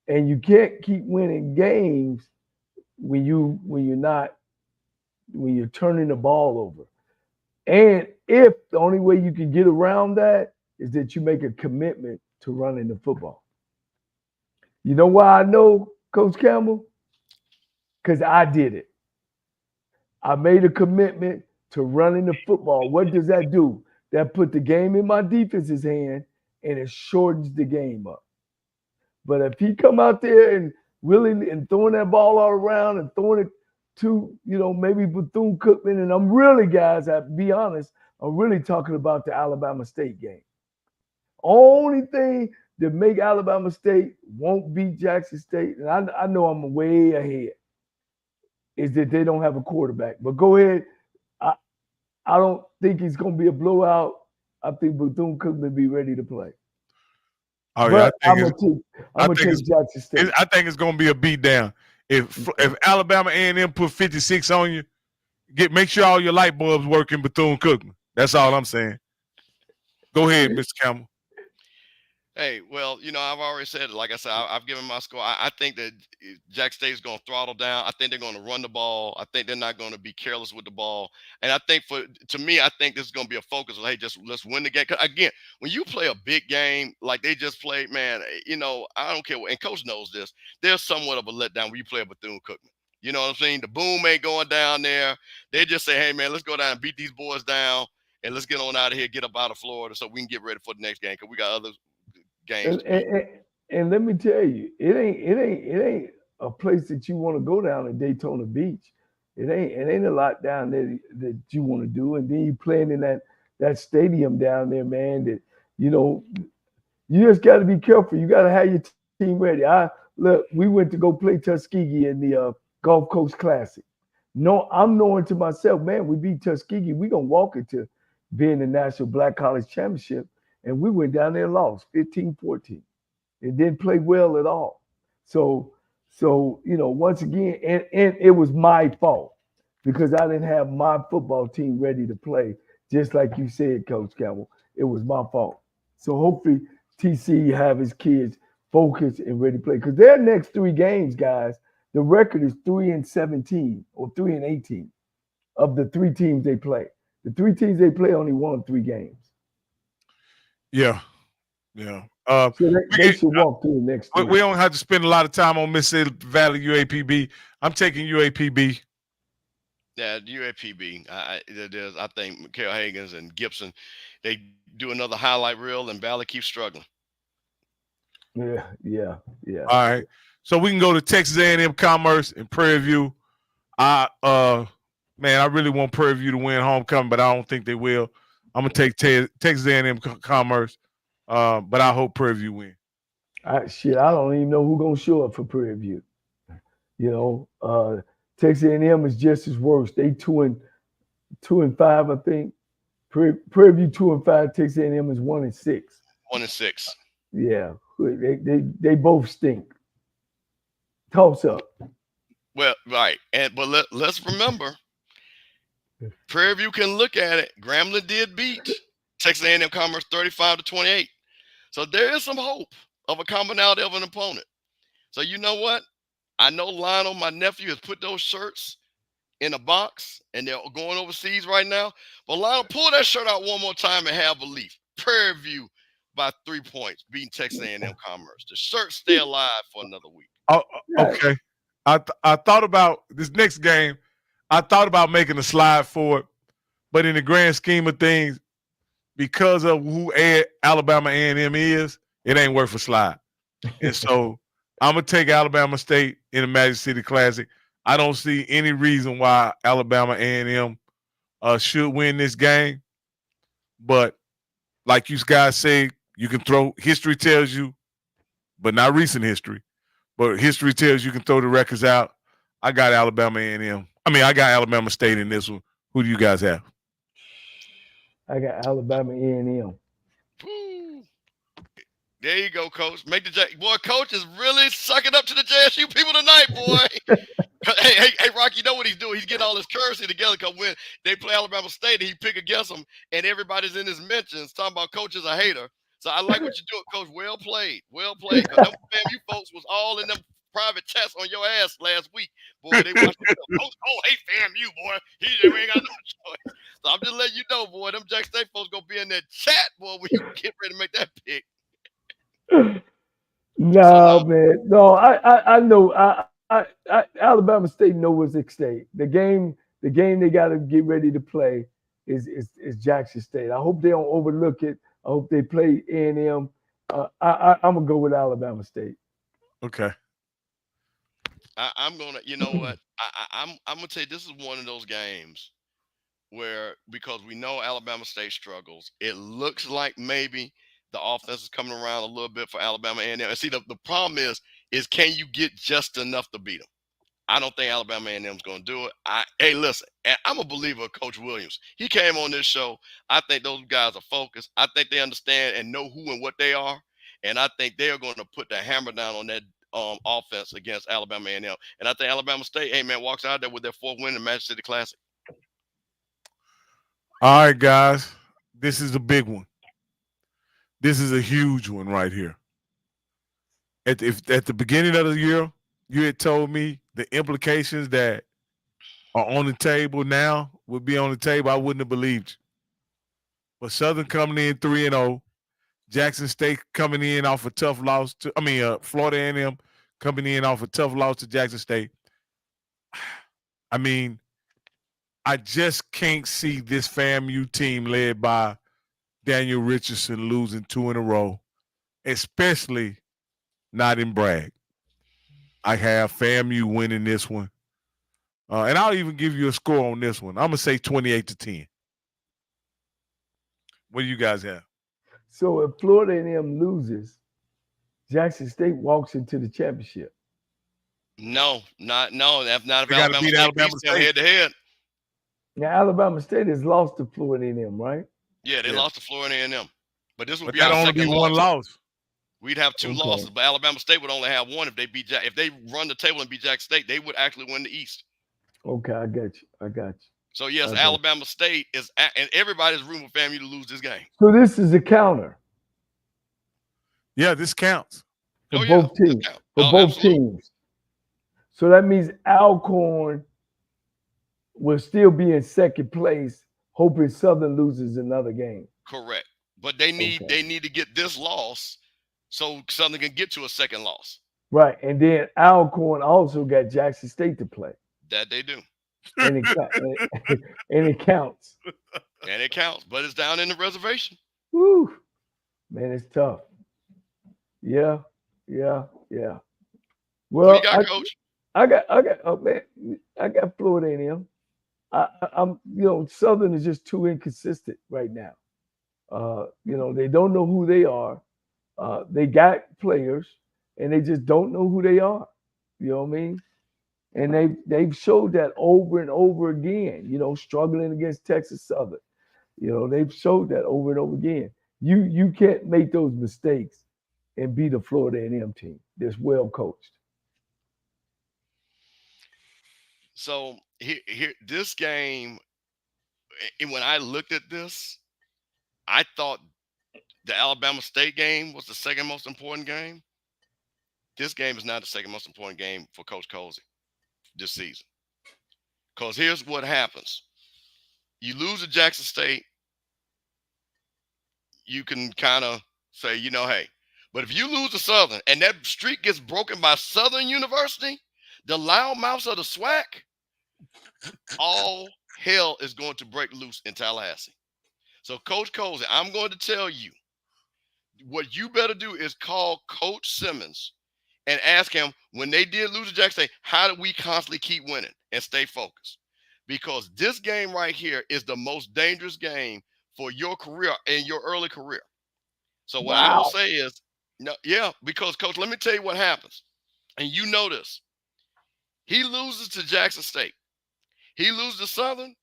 And you can't keep winning games when you're turning the ball over. And if the only way you can get around that is that you make a commitment to running the football. You know why I know, Coach Campbell? Because I did it. I made a commitment to running the football. What does that do? That put the game in my defense's hand, and it shortens the game up. But if he come out there and throwing that ball all around and throwing it to, maybe Bethune-Cookman, and I'm really, guys, I'll be honest, I'm really talking about the Alabama State game. Only thing that make Alabama State won't beat Jackson State, and I know I'm way ahead, is that they don't have a quarterback. But go ahead. I don't think it's going to be a blowout. I think Bethune-Cookman be ready to play. Oh, but yeah, I'm going to take Jackson State. I think it's going to be a beatdown. If Alabama A&M put 56 on you, make sure all your light bulbs work in Bethune-Cookman. That's all I'm saying. Go ahead, Mr. Campbell. Hey, well, I've already said it. Like I said, I've given my score. I think that Jack State is going to throttle down. I think they're going to run the ball. I think they're not going to be careless with the ball. And I think to me, I think this is going to be a focus of, hey, just let's win the game. 'Cause again, when you play a big game like they just played, man, I don't care. And Coach knows this. There's somewhat of a letdown when you play a Bethune-Cookman. You know what I'm saying? The boom ain't going down there. They just say, hey, man, let's go down and beat these boys down, and let's get on out of here, get up out of Florida so we can get ready for the next game because we got other games. And let me tell you, it ain't a place that you want to go down in Daytona Beach. It ain't a lot down there that you want to do. And then you playing in that stadium down there, man, that, you know, you just got to be careful. You got to have your team ready. Look, we went to go play Tuskegee in the Gulf Coast Classic. No, I'm knowing to myself, man, we beat Tuskegee. We're going to walk into being the National Black College Championship. And we went down there and lost 15-14. It didn't play well at all. So you know, once again, and it was my fault because I didn't have my football team ready to play. Just like you said, Coach Campbell, it was my fault. So hopefully TC have his kids focused and ready to play because their next 3 games, guys, the record is 3-17 or 3-18 of the 3 teams they play. The 3 teams they play only won 3 games. Yeah. So they should walk through the next 3. We don't have to spend a lot of time on Mississippi Valley UAPB. I'm taking UAPB. Yeah, UAPB. I think Mikael Hagens and Gibson, they do another highlight reel, and Valley keeps struggling. Yeah. All right. So we can go to Texas A&M Commerce and Prairie View. Man, I really want Prairie View to win homecoming, but I don't think they will. I'm gonna take Texas A&M Commerce, but I hope Prairie View win. I don't even know who's gonna show up for Prairie View. You know, Texas A&M is just as worse. They 2-5, I think. Prairie View 2-5. Texas A&M is 1-6. 1-6. Yeah, they both stink. Toss up. Well, right, but let's remember, Prairie View can look at it. Grambling did beat Texas A&M Commerce 35-28, so there is some hope of a commonality of an opponent. So you know what? I know Lionel, my nephew, has put those shirts in a box, and they're going overseas right now. But Lionel, pull that shirt out one more time and have belief. Prairie View by 3 points, beating Texas A&M Commerce. The shirts stay alive for another week. Oh, okay. I thought about this next game. I thought about making a slide for it, but in the grand scheme of things, because of who Alabama A&M is, it ain't worth a slide. And so I'm gonna take Alabama State in the Magic City Classic. I don't see any reason why Alabama A&M should win this game. But like you guys say, you can throw. History tells you, but not recent history. But history tells you can throw the records out. I got Alabama A&M. I got Alabama State in this one. Who do you guys have? I got Alabama A&M. There you go, Coach. Boy, Coach is really sucking up to the JSU people tonight, boy. hey, Rocky, you know what he's doing? He's getting all his currency together because when they play Alabama State, he pick against them, and everybody's in his mentions talking about Coach is a hater. So I like what you're doing, Coach. Well played. Because them FAMU folks was all in them private chats on your ass last week. Boy, they watched Coach, hate FAMU, boy. We ain't got no choice. So I'm just letting you know, boy, them Jack State folks going to be in that chat, boy, when you get ready to make that pick. No, man. No, I know. I Alabama State knows what's at stake. The game they got to get ready to play is Jackson State. I hope they don't overlook it. I hope they play A&M. I'm gonna go with Alabama State. Okay. I'm gonna. You know what? I'm gonna tell you, this is one of those games where, because we know Alabama State struggles, it looks like maybe the offense is coming around a little bit for Alabama A&M. And see, the problem is can you get just enough to beat them? I don't think Alabama A&M is going to do it. Hey, listen, I'm a believer of Coach Williams. He came on this show. I think those guys are focused. I think they understand and know who and what they are. And I think they're going to put the hammer down on that offense against Alabama A&M. And I think Alabama State, hey, man, walks out there with their 4th win in the Magic City Classic. All right, guys. This is a big one. This is a huge one right here. At the beginning of the year, you had told me the implications that are on the table now would be on the table. I wouldn't have believed you. But Southern coming in 3-0, Jackson State coming in off a tough loss to, Florida A&M coming in off a tough loss to Jackson State. I mean, I just can't see this FAMU team led by Daniel Richardson losing 2 in a row, especially not in Bragg. I have FAMU winning this one. And I'll even give you a score on this one. I'm going to say 28-10. What do you guys have? So if Florida A&M loses, Jackson State walks into the championship. No. Not if They gotta beat Alabama State head to head. Now Alabama State has lost to Florida A&M, right? Yeah, they lost to Florida A&M. But this would be that'd our only be second one loss. We'd have 2 losses, but Alabama State would only have 1 if they beat if they run the table and beat Jackson State, they would actually win the East. Okay, I got you. So yes, Alabama State is and everybody's rooting for FAMU to lose this game. So this is a counter. Yeah, this counts. For both teams. For both teams. So that means Alcorn will still be in second place, hoping Southern loses another game. Correct. But they need to get this loss so Southern can get to a second loss. Right. And then Alcorn also got Jackson State to play. That they do. And it counts. And it counts, but it's down in the reservation. Woo. Man, it's tough. Yeah. Well, you got, Coach? I got Florida A&M. I'm Southern is just too inconsistent right now. They don't know who they are. They got players and they just don't know who they are. You know what I mean? And they've showed that over and over again, struggling against Texas Southern. They've showed that over and over again. You can't make those mistakes and beat a Florida A&M team that's well coached. So here this game, when I looked at this, I thought the Alabama State game was the second most important game. This game is not the second most important game for Coach Colsey this season. Because here's what happens. You lose to Jackson State, you can kind of say, hey. But if you lose to Southern and that streak gets broken by Southern University, the loudmouths of the SWAC, all hell is going to break loose in Tallahassee. So, Coach Colsey, I'm going to tell you, what you better do is call Coach Simmons and ask him, when they did lose to Jackson State, how do we constantly keep winning and stay focused? Because this game right here is the most dangerous game for your career and your early career. So what I will say is, because, Coach, let me tell you what happens. And you know this. He loses to Jackson State. He loses to Southern.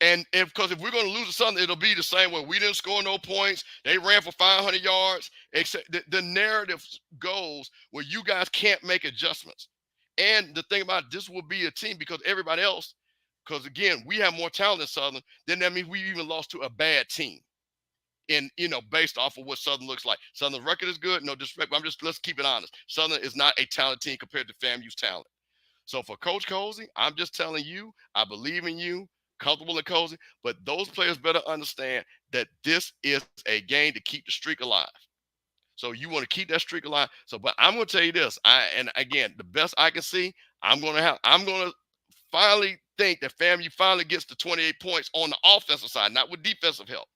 And because if we're going to lose to Southern, it'll be the same way. We didn't score no points. They ran for 500 yards. Except the narrative goes where you guys can't make adjustments. And the thing about it, this will be a team because everybody else, because again, we have more talent than Southern, then that means we even lost to a bad team. And, based off of what Southern looks like. Southern's record is good, no disrespect, but let's keep it honest. Southern is not a talented team compared to FAMU's talent. So for Coach Colsey, I'm just telling you, I believe in you, comfortable in Colsey, but those players better understand that this is a game to keep the streak alive. So you want to keep that streak alive. So, but I'm going to tell you this, and again, the best I can see, I'm going to finally think that FAMU finally gets to 28 points on the offensive side, not with defensive help.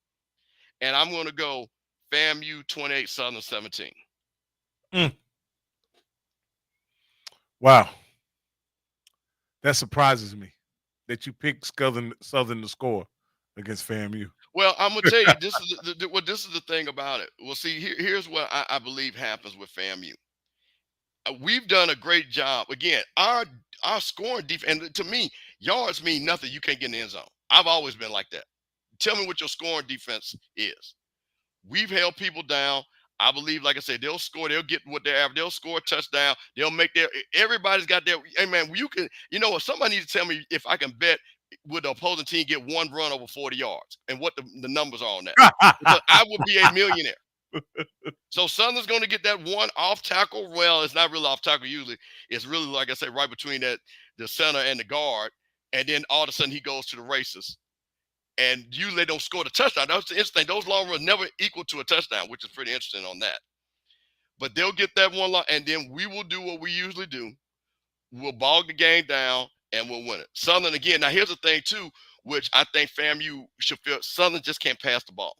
And I'm going to go FAMU 28, Southern 17. Wow. That surprises me that you picked Southern to score against FAMU. Well, I'm going to tell you, this is the thing about it. Well, see, here's what I believe happens with FAMU. We've done a great job. Again, our scoring defense, and to me, yards mean nothing. You can't get in the end zone. I've always been like that. Tell me what your scoring defense is. We've held people down. I believe, like I said, they'll score. They'll get what they're average. They'll score a touchdown. They'll make everybody's got their, hey, man, if somebody needs to tell me if I can bet would the opposing team get one run over 40 yards and what the numbers are on that. Because I would be a millionaire. So Southern's going to get that one off tackle. Well, it's not really off tackle usually. It's really, like I said, right between the center and the guard. And then all of a sudden he goes to the races. And usually they don't score the touchdown. That's the interesting thing. Those long runs never equal to a touchdown, which is pretty interesting on that. But they'll get that one, and then we will do what we usually do. we'll bog the game down and we'll win it. Southern, again, now here's the thing too, which I think FAMU should feel. Southern just can't pass the ball.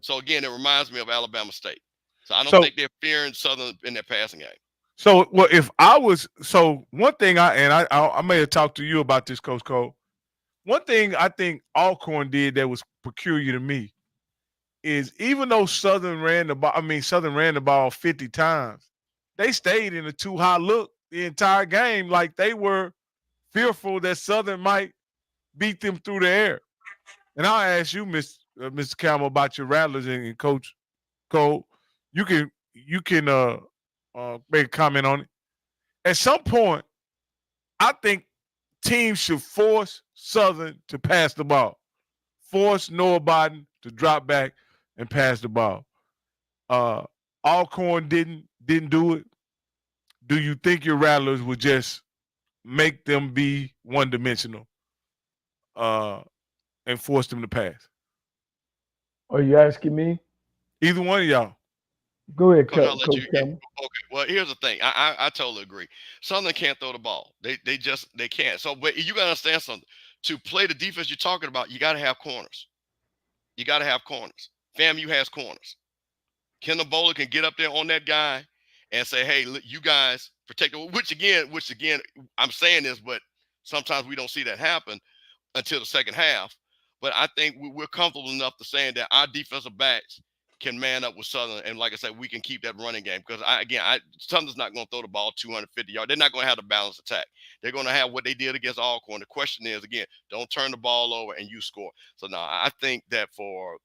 So again, it reminds me of Alabama State. So I don't think they're fearing Southern in their passing game. So, well, if I was, so one thing I may have talked to you about this, Coach Cole. One thing I think Alcorn did that was peculiar to me is even though Southern ran the ball 50 times, they stayed in a too high look the entire game, like they were fearful that Southern might beat them through the air. And I'll ask you, Mr. Campbell, about your Rattlers and Coach Cole. You can make a comment on it. At some point, I think teams should force Southern to pass the ball. Force Noah Biden to drop back and pass the ball. Alcorn didn't do it. Do you think your Rattlers would just make them be one-dimensional and force them to pass? Are you asking me? Either one of y'all. Go ahead, Coach Coach Campbell. Okay. Well, here's the thing. I totally agree. Southern can't throw the ball. They can't. So, but you gotta understand something. To play the defense you're talking about, you gotta have corners. You gotta have corners. FAMU has corners. Kendall Bowler can get up there on that guy and say, "Hey, look, you guys protect it." Which again, I'm saying this, but sometimes we don't see that happen until the second half. But I think we're comfortable enough to saying that our defensive backs can man up with Southern, and like I said, we can keep that running game because Southern's not going to throw the ball 250 yards. They're not going to have the balanced attack. They're going to have what they did against Alcorn. The question is, again, don't turn the ball over and you score. So now I think that for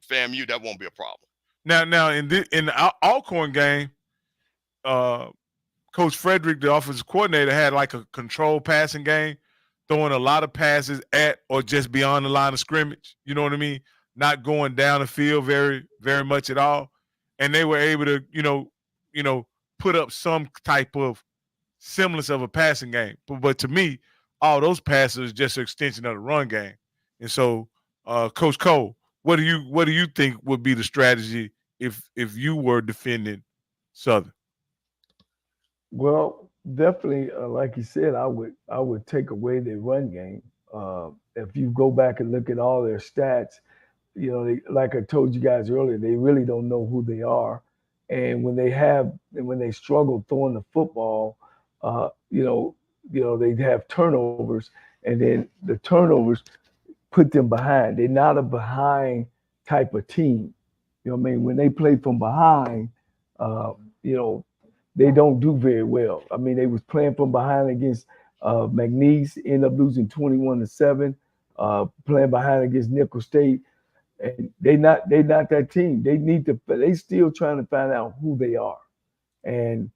FAMU, that won't be a problem. Now in the Alcorn game, Coach Frederick, the offensive coordinator, had like a controlled passing game, throwing a lot of passes at or just beyond the line of scrimmage. You know what I mean? Not going down the field very, very much at all. And they were able to, put up some type of semblance of a passing game. But to me, all those passes are just an extension of the run game. And so, Coach Cole, what do you think would be the strategy if you were defending Southern? Well, definitely, like you said, I would take away their run game. If you go back and look at all their stats, like I told you guys earlier, they really don't know who they are, and when they struggle throwing the football, they have turnovers, and then the turnovers put them behind. They're not a behind type of team. You know what I mean? When they play from behind, they don't do very well. I mean, they was playing from behind against McNeese, end up losing 21-7. Playing behind against Nickel State. And they not that team. They still trying to find out who they are. And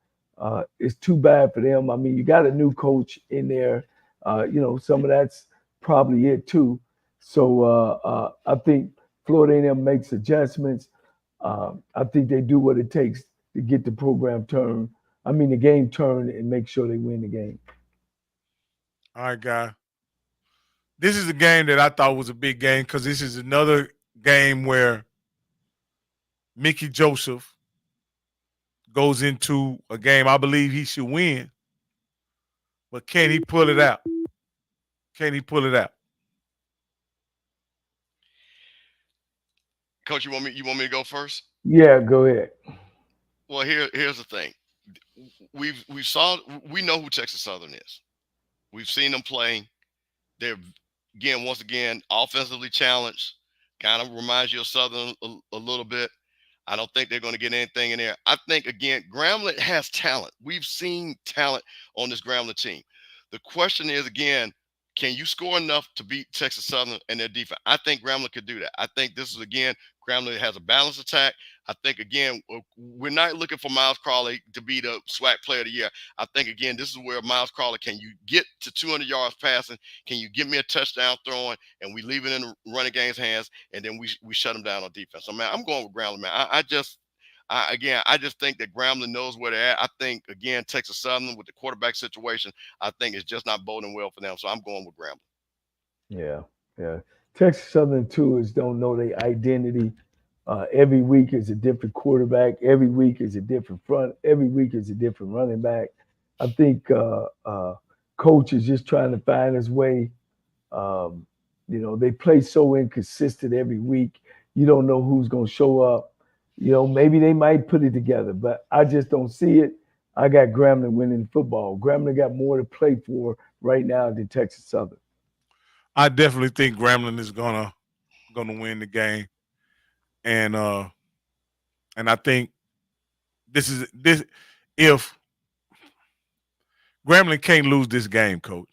it's too bad for them. I mean, you got a new coach in there. Some of that's probably it too. So I think Florida A&M makes adjustments. I think they do what it takes to get the the game turned and make sure they win the game. All right, guy. This is a game that I thought was a big game because this is another game where Mickey Joseph goes into a game I believe he should win, but can he pull it out? Can he pull it out? Coach, you want me to go first? Yeah, go ahead. Well, here's the thing. We know who Texas Southern is. We've seen them play. They're once again offensively challenged. Kind of reminds you of Southern a little bit. I don't think they're going to get anything in there. I think, again, Grambling has talent. We've seen talent on this Grambling team. The question is, again, can you score enough to beat Texas Southern and their defense? I think Grambling could do that. I think this is, again, Grambling has a balanced attack. I think, again, we're not looking for Miles Crawley to be the SWAC Player of the Year. I think, again, this is where Miles Crawley, can you get to 200 yards passing? Can you give me a touchdown throwing? And we leave it in the running game's hands, and then we shut them down on defense. So, man, I'm going with Grambling, man. I just think that Grambling knows where they're at. I think, again, Texas Southern with the quarterback situation, I think it's just not boding well for them. So I'm going with Grambling. Yeah. Texas Southern, too, don't know their identity. Every week is a different quarterback. Every week is a different front. Every week is a different running back. I think coach is just trying to find his way. You know, they play so inconsistent every week. You don't know who's going to show up. You know, maybe they might put it together, but I just don't see it. I got Grambling winning football. Grambling got more to play for right now than Texas Southern. I definitely think Grambling is gonna win the game, and I think this if Grambling can't lose this game, Coach.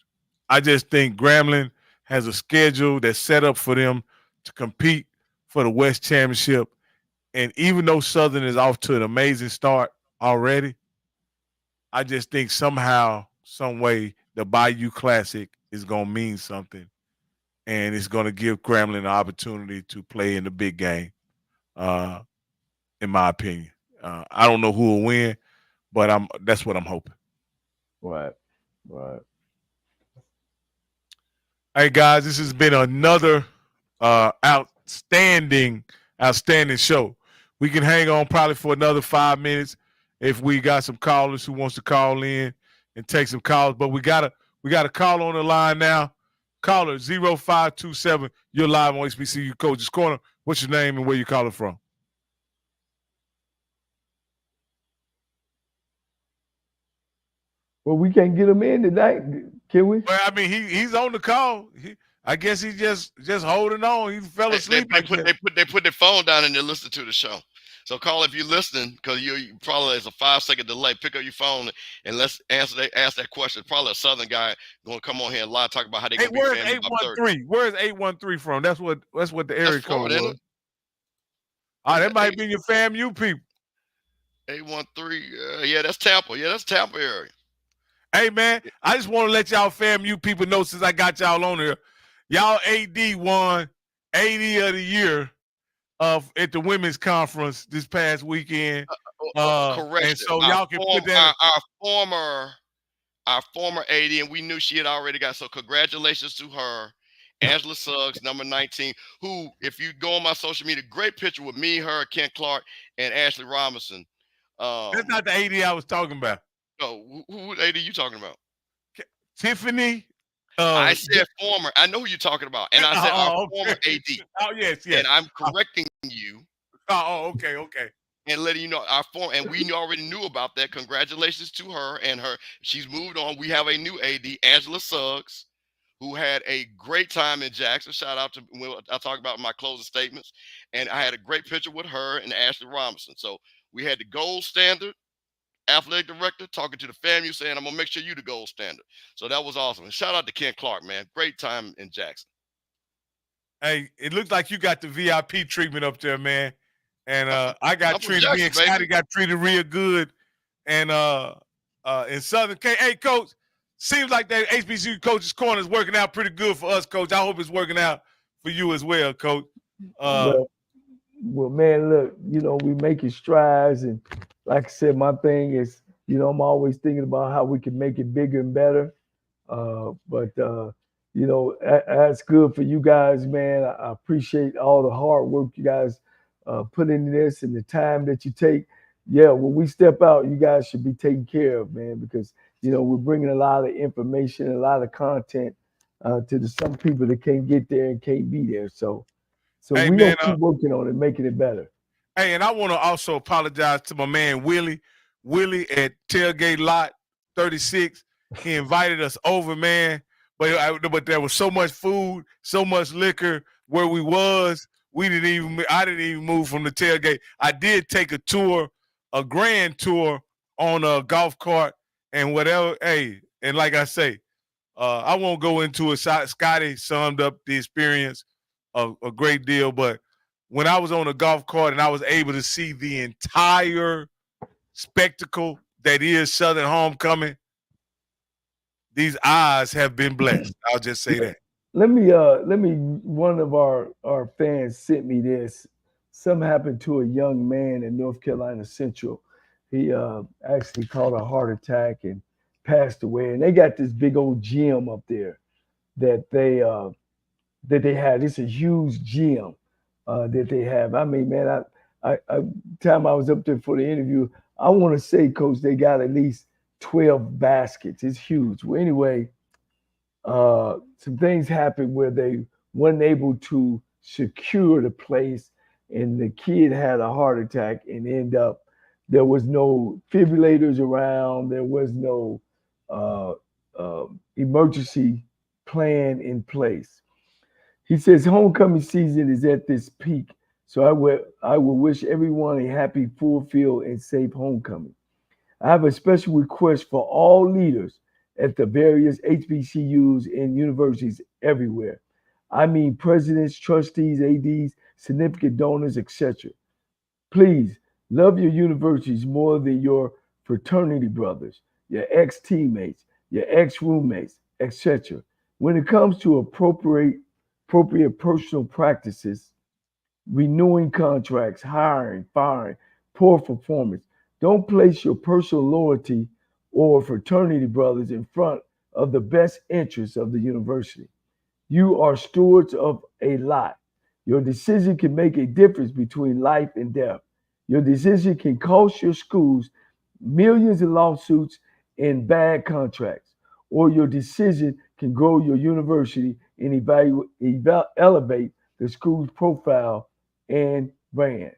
I just think Grambling has a schedule that's set up for them to compete for the West Championship. And even though Southern is off to an amazing start already, I just think somehow, some way, the Bayou Classic is going to mean something. And it's going to give Grambling an opportunity to play in the big game, in my opinion. I don't know who will win, but that's what I'm hoping. Right. Hey, guys, this has been another outstanding show. We can hang on probably for another 5 minutes if we got some callers who wants to call in and take some calls. But we got a call on the line now. Caller 0527. You're live on HBCU Coach's Corner. What's your name and where you calling from? Well, we can't get him in tonight, can we? Well, I mean, he's on the call. I guess he's just holding on. He fell asleep. They put their phone down and they listen to the show. So call if you're listening, because you probably there's a 5-second delay. Pick up your phone and let's ask that question. Probably a Southern guy going to come on here and live talk about how they going to be where's FAMU top 30. Where's 813 from? That's what the area code was. That might be your FAMU people. 813. Yeah, that's Tampa. Yeah, that's Tampa area. Hey, man, I just want to let y'all FAMU people know, since I got y'all on here, y'all AD won 80 of the year at the women's conference this past weekend. Correct. And so y'all can put that. Our former AD, and we knew she had already got. So congratulations to her, Angela Suggs, number 19. Who, if you go on my social media, great picture with me, her, Ken Clark, and Ashley Robinson. That's not the AD I was talking about. Oh, who AD you talking about? Tiffany. I said former. I know who you're talking about, and I said our former AD. Oh yes. And I'm correcting you. Okay. And letting you know our former, and we already knew about that. Congratulations to her and her. She's moved on. We have a new AD, Angela Suggs, who had a great time in Jackson. Shout out to when I talk about my closing statements, and I had a great picture with her and Ashley Robinson. So we had the gold standard athletic director talking to the FAMU saying, I'm gonna make sure you the gold standard. So that was awesome. And shout out to Ken Clark, man. Great time in Jackson. Hey, it looks like you got the VIP treatment up there, man. And I got treated. Me and Scotty got treated real good. And in Southern hey, Coach, seems like that HBCU Coach's Corner is working out pretty good for us, Coach. I hope it's working out for you as well, Coach. Well, man, look, you know, we making strides, and like I said, my thing is, you know, I'm always thinking about how we can make it bigger and better. But you know, that's good for you guys, man. I appreciate all the hard work you guys put into this and the time that you take. Yeah, when we step out, you guys should be taken care of, man, because, you know, we're bringing a lot of information, a lot of content to some people that can't get there and can't be there. So hey, we're going to keep working on it, making it better. Hey, and I want to also apologize to my man, Willie at Tailgate Lot 36. He invited us over, man. But there was so much food, so much liquor where we was. I didn't even move from the tailgate. I did take a grand tour on a golf cart and whatever. Hey, and like I say, I won't go into it. Scotty summed up the experience a great deal. But when I was on a golf cart and I was able to see the entire spectacle that is Southern homecoming, these eyes have been blessed. I'll just say that. Let me, one of our fans sent me this. Something happened to a young man in North Carolina Central. He actually caught a heart attack and passed away. And they got this big old gym up there that they had. It's a huge gym that they have. I mean, man, time I was up there for the interview, I want to say, Coach, they got at least 12 baskets. It's huge. Well, anyway, some things happened where they weren't able to secure the place, and the kid had a heart attack and ended up, there was no defibrillators around, there was no emergency plan in place. He says homecoming season is at this peak, so I will wish everyone a happy, fulfilled, and safe homecoming. I have a special request for all leaders at the various HBCUs and universities everywhere. I mean presidents, trustees, ADs, significant donors, etc. Please love your universities more than your fraternity brothers, your ex-teammates, your ex-roommates, etc. When it comes to appropriate personal practices, renewing contracts, hiring, firing, poor performance, don't place your personal loyalty or fraternity brothers in front of the best interests of the university. You are stewards of a lot. Your decision can make a difference between life and death. Your decision can cost your schools millions in lawsuits and bad contracts, or your decision can grow your university and elevate the school's profile and brand.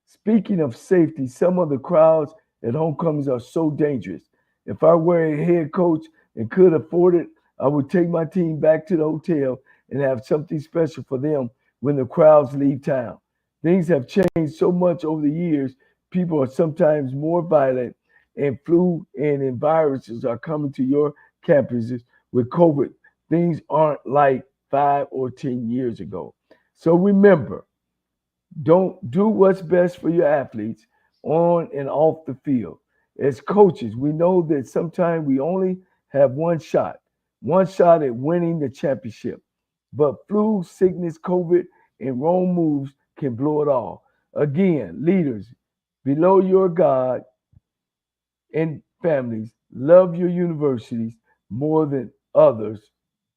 Speaking of safety, some of the crowds at homecomings are so dangerous. If I were a head coach and could afford it, I would take my team back to the hotel and have something special for them when the crowds leave town. Things have changed so much over the years. People are sometimes more violent, and flu and viruses are coming to your campuses with COVID. Things aren't like 5 or 10 years ago. So remember, don't do what's best for your athletes on and off the field. As coaches, we know that sometimes we only have one shot at winning the championship. But flu, sickness, COVID, and wrong moves can blow it all. Again, leaders, below your God and families, love your universities more than others'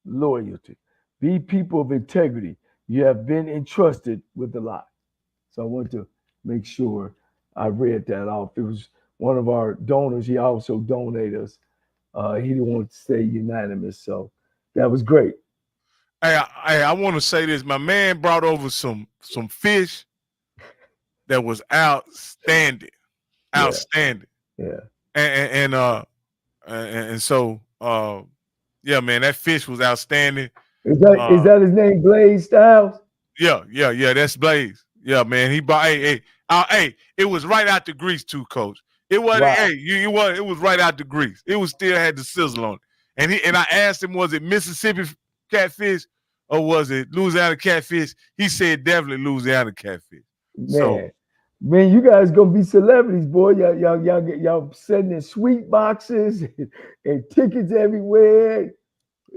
loyalty. Be people of integrity. You have been entrusted with a lot. So I want to make sure I read that off. It was one of our donors. He also donated us. He didn't want to stay unanimous, so that was great. Hey, I want to say this. My man brought over some fish that was outstanding. Yeah. And so yeah, man, that fish was outstanding. Is that his name, Blaze Styles? Yeah, that's Blaze. Yeah, man, he brought. Hey, it was right out the grease too, Coach. It wasn't. Wow. Hey, it was right out the grease. It was still had the sizzle on it. And I asked him, was it Mississippi catfish or was it Louisiana catfish? He said definitely Louisiana catfish. Man, you guys gonna be celebrities, boy. Y'all sending sweet boxes and tickets everywhere.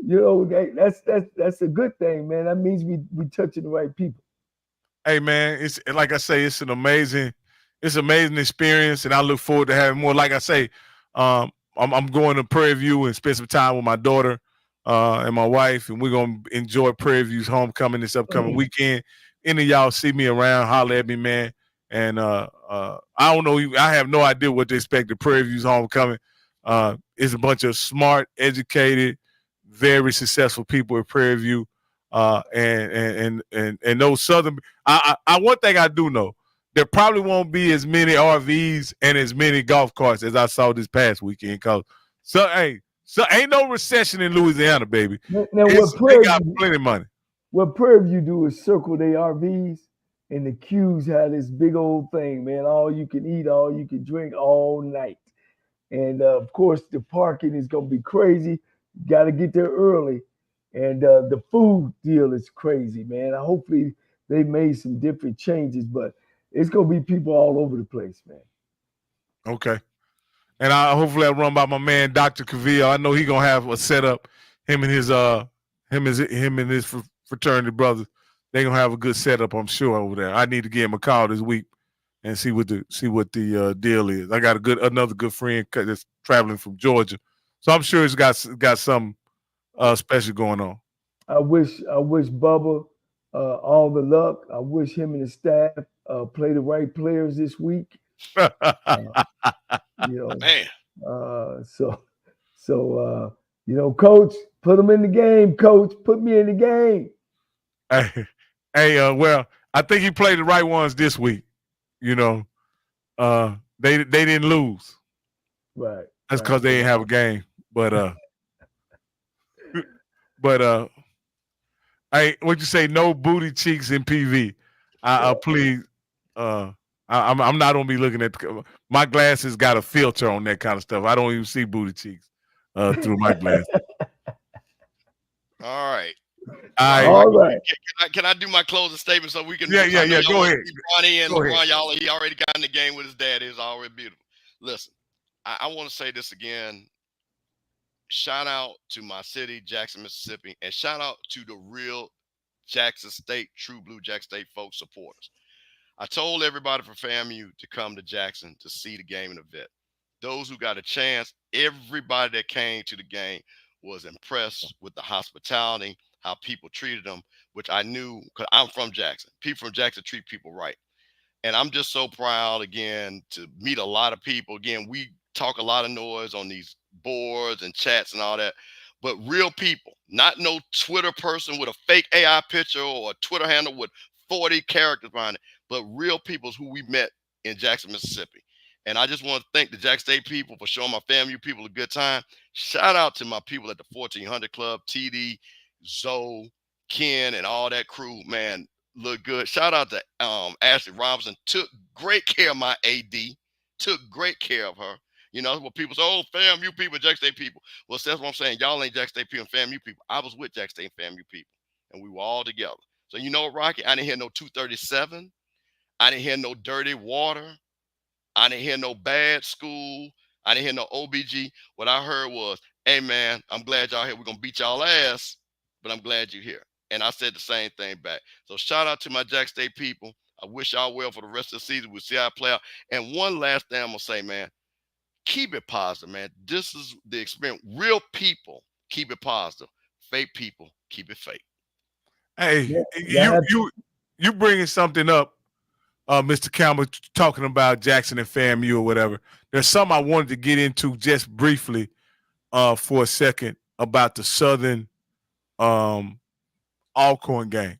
You know, that's a good thing, man. That means we touching the right people. Hey, man, it's like I say, it's an amazing experience, and I look forward to having more. Like I say, I'm going to Prairie View and spend some time with my daughter and my wife, and we're gonna enjoy Prairie View's homecoming this upcoming weekend. Any of y'all see me around, holler at me, man. And I don't know, I have no idea what to expect at Prairie View's homecoming. It's a bunch of smart, educated, very successful people at Prairie View. And those southern, one thing I do know, there probably won't be as many RVs and as many golf carts as I saw this past weekend. So ain't no recession in Louisiana, baby. Now they got plenty of money. What Prairie View do is circle their RVs, and the queues have this big old thing, man. All you can eat, all you can drink all night. And of course, the parking is gonna be crazy. Got to get there early. And the food deal is crazy, man. Hopefully they made some different changes, but it's gonna be people all over the place, man. Okay. And hopefully I run by my man Dr. Cavill. I know he gonna have a setup. Him and his fraternity brothers. They gonna have a good setup, I'm sure, over there. I need to give him a call this week and see what the deal is. I got another good friend that's traveling from Georgia, so I'm sure it's got something special going on. I wish Bubba all the luck. I wish him and his staff play the right players this week. Man, Coach, put them in the game. Coach, put me in the game. Well, I think he played the right ones this week. They didn't lose. Right. That's because they didn't have a game. But hey, what'd you say? No booty cheeks in PV. Please. I'm not gonna be looking at my glasses. Got a filter on that kind of stuff. I don't even see booty cheeks through my glasses. All right. All right. Can I do my closing statement so we can? Yeah. Go ahead. Ronnie and LeBron, he already got in the game with his dad. It's already beautiful. Listen, I want to say this again. Shout out to my city, Jackson, Mississippi, and shout out to the real Jackson State, true blue Jackson State folks supporters. I told everybody from FAMU to come to Jackson to see the game in the vet. Those who got a chance, everybody that came to the game was impressed with the hospitality, how people treated them, which I knew because I'm from Jackson. People from Jackson treat people right. And I'm just so proud, again, to meet a lot of people. Again, we talk a lot of noise on these boards and chats and all that, but real people, not no Twitter person with a fake AI picture or a Twitter handle with 40 characters behind it, but real people who we met in Jackson, Mississippi. And I just want to thank the Jackson State people for showing my FAMU people a good time. Shout out to my people at the 1400 Club, TD, Zoe, Ken, and all that crew, man, look good. Shout out to Ashley Robinson, took great care of my AD, took great care of her. That's what people say, oh, FAMU people, Jackson State people. Well, that's what I'm saying. Y'all ain't Jackson State people and FAMU people. I was with Jackson State and FAMU people, and we were all together. So you know what, Rocky? I didn't hear no 237. I didn't hear no dirty water. I didn't hear no bad school. I didn't hear no OBG. What I heard was, hey, man, I'm glad y'all here. We're going to beat y'all ass, but I'm glad you're here. And I said the same thing back. So shout out to my Jackson State people. I wish y'all well for the rest of the season. We'll see how it play out. And one last thing I'm going to say, man, keep it positive, man. This is the experience. Real people, keep it positive. Fake people, keep it fake. Hey, you bringing something up, Mr. Campbell, talking about Jackson and FAMU or whatever. There's something I wanted to get into just briefly for a second about the Southern Alcorn game.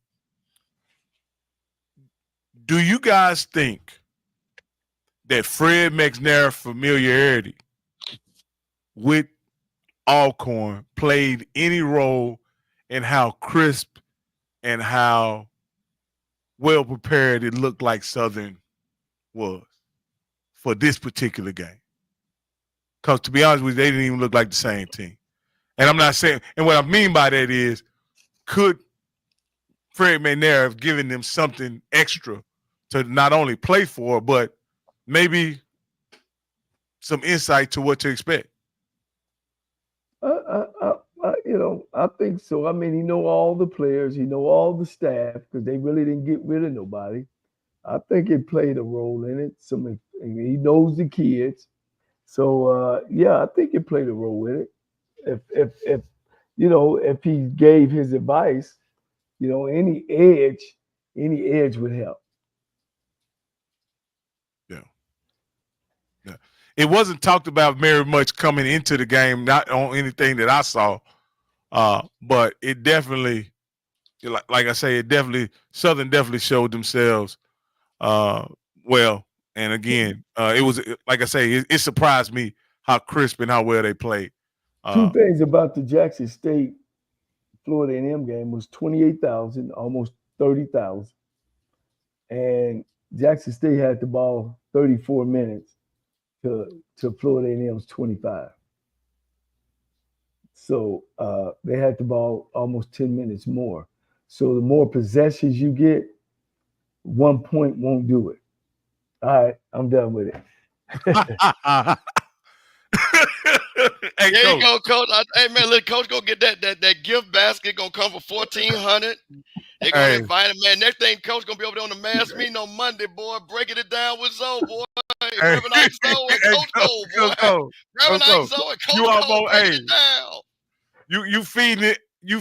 Do you guys think that Fred McNair's familiarity with Alcorn played any role in how crisp and how well prepared it looked like Southern was for this particular game? Because to be honest with you, they didn't even look like the same team. And I'm not saying, and what I mean by that is, could Fred McNair have given them something extra to not only play for, but maybe some insight to what to expect? I think so. I mean, he know all the players, he know all the staff, because they really didn't get rid of nobody. I think it played a role in it. He knows the kids. So I think it played a role with it. If he gave his advice, any edge would help. Yeah. It wasn't talked about very much coming into the game, not on anything that I saw. But it definitely, like I say, Southern definitely showed themselves well. And again, it was, like I say, it surprised me how crisp and how well they played. Two things about the Jackson State Florida A&M game was 28,000, almost 30,000. And Jackson State had the ball 34 minutes to Florida A&M's 25. So they had the ball almost 10 minutes more. So the more possessions you get, 1 point won't do it. All right, I'm done with it. Hey, there you go, Coach. Hey, man, let Coach go get that gift basket. Going to come for $1,400. They're going to invite him, man. Next thing, Coach going to be over there on the mass meeting on Monday, boy. Breaking it down with Zoe, boy. Reverend Ike Zoe and Coach Cole, boy. Reverend Ike Zoe and Coach Cole, breaking it down. You feeding it. You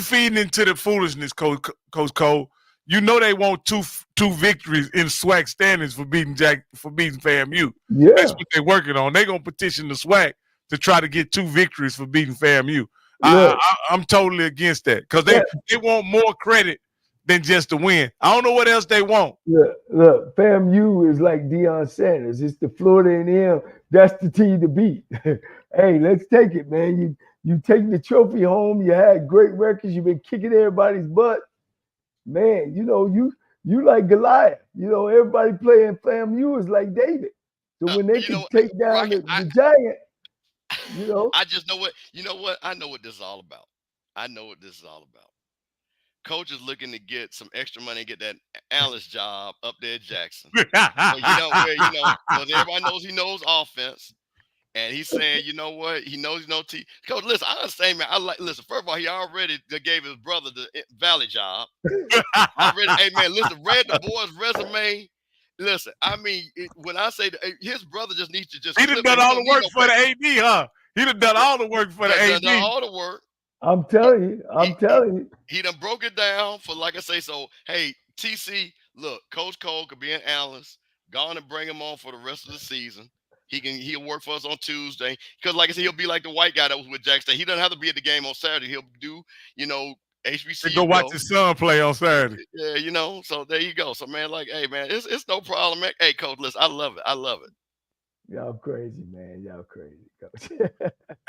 feeding into the foolishness, Coach Cole. you know they want two victories in SWAC standings for beating FAMU. Yeah. That's what they're working on. They're gonna petition the SWAC to try to get 2 victories for beating FAMU. I'm totally against that because they want more credit than just to win. I don't know what else they want. Look, FAMU is like Deion Sanders. It's the Florida A&M. That's the team to beat. Hey, let's take it, man. You take the trophy home. You had great records. You've been kicking everybody's butt. Man, you know, you like Goliath. You know, everybody playing FAMU is like David. So when they can take down the giant, you know. I just know what, I know what this is all about. Coach is looking to get some extra money and get that analyst job up there at Jackson. Because everybody knows he knows offense. And he's saying, you know what? He knows Coach, listen, I understand, man. Listen, first of all, he already gave his brother the Valley job. Hey, man, listen, read the boy's resume. Listen, I mean, when I say his brother just needs to just. He done done all the work for the AD, huh? He done done all the work for the AD. Done all the work. I'm telling you. He done broke it down for, like I say, so, hey, TC, look, Coach Cole could be an analyst. Go on and bring him on for the rest of the season. He'll work for us on Tuesday. Because, like I said, he'll be like the white guy that was with Jackson. He doesn't have to be at the game on Saturday. He'll do, HBCU. Go watch his son play on Saturday. Yeah, so there you go. So, man, like, hey, man, it's no problem, man. Hey, Coach, listen, I love it. Y'all crazy, man. Y'all crazy, Coach.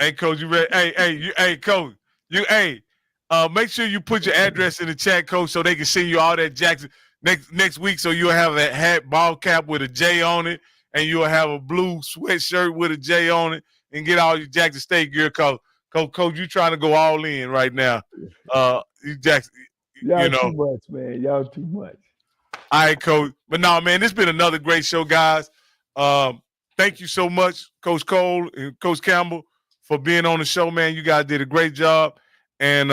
Hey, Coach, you ready? Hey, Coach, make sure you put your address in the chat, Coach, so they can send you all that Jackson next week. So you'll have that hat, ball cap with a J on it, and you'll have a blue sweatshirt with a J on it, and get all your Jackson State gear. Coach, you trying to go all in right now. Jackson, Y'all too much, man. Y'all too much. All right, Coach. But no, man, this has been another great show, guys. Thank you so much, Coach Cole and Coach Campbell, for being on the show, man. You guys did a great job. And,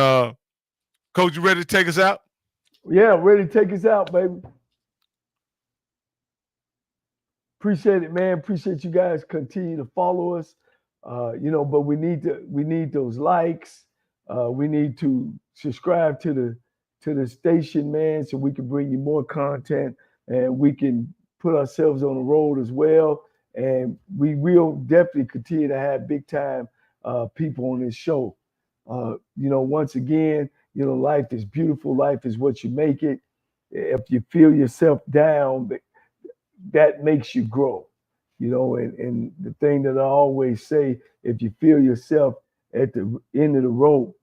Coach, you ready to take us out? Yeah, ready to take us out, baby. Appreciate it, man. Appreciate you guys continue to follow us. But we need those likes. We need to subscribe to the station, man, so we can bring you more content and we can put ourselves on the road as well. And we will definitely continue to have big time people on this show. Once again, life is beautiful. Life is what you make it. If you feel yourself down, that makes you grow. And the thing that I always say, if you feel yourself at the end of the rope,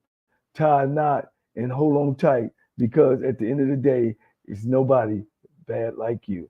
tie a knot and hold on tight, because at the end of the day, it's nobody bad like you.